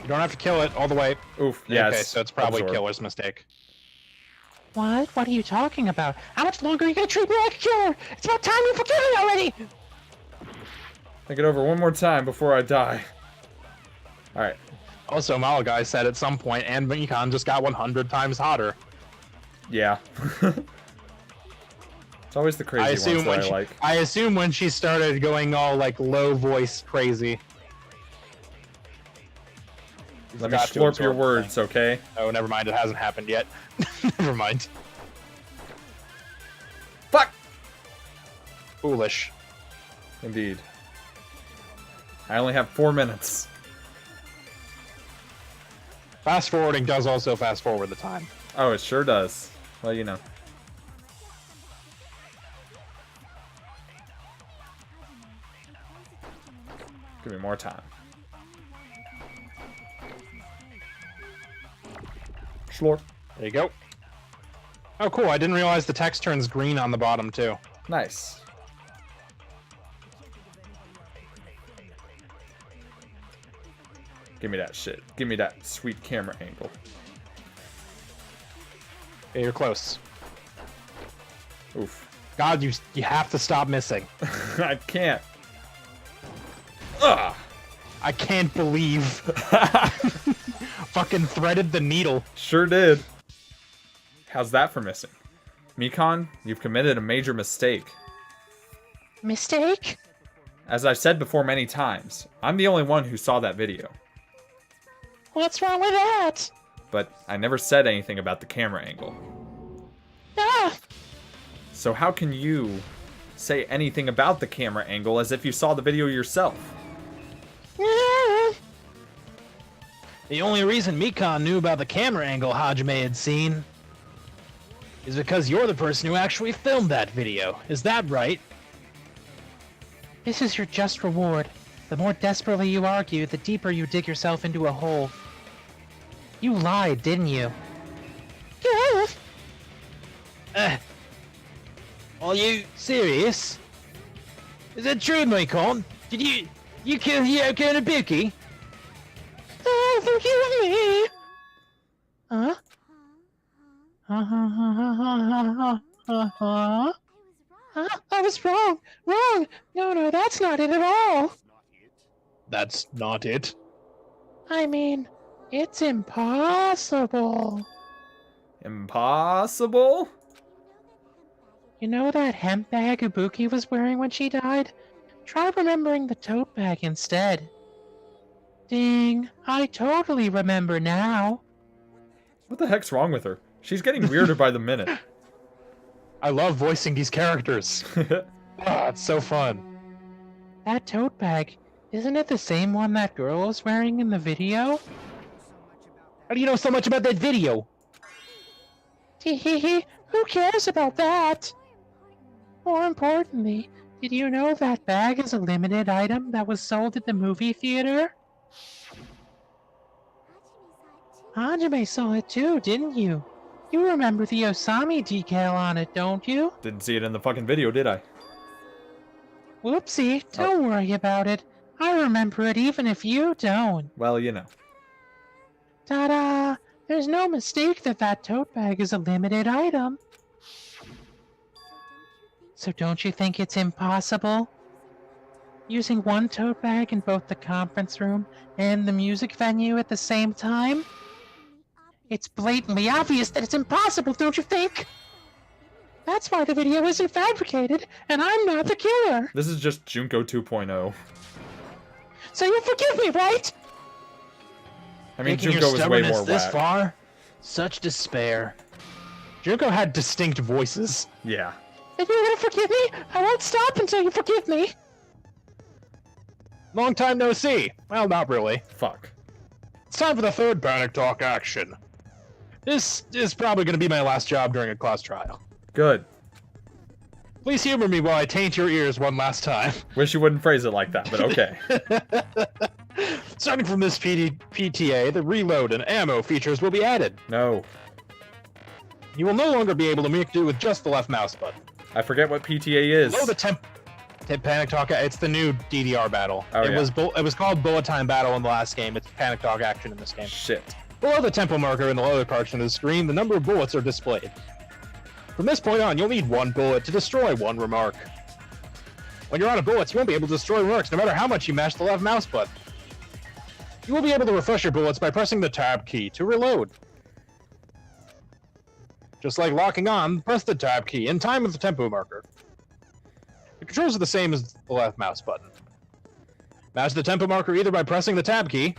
You don't have to kill it all the way. Oof, yes. Okay, so it's probably absorb. killer's mistake. What? What are you talking about? How much longer are you gonna treat me like a killer? It's about time you forgive me already! Think it over one more time before I die. Alright. Also, Malagai said at some point, and Mikon just got 100 times hotter. Yeah. It's always the crazy ones that I like. I assume when she started going all like low voice crazy. Let me Forgot to slurp your absorb words, thing. okay? Oh, never mind. It hasn't happened yet. Never mind. Fuck! Foolish. Indeed. I only have 4 minutes. Fast forwarding does also fast forward the time. Oh, it sure does. Well, you know. Give me more time. Slurp. There you go. Oh, cool. I didn't realize the text turns green on the bottom, too. Nice. Give me that shit. Give me that sweet camera angle. Okay, you're close. Oof. God, you have to stop missing. I can't. Ugh. I can't believe. Fucking threaded the needle. Sure did. How's that for missing? Mikon, you've committed a major mistake. Mistake? As I've said before many times, I'm the only one who saw that video. What's wrong with that? But I never said anything about the camera angle. Ah! So how can you say anything about the camera angle as if you saw the video yourself? Ah! The only reason Mikon knew about the camera angle Hajime had seen is because you're the person who actually filmed that video. Is that right? This is your just reward. The more desperately you argue, the deeper you dig yourself into a hole. You lied, didn't you? Are you serious? Is that true, Mikon? Did you kill Hiyoko Nobuki? Oh, forgive me! Huh? I was wrong! Wrong! No, that's not it at all! That's not it. I mean, it's impossible. Impossible? You know that hemp bag Ibuki was wearing when she died? Try remembering the tote bag instead. Ding, I totally remember now. What the heck's wrong with her? She's getting weirder by the minute. I love voicing these characters. It's so fun. That tote bag, isn't it the same one that girl was wearing in the video? How do you know so much about that video? Teehee, who cares about that? More importantly, did you know that bag is a limited item that was sold at the movie theater? Hajime saw it too, didn't you? You remember the Osami decal on it, don't you? Didn't see it in the fucking video, did I? Whoopsie, don't worry about it. I remember it even if you don't. Well, you know. Ta-da! There's no mistake that that tote bag is a limited item. So don't you think it's impossible? Using one tote bag in both the conference room and the music venue at the same time? It's blatantly obvious that it's impossible, don't you think? That's why the video isn't fabricated, and I'm not the killer. This is just Junko 2.0. So you forgive me, right? I mean, Taking Junko your was way stubbornness more this whack. far? Such despair. Junko had distinct voices. Yeah. If you're gonna forgive me, I won't stop until you forgive me. Long time no see. Well, not really. Fuck. It's time for the third Panic Talk action. This is probably going to be my last job during a class trial. Good. Please humor me while I taint your ears one last time. Wish you wouldn't phrase it like that, but okay. Starting from this PTA, the reload and ammo features will be added. No. You will no longer be able to make do with just the left mouse button. I forget what PTA is. Below the Panic Talk, it's the new DDR battle. Oh, it yeah. was called Bullet Time Battle in the last game. It's Panic Talk action in this game. Shit. Below the tempo marker in the lower portion of the screen, the number of bullets are displayed. From this point on, you'll need one bullet to destroy one remark. When you're out of bullets, you won't be able to destroy remarks no matter how much you mash the left mouse button. You will be able to refresh your bullets by pressing the tab key to reload. Just like locking on, press the tab key in time with the tempo marker. The controls are the same as the left mouse button. Match the tempo marker either by pressing the tab key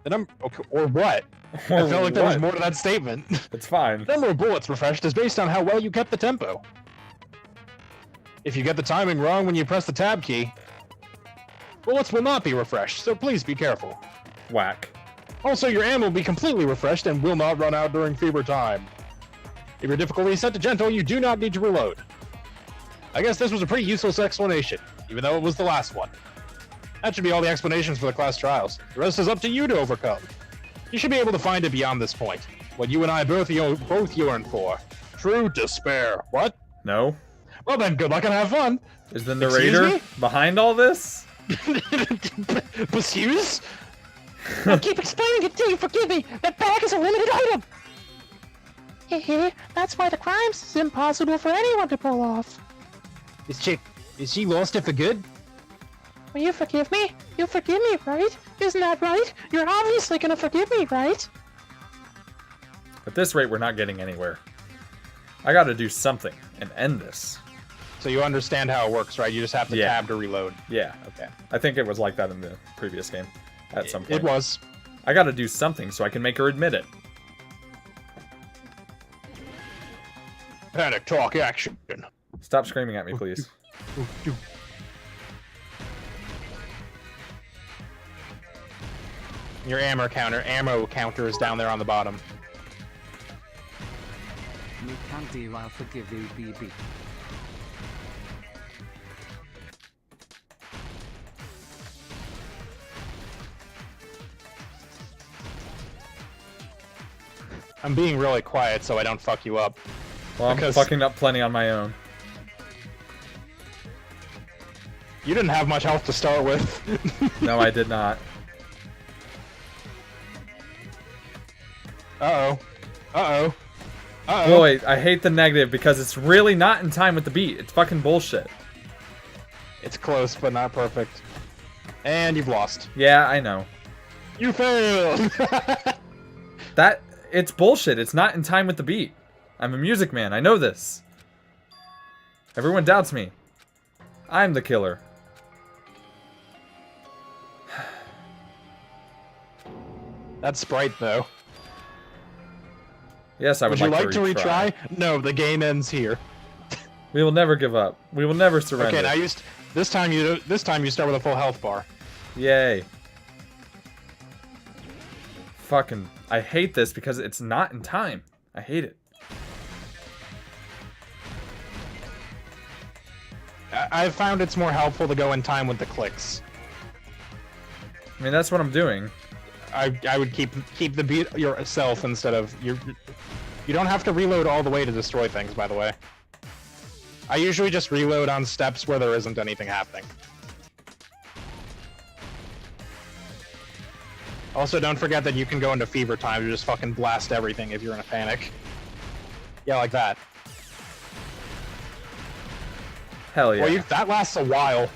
Okay, or what? Or I felt like there was what? more to that statement. It's fine. The number of bullets refreshed is based on how well you kept the tempo. If you get the timing wrong when you press the tab key, bullets will not be refreshed, so please be careful. Whack. Also, your ammo will be completely refreshed and will not run out during fever time. If your difficulty is set to gentle, you do not need to reload. I guess this was a pretty useless explanation, even though it was the last one. That should be all the explanations for the class trials. The rest is up to you to overcome. You should be able to find it beyond this point. What you and I both yearn for. True despair. What? No. Well then, good luck and have fun. Is the Excuse narrator me? behind all this? Excuse? I keep explaining it to you, forgive me! That bag is a limited item! Hehe, that's why the crimes is impossible for anyone to pull off. Is she lost it for good? Will you forgive me? You'll forgive me, right? Isn't that right? You're obviously gonna forgive me, right? At this rate, we're not getting anywhere. I gotta do something and end this. So you understand how it works, right? You just have to Yeah. tab to reload. Yeah. Okay. I think it was like that in the previous game at some point. It was. I gotta do something so I can make her admit it. Panic talk action. Stop screaming at me, please. Your ammo counter is down there on the bottom. Me can't deal, I'll forgive you, BB. I'm being really quiet so I don't fuck you up. Well, I'm Because- fucking up plenty on my own. You didn't have much health to start with. No, I did not. Uh-oh. Uh-oh. Uh-oh. Boy, I hate the negative because it's really not in time with the beat. It's fucking bullshit. It's close, but not perfect. And you've lost. Yeah, I know. You failed! It's bullshit. It's not in time with the beat. I'm a music man. I know this. Everyone doubts me. I'm the killer. That's Sprite, though. Yes, I would, Would you like like to retry? No, the game ends here. We will never give up. We will never surrender. Okay, now this time you start with a full health bar. Yay. Fucking, I hate this because it's not in time. I hate it. I've found it's more helpful to go in time with the clicks. I mean, that's what I'm doing. I would keep the beat yourself instead of you don't have to reload all the way to destroy things, by the way. I usually just reload on steps where there isn't anything happening. Also, don't forget that you can go into fever time to just fucking blast everything if you're in a panic. Yeah, like that. Hell yeah. Well, that lasts a while.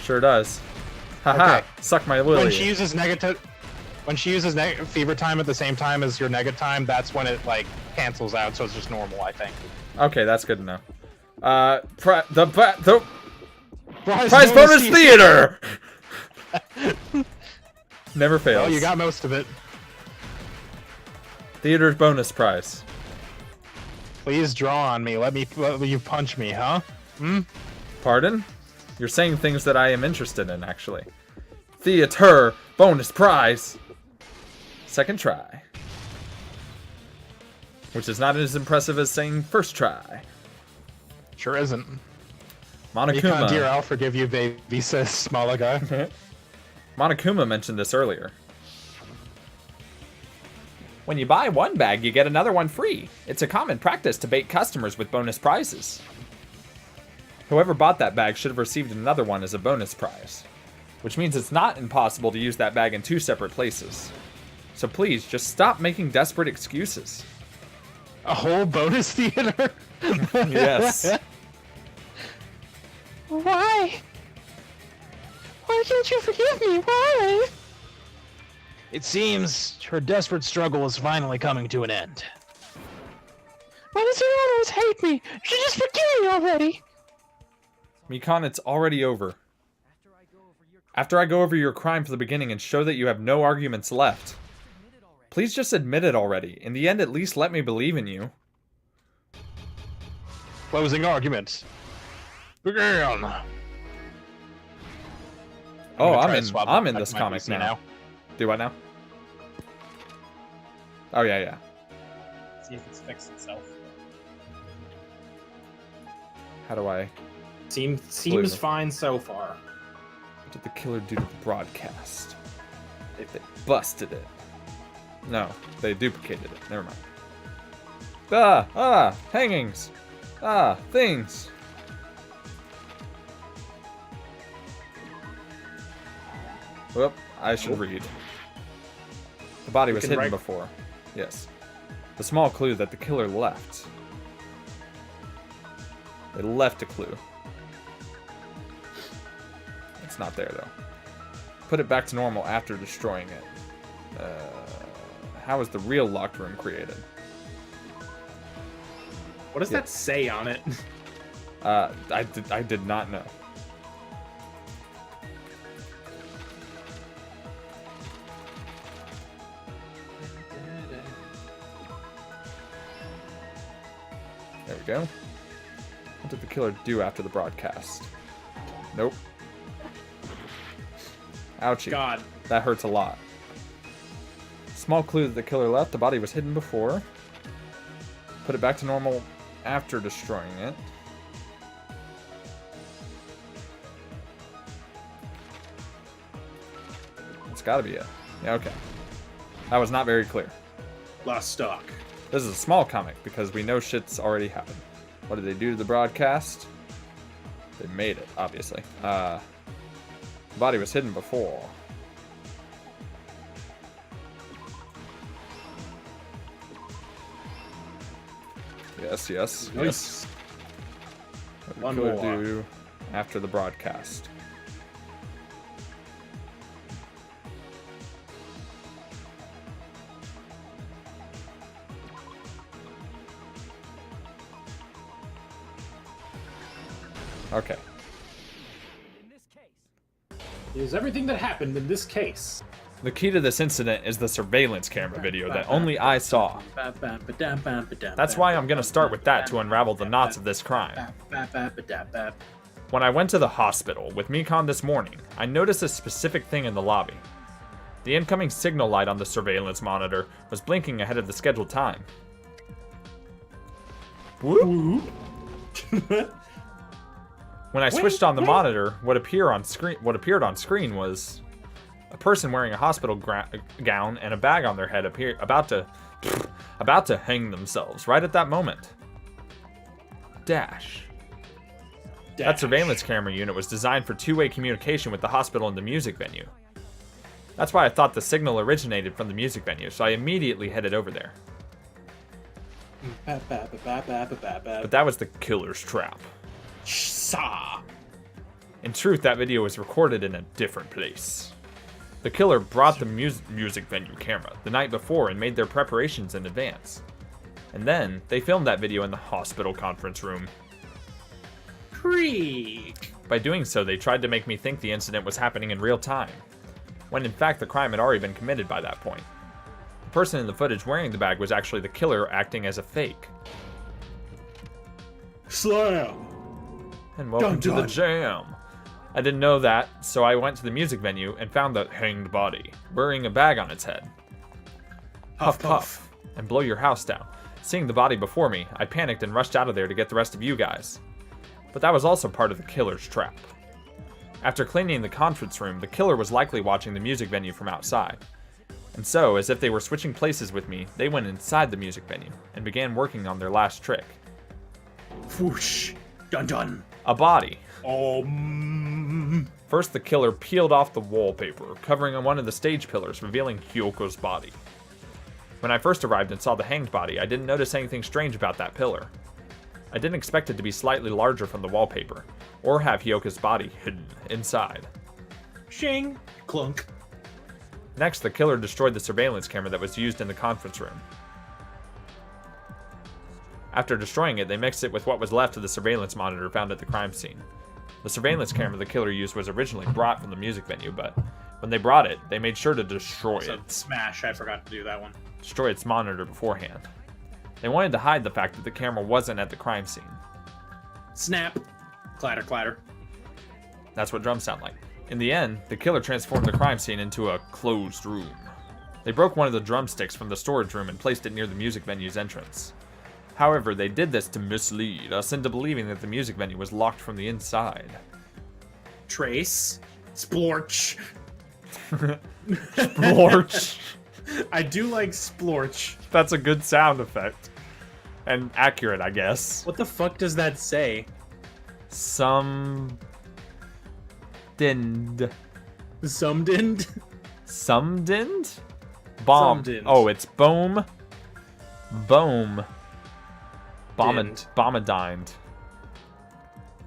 Sure does. Haha, Okay. suck my lily. When she uses fever time at the same time as your nega time, that's when it like cancels out, so it's just normal, I think. Okay, that's good to know. The Prize prize bonus theater! Never fails. Well, you got most of it. Theater's bonus prize. Please draw on me. Let you punch me, huh? Hmm? Pardon? You're saying things that I am interested in, actually. Theater bonus prize. Second try. Which is not as impressive as saying first try. Sure isn't. You can't, dear, Monokuma. I'll forgive you, baby, says smaller guy. Monokuma mentioned this earlier. When you buy one bag, you get another one free. It's a common practice to bait customers with bonus prizes. Whoever bought that bag should have received another one as a bonus prize. Which means it's not impossible to use that bag in 2 separate places. So please, just stop making desperate excuses. A whole bonus theater? Yes. Why? Why can't you forgive me? Why? It seems her desperate struggle is finally coming to an end. Why does everyone always hate me? You should just forgive me already. Mikan, it's already over. After I go over your crime from the beginning and show that you have no arguments left, please just admit it already. In the end, at least let me believe in you. Closing argument. Begin. Oh, gonna try to swap I'm in back this to my comic PC now. Do what now? Oh, yeah. See if it's fixed itself. How do I... Seems fine so far. What did the killer do to the broadcast? They busted it. No, they duplicated it. Never mind. Hangings. Things. Whoop, I should read. The body was hidden before. Yes. The small clue that the killer left. They left a clue. It's not there, though. Put it back to normal after destroying it. How was the real locked room created? What does that say on it? I did not know. There we go. What did the killer do after the broadcast? Nope. Ouchie. God. That hurts a lot. Small clue that the killer left. The body was hidden before. Put it back to normal after destroying it. It's gotta be it. Yeah, okay. That was not very clear. Lost stock. This is a small comic because we know shit's already happened. What did they do to the broadcast? They made it, obviously. The body was hidden before. Yes. Nice. What did the killer do after the broadcast? Okay. Here's everything that happened in this case. The key to this incident is the surveillance camera video that only I saw. That's why I'm gonna start with that to unravel the knots of this crime. When I went to the hospital with Mikon this morning, I noticed a specific thing in the lobby. The incoming signal light on the surveillance monitor was blinking ahead of the scheduled time. Whoop. When I switched on the monitor, what appeared on screen was a person wearing a hospital gown and a bag on their head about to hang themselves right at that moment. Dash. That surveillance camera unit was designed for two-way communication with the hospital and the music venue. That's why I thought the signal originated from the music venue, so I immediately headed over there. But that was the killer's trap. In truth, that video was recorded in a different place. The killer brought the music venue camera the night before and made their preparations in advance. And then, they filmed that video in the hospital conference room. Creek. By doing so, they tried to make me think the incident was happening in real time, when in fact the crime had already been committed by that point. The person in the footage wearing the bag was actually the killer acting as a fake. Slam! And welcome to the jam. I didn't know that, so I went to the music venue and found the hanged body, wearing a bag on its head. Puff, puff, and blow your house down. Seeing the body before me, I panicked and rushed out of there to get the rest of you guys. But that was also part of the killer's trap. After cleaning the conference room, the killer was likely watching the music venue from outside. And so, as if they were switching places with me, they went inside the music venue and began working on their last trick. Whoosh. Dun dun. A body. First, the killer peeled off the wallpaper, covering on one of the stage pillars, revealing Hyoko's body. When I first arrived and saw the hanged body, I didn't notice anything strange about that pillar. I didn't expect it to be slightly larger from the wallpaper, or have Hyoko's body hidden inside. Shing. Clunk. Next, the killer destroyed the surveillance camera that was used in the conference room. After destroying it, they mixed it with what was left of the surveillance monitor found at the crime scene. The surveillance camera the killer used was originally brought from the music venue, but when they brought it, they made sure to destroy So it. smash, I forgot to do that one. Destroy its monitor beforehand. They wanted to hide the fact that the camera wasn't at the crime scene. Snap. Clatter, clatter. That's what drums sound like. In the end, the killer transformed the crime scene into a closed room. They broke one of the drumsticks from the storage room and placed it near the music venue's entrance. However, they did this to mislead us into believing that the music venue was locked from the inside. Trace. Splorch. Splorch. I do like splorch. That's a good sound effect. And accurate, I guess. What the fuck does that say? Some... Dind. Sumdind? Sumdind? Bomb. Sumdind. Oh, it's boom. Boom. Dind. Bombadined.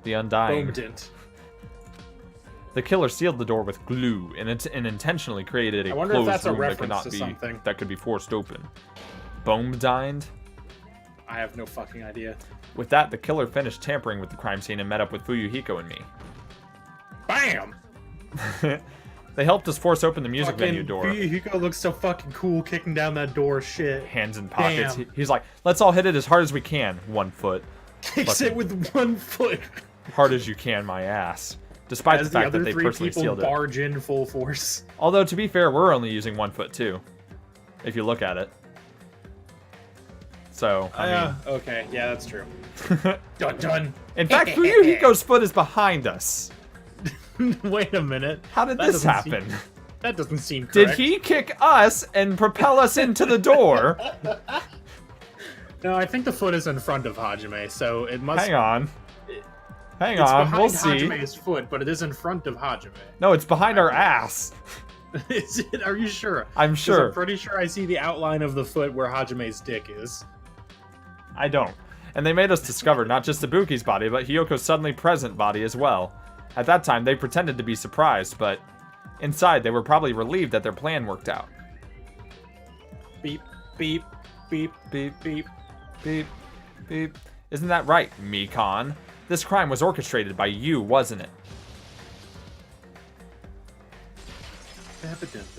The Undying. Boomdint. The killer sealed the door with glue and intentionally created a I wonder if closed that's a room that could reference not to be something. that could be forced open. Bombadined. I have no fucking idea. With that, the killer finished tampering with the crime scene and met up with Fuyuhiko and me. Bam! They helped us force open the music venue door. Hiko looks so fucking cool kicking down that door. Shit. Hands in pockets. Damn. He's like, let's all hit it as hard as we can. 1 foot. Kicks Fucking it with 1 foot. hard as you can, my ass. Despite As the fact that other they 3 personally people sealed it. barge in full force. Although, to be fair, we're only using 1 foot too. If you look at it. So, I Okay, yeah, that's true. mean... Dun dun. In fact, Fuyuhiko's foot is behind us. Wait a minute. How did That this doesn't happen? That doesn't seem Did correct. he kick us and propel us into the door? No, I think the foot is in front of Hajime, so it must. Hang on. Hang It's on, behind we'll see. Hajime's foot, but it is in front of Hajime. No, it's behind our ass. Is it? Are you sure? I'm 'Cause sure. I'm pretty sure I see the outline of the foot where Hajime's dick is. I don't. And they made us discover not just Ibuki's body, but Hyoko's suddenly present body as well. At that time, they pretended to be surprised, but inside, they were probably relieved that their plan worked out. Beep, beep, beep, Beep, beep. beep, beep. Isn't that right, Mikon? This crime was orchestrated by you, wasn't it?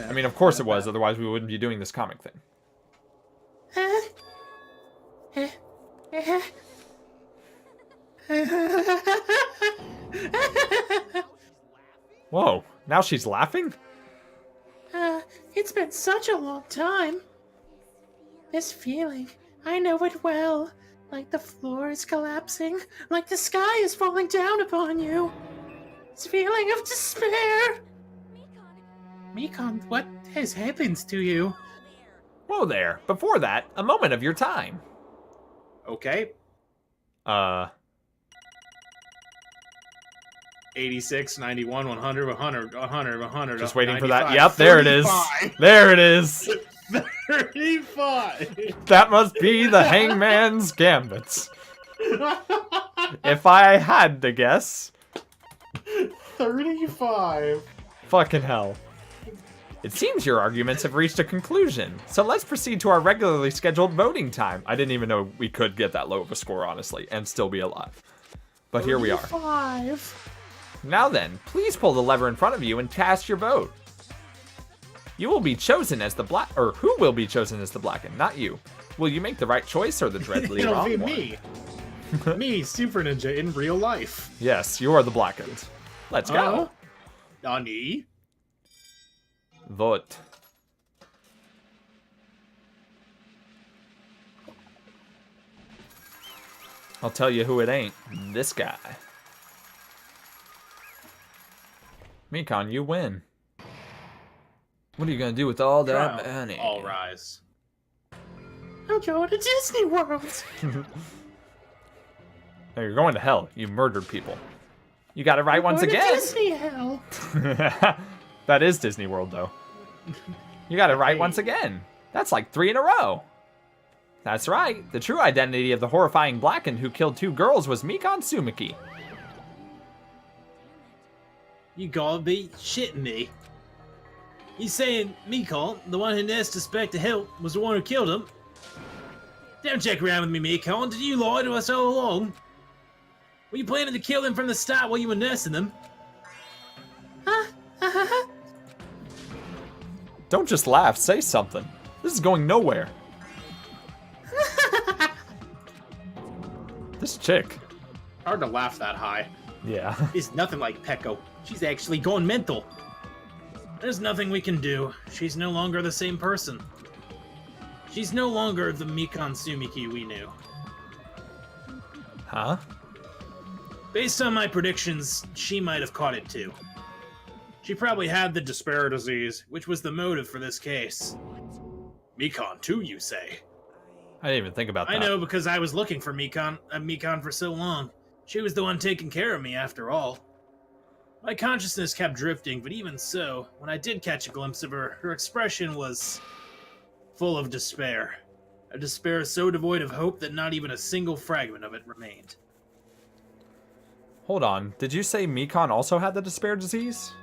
I mean, of course it was, otherwise we wouldn't be doing this comic thing. Whoa, now she's laughing? It's been such a long time. This feeling, I know it well. Like the floor is collapsing, like the sky is falling down upon you. This feeling of despair. Mikon, what has happened to you? Whoa there, before that, a moment of your time. Okay. 86, 91, 100, 100, 100, 100. Just waiting for that. 95, Yep, there it is. 35. There it is. 35. That must be the Hangman's Gambits. If I had to guess. 35. Fucking hell. It seems your arguments have reached a conclusion, so let's proceed to our regularly scheduled voting time. I didn't even know we could get that low of a score, honestly, and still be alive. But here we are. 5. Now then, please pull the lever in front of you and cast your vote. You will be chosen as the black, or who will be chosen as the blackened, not you. Will you make the right choice or the dreadfully It'll wrong be one? me. Me, Super Ninja, in real life. Yes, you are the blackened. Let's go. Nani? Vote. I'll tell you who it ain't. This guy. Mikon, you win. What are you gonna do with all that money? All rise. I'm going to Disney World. No, you're going to hell. You murdered people. You got it right once Going to again. Disney hell. That is Disney World, though. You got it right once again. That's like 3 in a row. That's right. The true identity of the horrifying blackened who killed 2 girls was Mikon Sumiki. You gotta be shitting me. You saying Mikon, the one who didn't suspect to help, was the one who killed him? Don't check around with me, Mikon. Did you lie to us all along? Were you planning to kill them from the start while you were nursing them? Don't just laugh, say something. This is going nowhere. This chick. Hard to laugh that high. Yeah. It's nothing like Peko. She's actually gone mental. There's nothing we can do. She's no longer the same person. She's no longer the Mikan Sumiki we knew. Huh? Based on my predictions, she might have caught it too. She probably had the despair disease, which was the motive for this case. Mikan too, you say? I didn't even think about that. I know because I was looking for Mikan for so long. She was the one taking care of me after all. My consciousness kept drifting, but even so, when I did catch a glimpse of her, her expression was full of despair. A despair so devoid of hope that not even a single fragment of it remained. Hold on. Did you say Mikan also had the despair disease?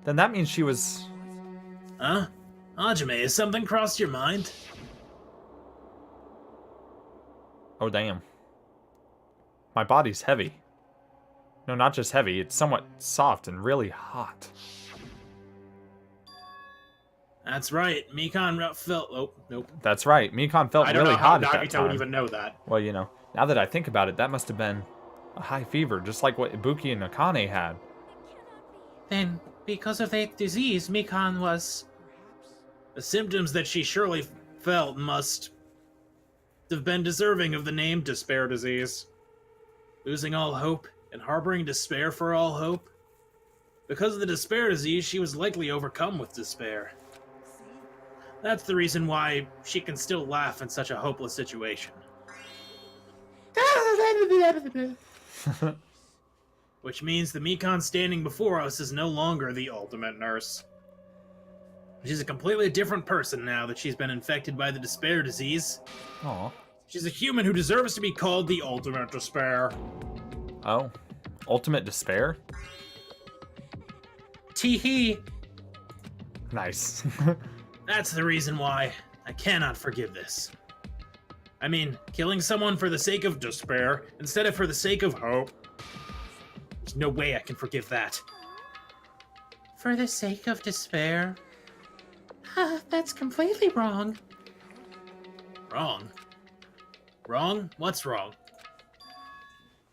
Then that means she was... Huh? Hajime, has something crossed your mind? Oh, damn. My body's heavy. No, not just heavy. It's somewhat soft and really hot. That's right. Mikan felt... Oh, nope. That's right. Mikan felt I don't really know how hot at that Nagito time. would even know that. Well, you know, now that I think about it, that must have been a high fever, just like what Ibuki and Akane had. Then, because of that disease, Mikan was... The symptoms that she surely felt must have been deserving of the name despair disease. Losing all hope and harboring despair for all hope. Because of the despair disease, she was likely overcome with despair. That's the reason why she can still laugh in such a hopeless situation. Which means the Mikan standing before us is no longer the ultimate nurse. She's a completely different person now that she's been infected by the despair disease. Aw. She's a human who deserves to be called the ultimate despair. Oh. Ultimate despair? Tee-hee. Nice. That's the reason why I cannot forgive this. I mean, killing someone for the sake of despair instead of for the sake of hope. There's no way I can forgive that. For the sake of despair? That's completely wrong. Wrong? Wrong? What's wrong?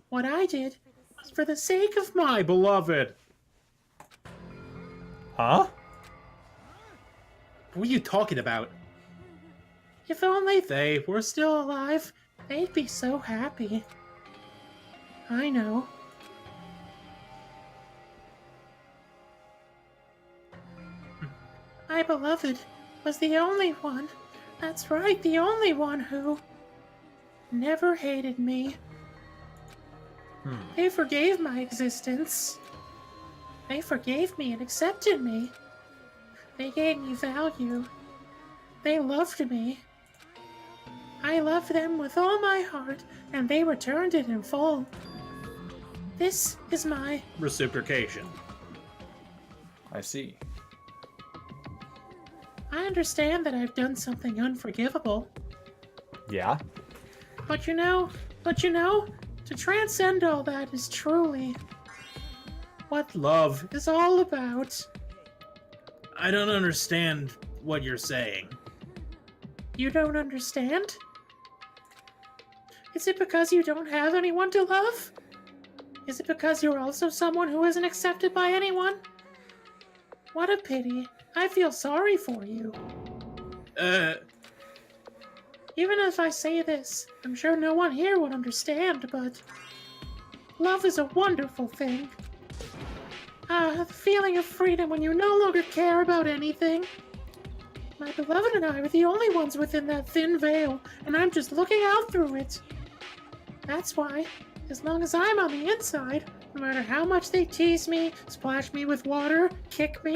What I did was for the sake of my beloved. Huh? What are you talking about? If only they were still alive, they'd be so happy. I know. My beloved was the only one. That's right, the only one who never hated me. They forgave my existence. They forgave me and accepted me. They gave me value. They loved me. I loved them with all my heart, and they returned it in full. This is my Reciprocation. I see. I understand that I've done something unforgivable. Yeah? But you know, to transcend all that is truly what love is all about. I don't understand what you're saying. You don't understand? Is it because you don't have anyone to love? Is it because you're also someone who isn't accepted by anyone? What a pity. I feel sorry for you. Even if I say this, I'm sure no one here would understand, but love is a wonderful thing. The feeling of freedom when you no longer care about anything. My beloved and I are the only ones within that thin veil, and I'm just looking out through it. That's why, as long as I'm on the inside, no matter how much they tease me, splash me with water, kick me,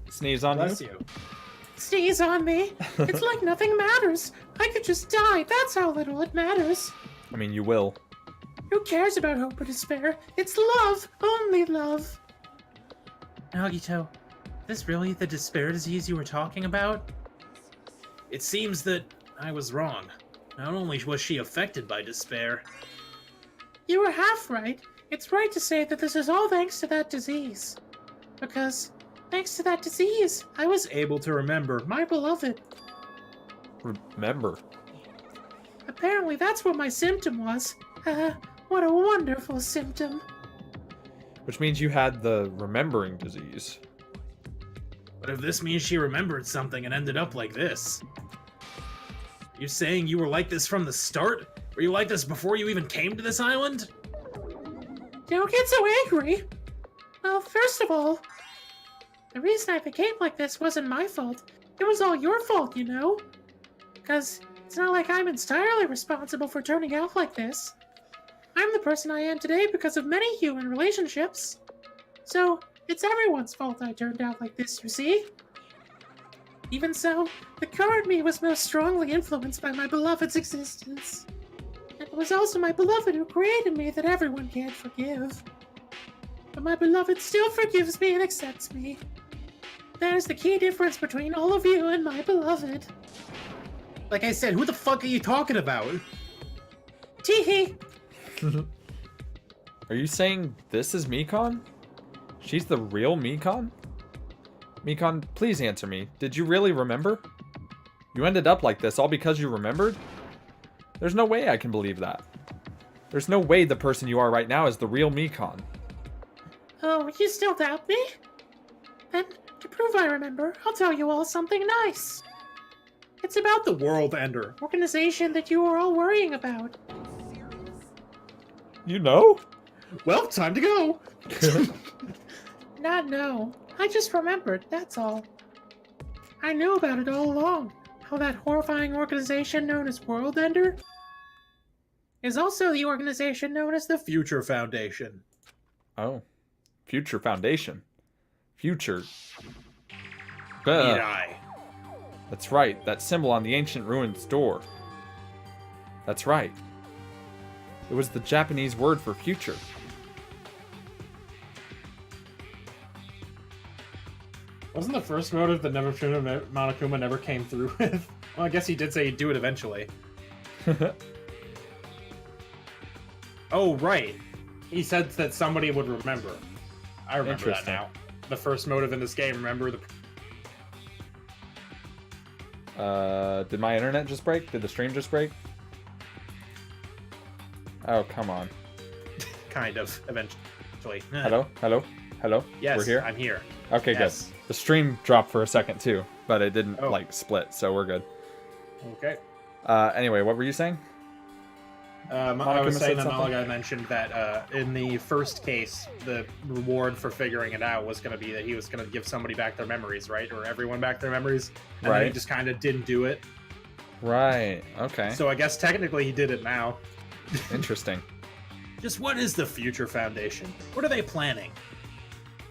Sneeze on Bless you? you. sneeze on me, it's like nothing matters. I could just die, that's how little it matters. I mean, you will. Who cares about hope or despair? It's love, only love. Nagito, is this really the despair disease you were talking about? It seems that I was wrong. Not only was she affected by despair, You were half right. It's right to say that this is all thanks to that disease. Because, thanks to that disease, I was able to remember my beloved. Remember. Apparently that's what my symptom was. What a wonderful symptom. Which means you had the remembering disease. But if this means she remembered something and ended up like this... You saying you were like this from the start? Were you like this before you even came to this island? Don't get so angry. Well, first of all, the reason I became like this wasn't my fault. It was all your fault, you know? Because it's not like I'm entirely responsible for turning out like this. I'm the person I am today because of many human relationships. So, it's everyone's fault I turned out like this, you see? Even so, the current me was most strongly influenced by my beloved's existence. And it was also my beloved who created me that everyone can't forgive. But my beloved still forgives me and accepts me. There's the key difference between all of you and my beloved. Like I said, who the fuck are you talking about? Teehee! Are you saying this is Mikon? She's the real Mikon? Mikon, please answer me. Did you really remember? You ended up like this all because you remembered? There's no way I can believe that. There's no way the person you are right now is the real Mikon. Oh, you still doubt me? Then, to prove I remember, I'll tell you all something nice. It's about the World Ender, organization that you were all worrying about. You know? Well, time to go. Not no. I just remembered, that's all. I knew about it all along. How that horrifying organization known as World Ender is also the organization known as the Future Foundation. Oh. Future Foundation. Future. Need I? That's right. That symbol on the ancient ruins door. That's right. It was the Japanese word for future. Wasn't the first motive that Monokuma never came through with? Well, I guess he did say he'd do it eventually. Oh, right. He said that somebody would remember. I remember that Interesting. now. The first motive in this game, remember? Did my internet just break? Did the stream just break? Oh, come on. Kind of, eventually. Hello? Hello? Hello? Yes, We're here? I'm here. Okay, Yes. good. The stream dropped for a second too, but it didn't, Oh. like, split, so we're good. Okay. Anyway, what were you saying? I Monokuma was saying said that something? Malaga mentioned that in the first case, the reward for figuring it out was going to be that he was going to give somebody back their memories, right? Or everyone back their memories. And then he Right. just kind of didn't do it. Right, okay. So I guess technically he did it now. Interesting. Just what is the Future Foundation? What are they planning?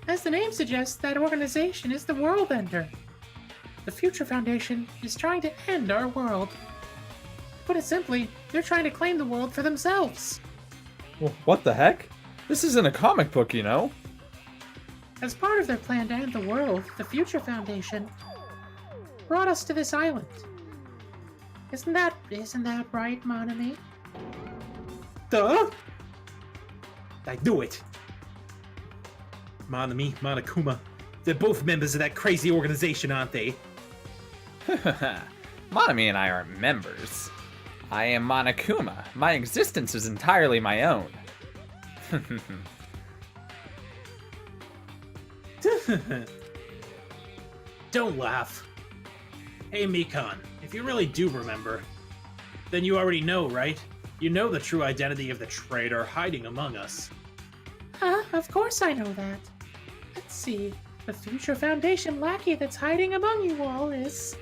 As the name suggests, that organization is the World Ender. The Future Foundation is trying to end our world. To put it simply, they're trying to claim the world for themselves. Well, what the heck? This isn't a comic book, you know? As part of their plan to end the world, the Future Foundation brought us to this island. Isn't that right, Monami? Duh! I knew it! Monami, Monokuma. They're both members of that crazy organization, aren't they? Monami and I are members. I am Monokuma. My existence is entirely my own. Don't laugh. Hey, Mikon, if you really do remember, then you already know, right? You know the true identity of the traitor hiding among us. Of course I know that. Let's see. The Future Foundation lackey that's hiding among you all is...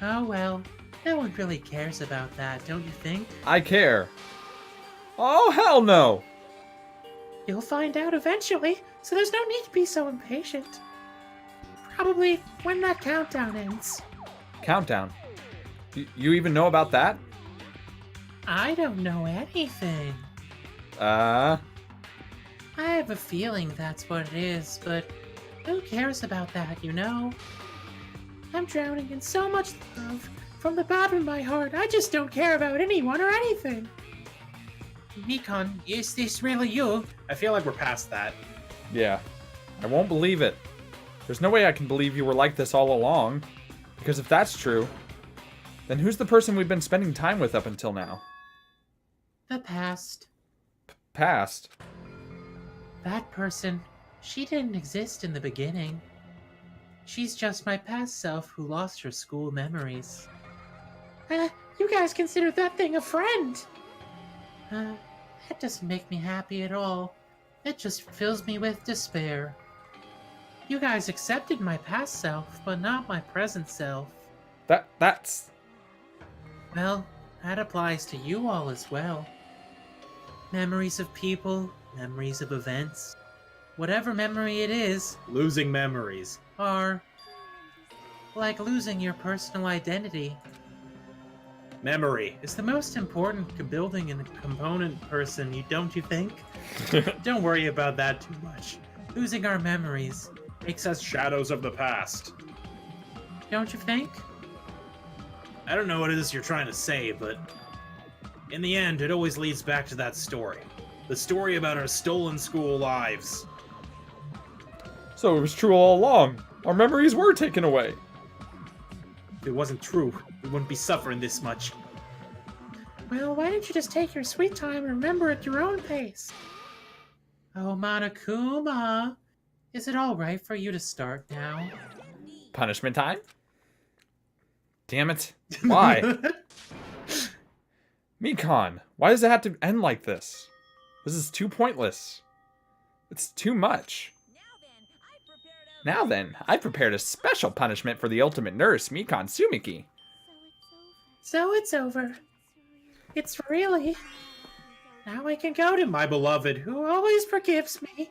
Oh well, no one really cares about that, don't you think? I care. Oh, hell no! You'll find out eventually, so there's no need to be so impatient. Probably when that countdown ends. Countdown. You even know about that? I don't know anything. I have a feeling that's what it is, but who cares about that, you know? I'm drowning in so much love. From the bottom of my heart, I just don't care about anyone or anything. Mikon, is this really you? I feel like we're past that. Yeah. I won't believe it. There's no way I can believe you were like this all along. Because if that's true, then who's the person we've been spending time with up until now? The past. Past? That person, she didn't exist in the beginning. She's just my past self who lost her school memories. You guys consider that thing a friend? That doesn't make me happy at all. It just fills me with despair. You guys accepted my past self, but not my present self. That's... Well, that applies to you all as well. Memories of people, memories of events, whatever memory it is, Losing memories. are like losing your personal identity. Memory. It's the most important building and component person, don't you think? Don't worry about that too much. Losing our memories Makes us shadows of the past. don't you think? I don't know what it is you're trying to say, but in the end, it always leads back to that story. The story about our stolen school lives. So it was true all along. Our memories were taken away. If it wasn't true, we wouldn't be suffering this much. Well, why don't you just take your sweet time and remember at your own pace? Oh, Monokuma, is it alright for you to start now? Punishment time? Damn it. Why? Mikon, why does it have to end like this? This is too pointless. It's too much. Now then, I prepared a special punishment for the ultimate nurse, Mikon Sumiki. So it's over. It's really... Now I can go to My beloved, who always forgives me.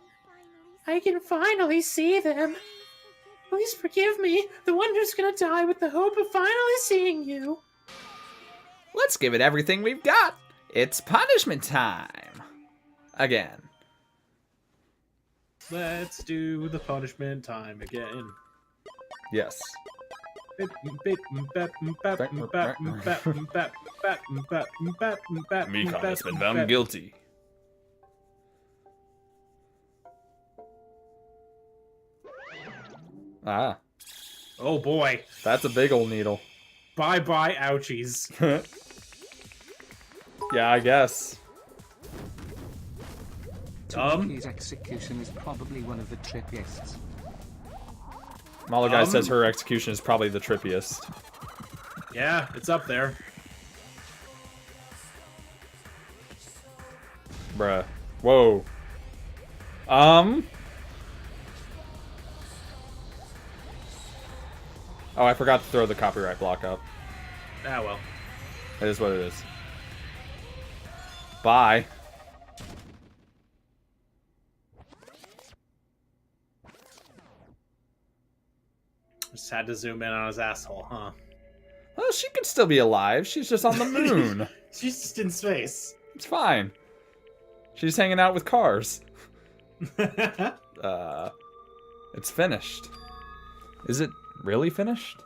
I can finally see them. Please forgive me, the one who's gonna die with the hope of finally seeing you. Let's give it everything we've got. It's punishment time. Again. let's do the punishment time again. Yes. Mikon has been found guilty. Ah, Oh boy. that's a big old needle. Bye bye, ouchies. Yeah, I guess. His execution is probably one of the trippiest. Malagai says her execution is probably the trippiest. Yeah, it's up there. Bruh. Whoa. Oh, I forgot to throw the copyright block up. Ah well. It is what it is. Bye. Just had to zoom in on his asshole, huh? Well, she could still be alive. She's just on the moon. She's just in space. It's fine. She's hanging out with cars. It's finished. Is it really finished?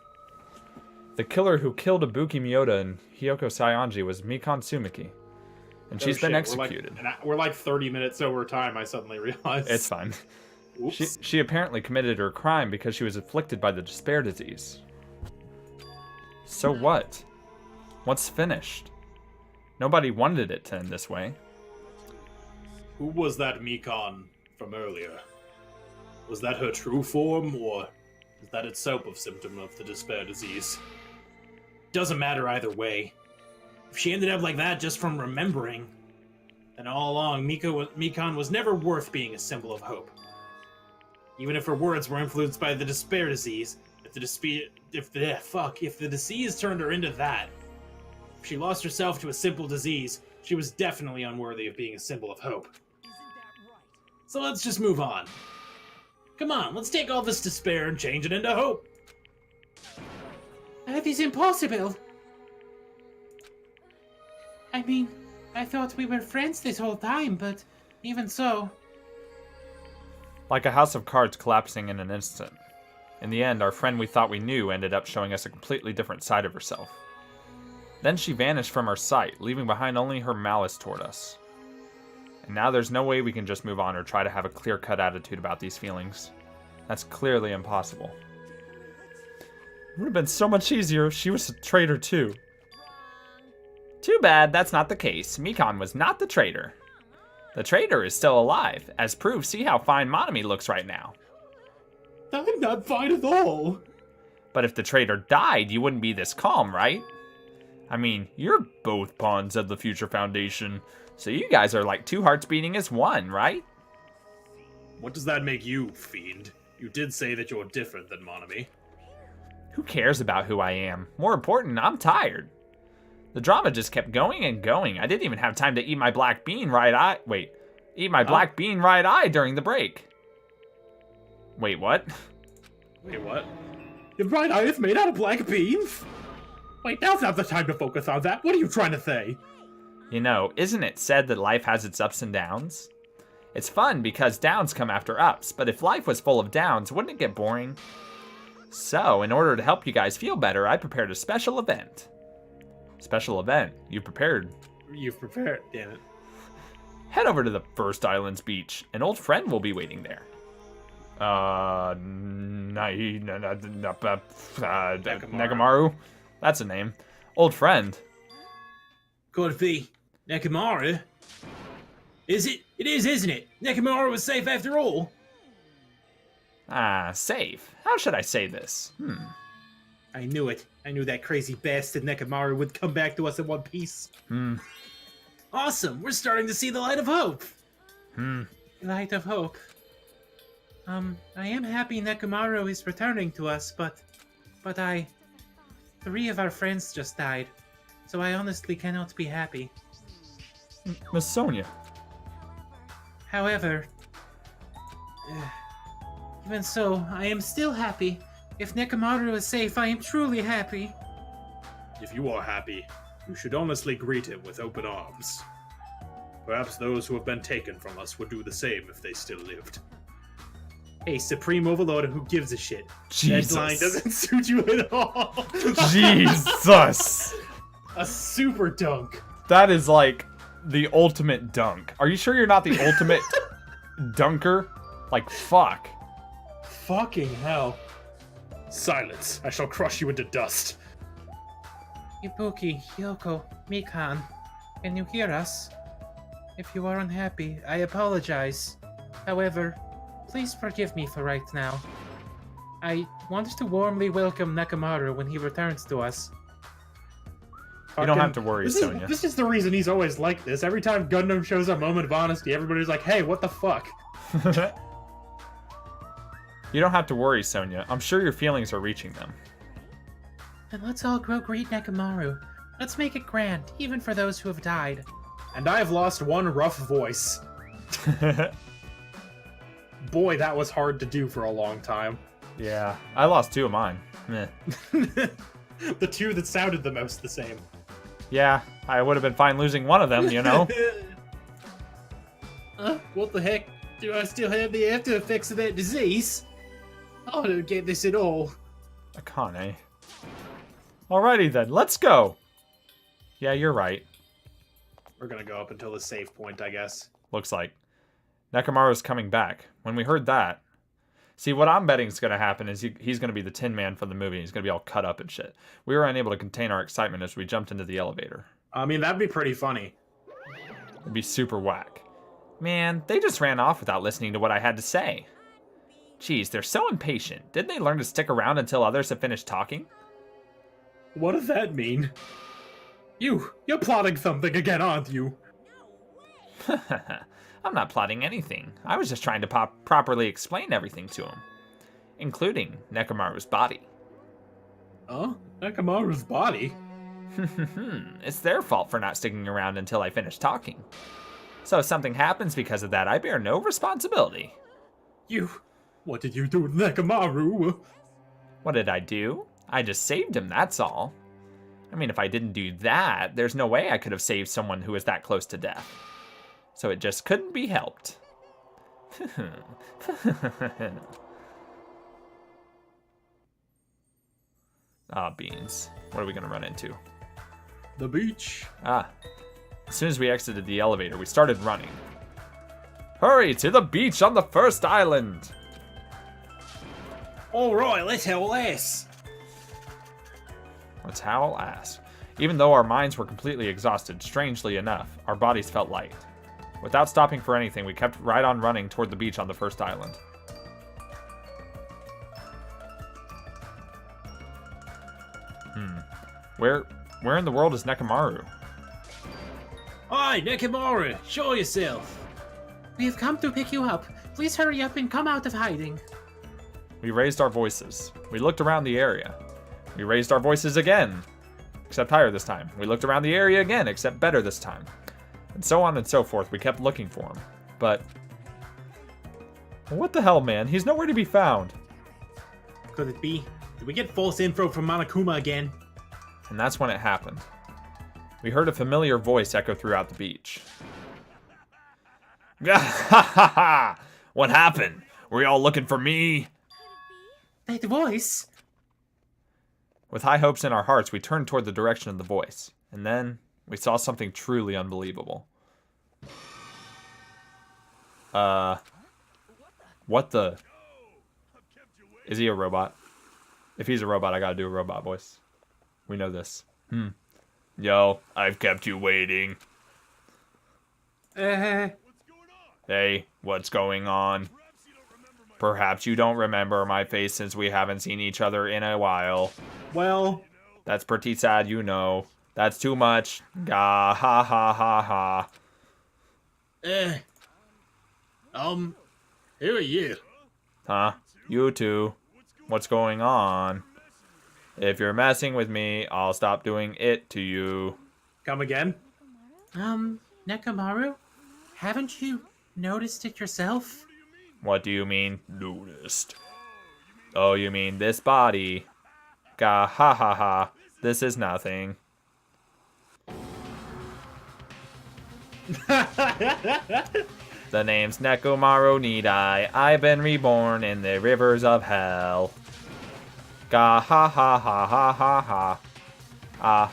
The killer who killed Ibuki Miyoda and Hiyoko Saionji was Mikon Sumiki. And she's been executed. We're like 30 minutes over time, I suddenly realized. It's fine. Oops. She apparently committed her crime because she was afflicted by the despair disease. So what? What's finished? Nobody wanted it to end this way. Who was that Mikon from earlier? Was that her true form, or is that itself a symptom of the despair disease? Doesn't matter either way. If she ended up like that just from remembering, then all along Mikon was never worth being a symbol of hope. Even if her words were influenced by the despair disease, if the disease turned her into that, if she lost herself to a simple disease, she was definitely unworthy of being a symbol of hope. So let's just move on. Come on, let's take all this despair and change it into hope. That is impossible. I mean, I thought we were friends this whole time, but even so... Like a house of cards collapsing in an instant. In the end, our friend we thought we knew ended up showing us a completely different side of herself. Then she vanished from our sight, leaving behind only her malice toward us. And now there's no way we can just move on or try to have a clear-cut attitude about these feelings. That's clearly impossible. It would have been so much easier if she was a traitor too. Too bad that's not the case. Mikan was not the traitor. The traitor is still alive. As proof, see how fine Monami looks right now. I'm not fine at all. But if the traitor died, you wouldn't be this calm, right? I mean, you're both pawns of the Future Foundation, so you guys are like two hearts beating as one, right? What does that make you, fiend? You did say that you're different than Monami. Who cares about who I am? More important, I'm tired. The drama just kept going and going. I didn't even have time to eat my black bean right eye. Wait, eat my black bean right eye during the break. Wait, what? Wait, what? Your right eye is made out of black beans? Wait, now's not the time to focus on that. What are you trying to say? You know, isn't it said that life has its ups and downs? It's fun because downs come after ups, but if life was full of downs, wouldn't it get boring? So, in order to help you guys feel better, I prepared a special event. Special event? You prepared? You've prepared, damn it. Head over to the First Islands beach. An old friend will be waiting there. Nekomaru? That's a name. Old friend. Could it be Nekomaru? Is it? It is, isn't it? Nekomaru was safe after all. Ah, safe. How should I say this? I knew it. I knew that crazy bastard Nekomaru would come back to us in one piece. Awesome. We're starting to see the light of hope. Light of hope. I am happy Nekomaru is returning to us, but 3 of our friends just died, so I honestly cannot be happy. Miss Sonia. However, even so, I am still happy. If Nekomaru is safe, I am truly happy. If you are happy, you should honestly greet him with open arms. Perhaps those who have been taken from us would do the same if they still lived. Hey, Supreme Overlord, who gives a shit? Jesus. That line doesn't suit you at all. Jesus. A super dunk. That is like the ultimate dunk. Are you sure you're not the ultimate dunker? Like, fuck. Fucking hell. Silence. I shall crush you into dust. Ibuki, Yoko, Mikan, can you hear us? If you are unhappy, I apologize. However, please forgive me for right now. I want to warmly welcome Nekomaru when he returns to us. You don't have to worry, Sonia. This is the reason he's always like this. Every time Gundam shows a moment of honesty, everybody's like, hey, what the fuck? You don't have to worry, Sonia. I'm sure your feelings are reaching them. Then let's all go greet Nekomaru. Let's make it grand, even for those who have died. And I have lost one rough voice. Boy, that was hard to do for a long time. Yeah, I lost 2 of mine. Meh. The 2 that sounded the most the same. Yeah, I would have been fine losing one of them, you know? What the heck? Do I still have the after effects of that disease? I don't get this at all. Akane. Alrighty then, let's go! Yeah, you're right. We're gonna go up until the save point, I guess. Looks like. Nekomaru's coming back. When we heard that... See, what I'm betting is going to happen is he's going to be the Tin Man for the movie. He's going to be all cut up and shit. We were unable to contain our excitement as we jumped into the elevator. I mean, that'd be pretty funny. It'd be super whack. Man, they just ran off without listening to what I had to say. Jeez, they're so impatient. Didn't they learn to stick around until others have finished talking? What does that mean? You're plotting something again, aren't you? I'm not plotting anything. I was just trying to properly explain everything to him. Including Nekomaru's body. Huh? Nekomaru's body? It's their fault for not sticking around until I finish talking. So if something happens because of that, I bear no responsibility. What did you do with Nekomaru? What did I do? I just saved him, that's all. I mean, if I didn't do that, there's no way I could have saved someone who was that close to death. So it just couldn't be helped. Ah, beans. What are we going to run into? The beach. Ah. As soon as we exited the elevator, we started running. Hurry to the beach on the first island. Alright, let's haul ass. Let's howl ass. Even though our minds were completely exhausted, strangely enough, our bodies felt light. Without stopping for anything, we kept right on running toward the beach on the first island. Where in the world is Nekomaru? Hi, Nekomaru, show yourself. We have come to pick you up. Please hurry up and come out of hiding. We raised our voices. We looked around the area. We raised our voices again. Except higher this time. We looked around the area again, except better this time. And so on and so forth. We kept looking for him. But... what the hell, man? He's nowhere to be found. Could it be? Did we get false info from Monokuma again? And that's when it happened. We heard a familiar voice echo throughout the beach. Ha ha ha! What happened? Were y'all looking for me? That voice? With high hopes in our hearts, we turned toward the direction of the voice. And then, we saw something truly unbelievable. What the? Is he a robot? If he's a robot, I gotta do a robot voice. We know this. Yo, I've kept you waiting. Hey, what's going on? Perhaps you don't remember my face since we haven't seen each other in a while. Well... that's pretty sad, you know. That's too much. Gah, ha ha ha ha. Who are you? Huh? You too. What's going on? If you're messing with me, I'll stop doing it to you. Come again? Nekomaru? Haven't you noticed it yourself? What do you mean, noticed? Oh, you mean this body? Gah, ha ha ha. This is nothing. The name's Nekomaru Nidai. I've been reborn in the rivers of hell. Gah, ha ha ha ha ha ha.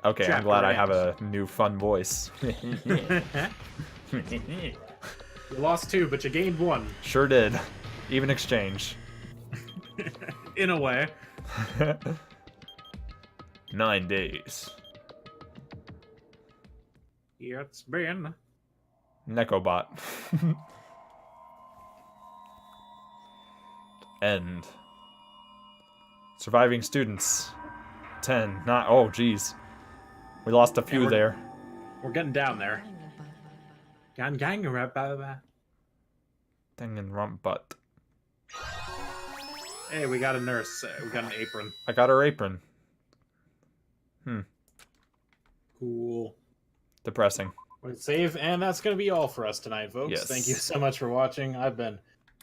Okay, I'm glad I have a new fun voice. You lost 2, but you gained 1. Sure did. Even exchange. In a way. 9 days. It's been... Nekobot. End. Surviving students. 10. Not. Oh, geez. We lost a few there. We're getting down there. Danganronpa. Hey, we got a nurse. We got an apron. I got her apron. Cool. Depressing. Save, and that's going to be all for us tonight, folks. Yes. Thank you so much for watching. I've been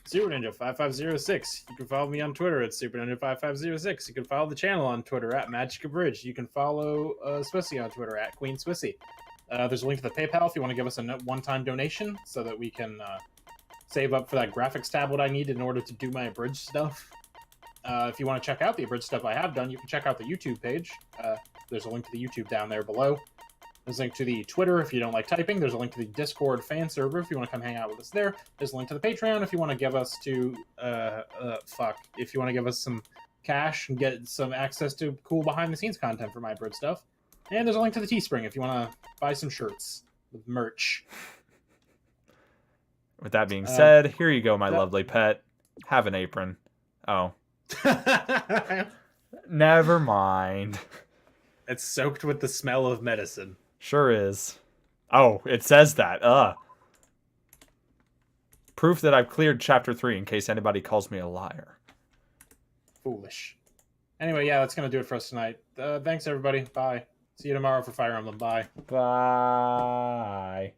Super Ninja 5506. You can follow me on Twitter at Super Ninja 5506. You can follow the channel on Twitter at Magic of Bridge. You can follow Swissy on Twitter at Queen Swissy. There's a link to the PayPal if you want to give us a one-time donation so that we can save up for that graphics tablet I need in order to do my abridged stuff. If you want to check out the abridged stuff I have done, you can check out the YouTube page. There's a link to the YouTube down there below. There's a link to the Twitter if you don't like typing. There's a link to the Discord fan server if you want to come hang out with us there. There's a link to the Patreon if you want to give us if you want to give us some cash and get some access to cool behind-the-scenes content for my abridged stuff. And there's a link to the Teespring if you want to buy some shirts with merch. With that being said, here you go, my lovely pet. Have an apron. Oh. Never mind. It's soaked with the smell of medicine. Sure is. Oh, it says that. Proof that I've cleared Chapter 3 in case anybody calls me a liar. Foolish. Anyway, yeah, that's going to do it for us tonight. Thanks, everybody. Bye. See you tomorrow for Fire Emblem. Bye. Bye.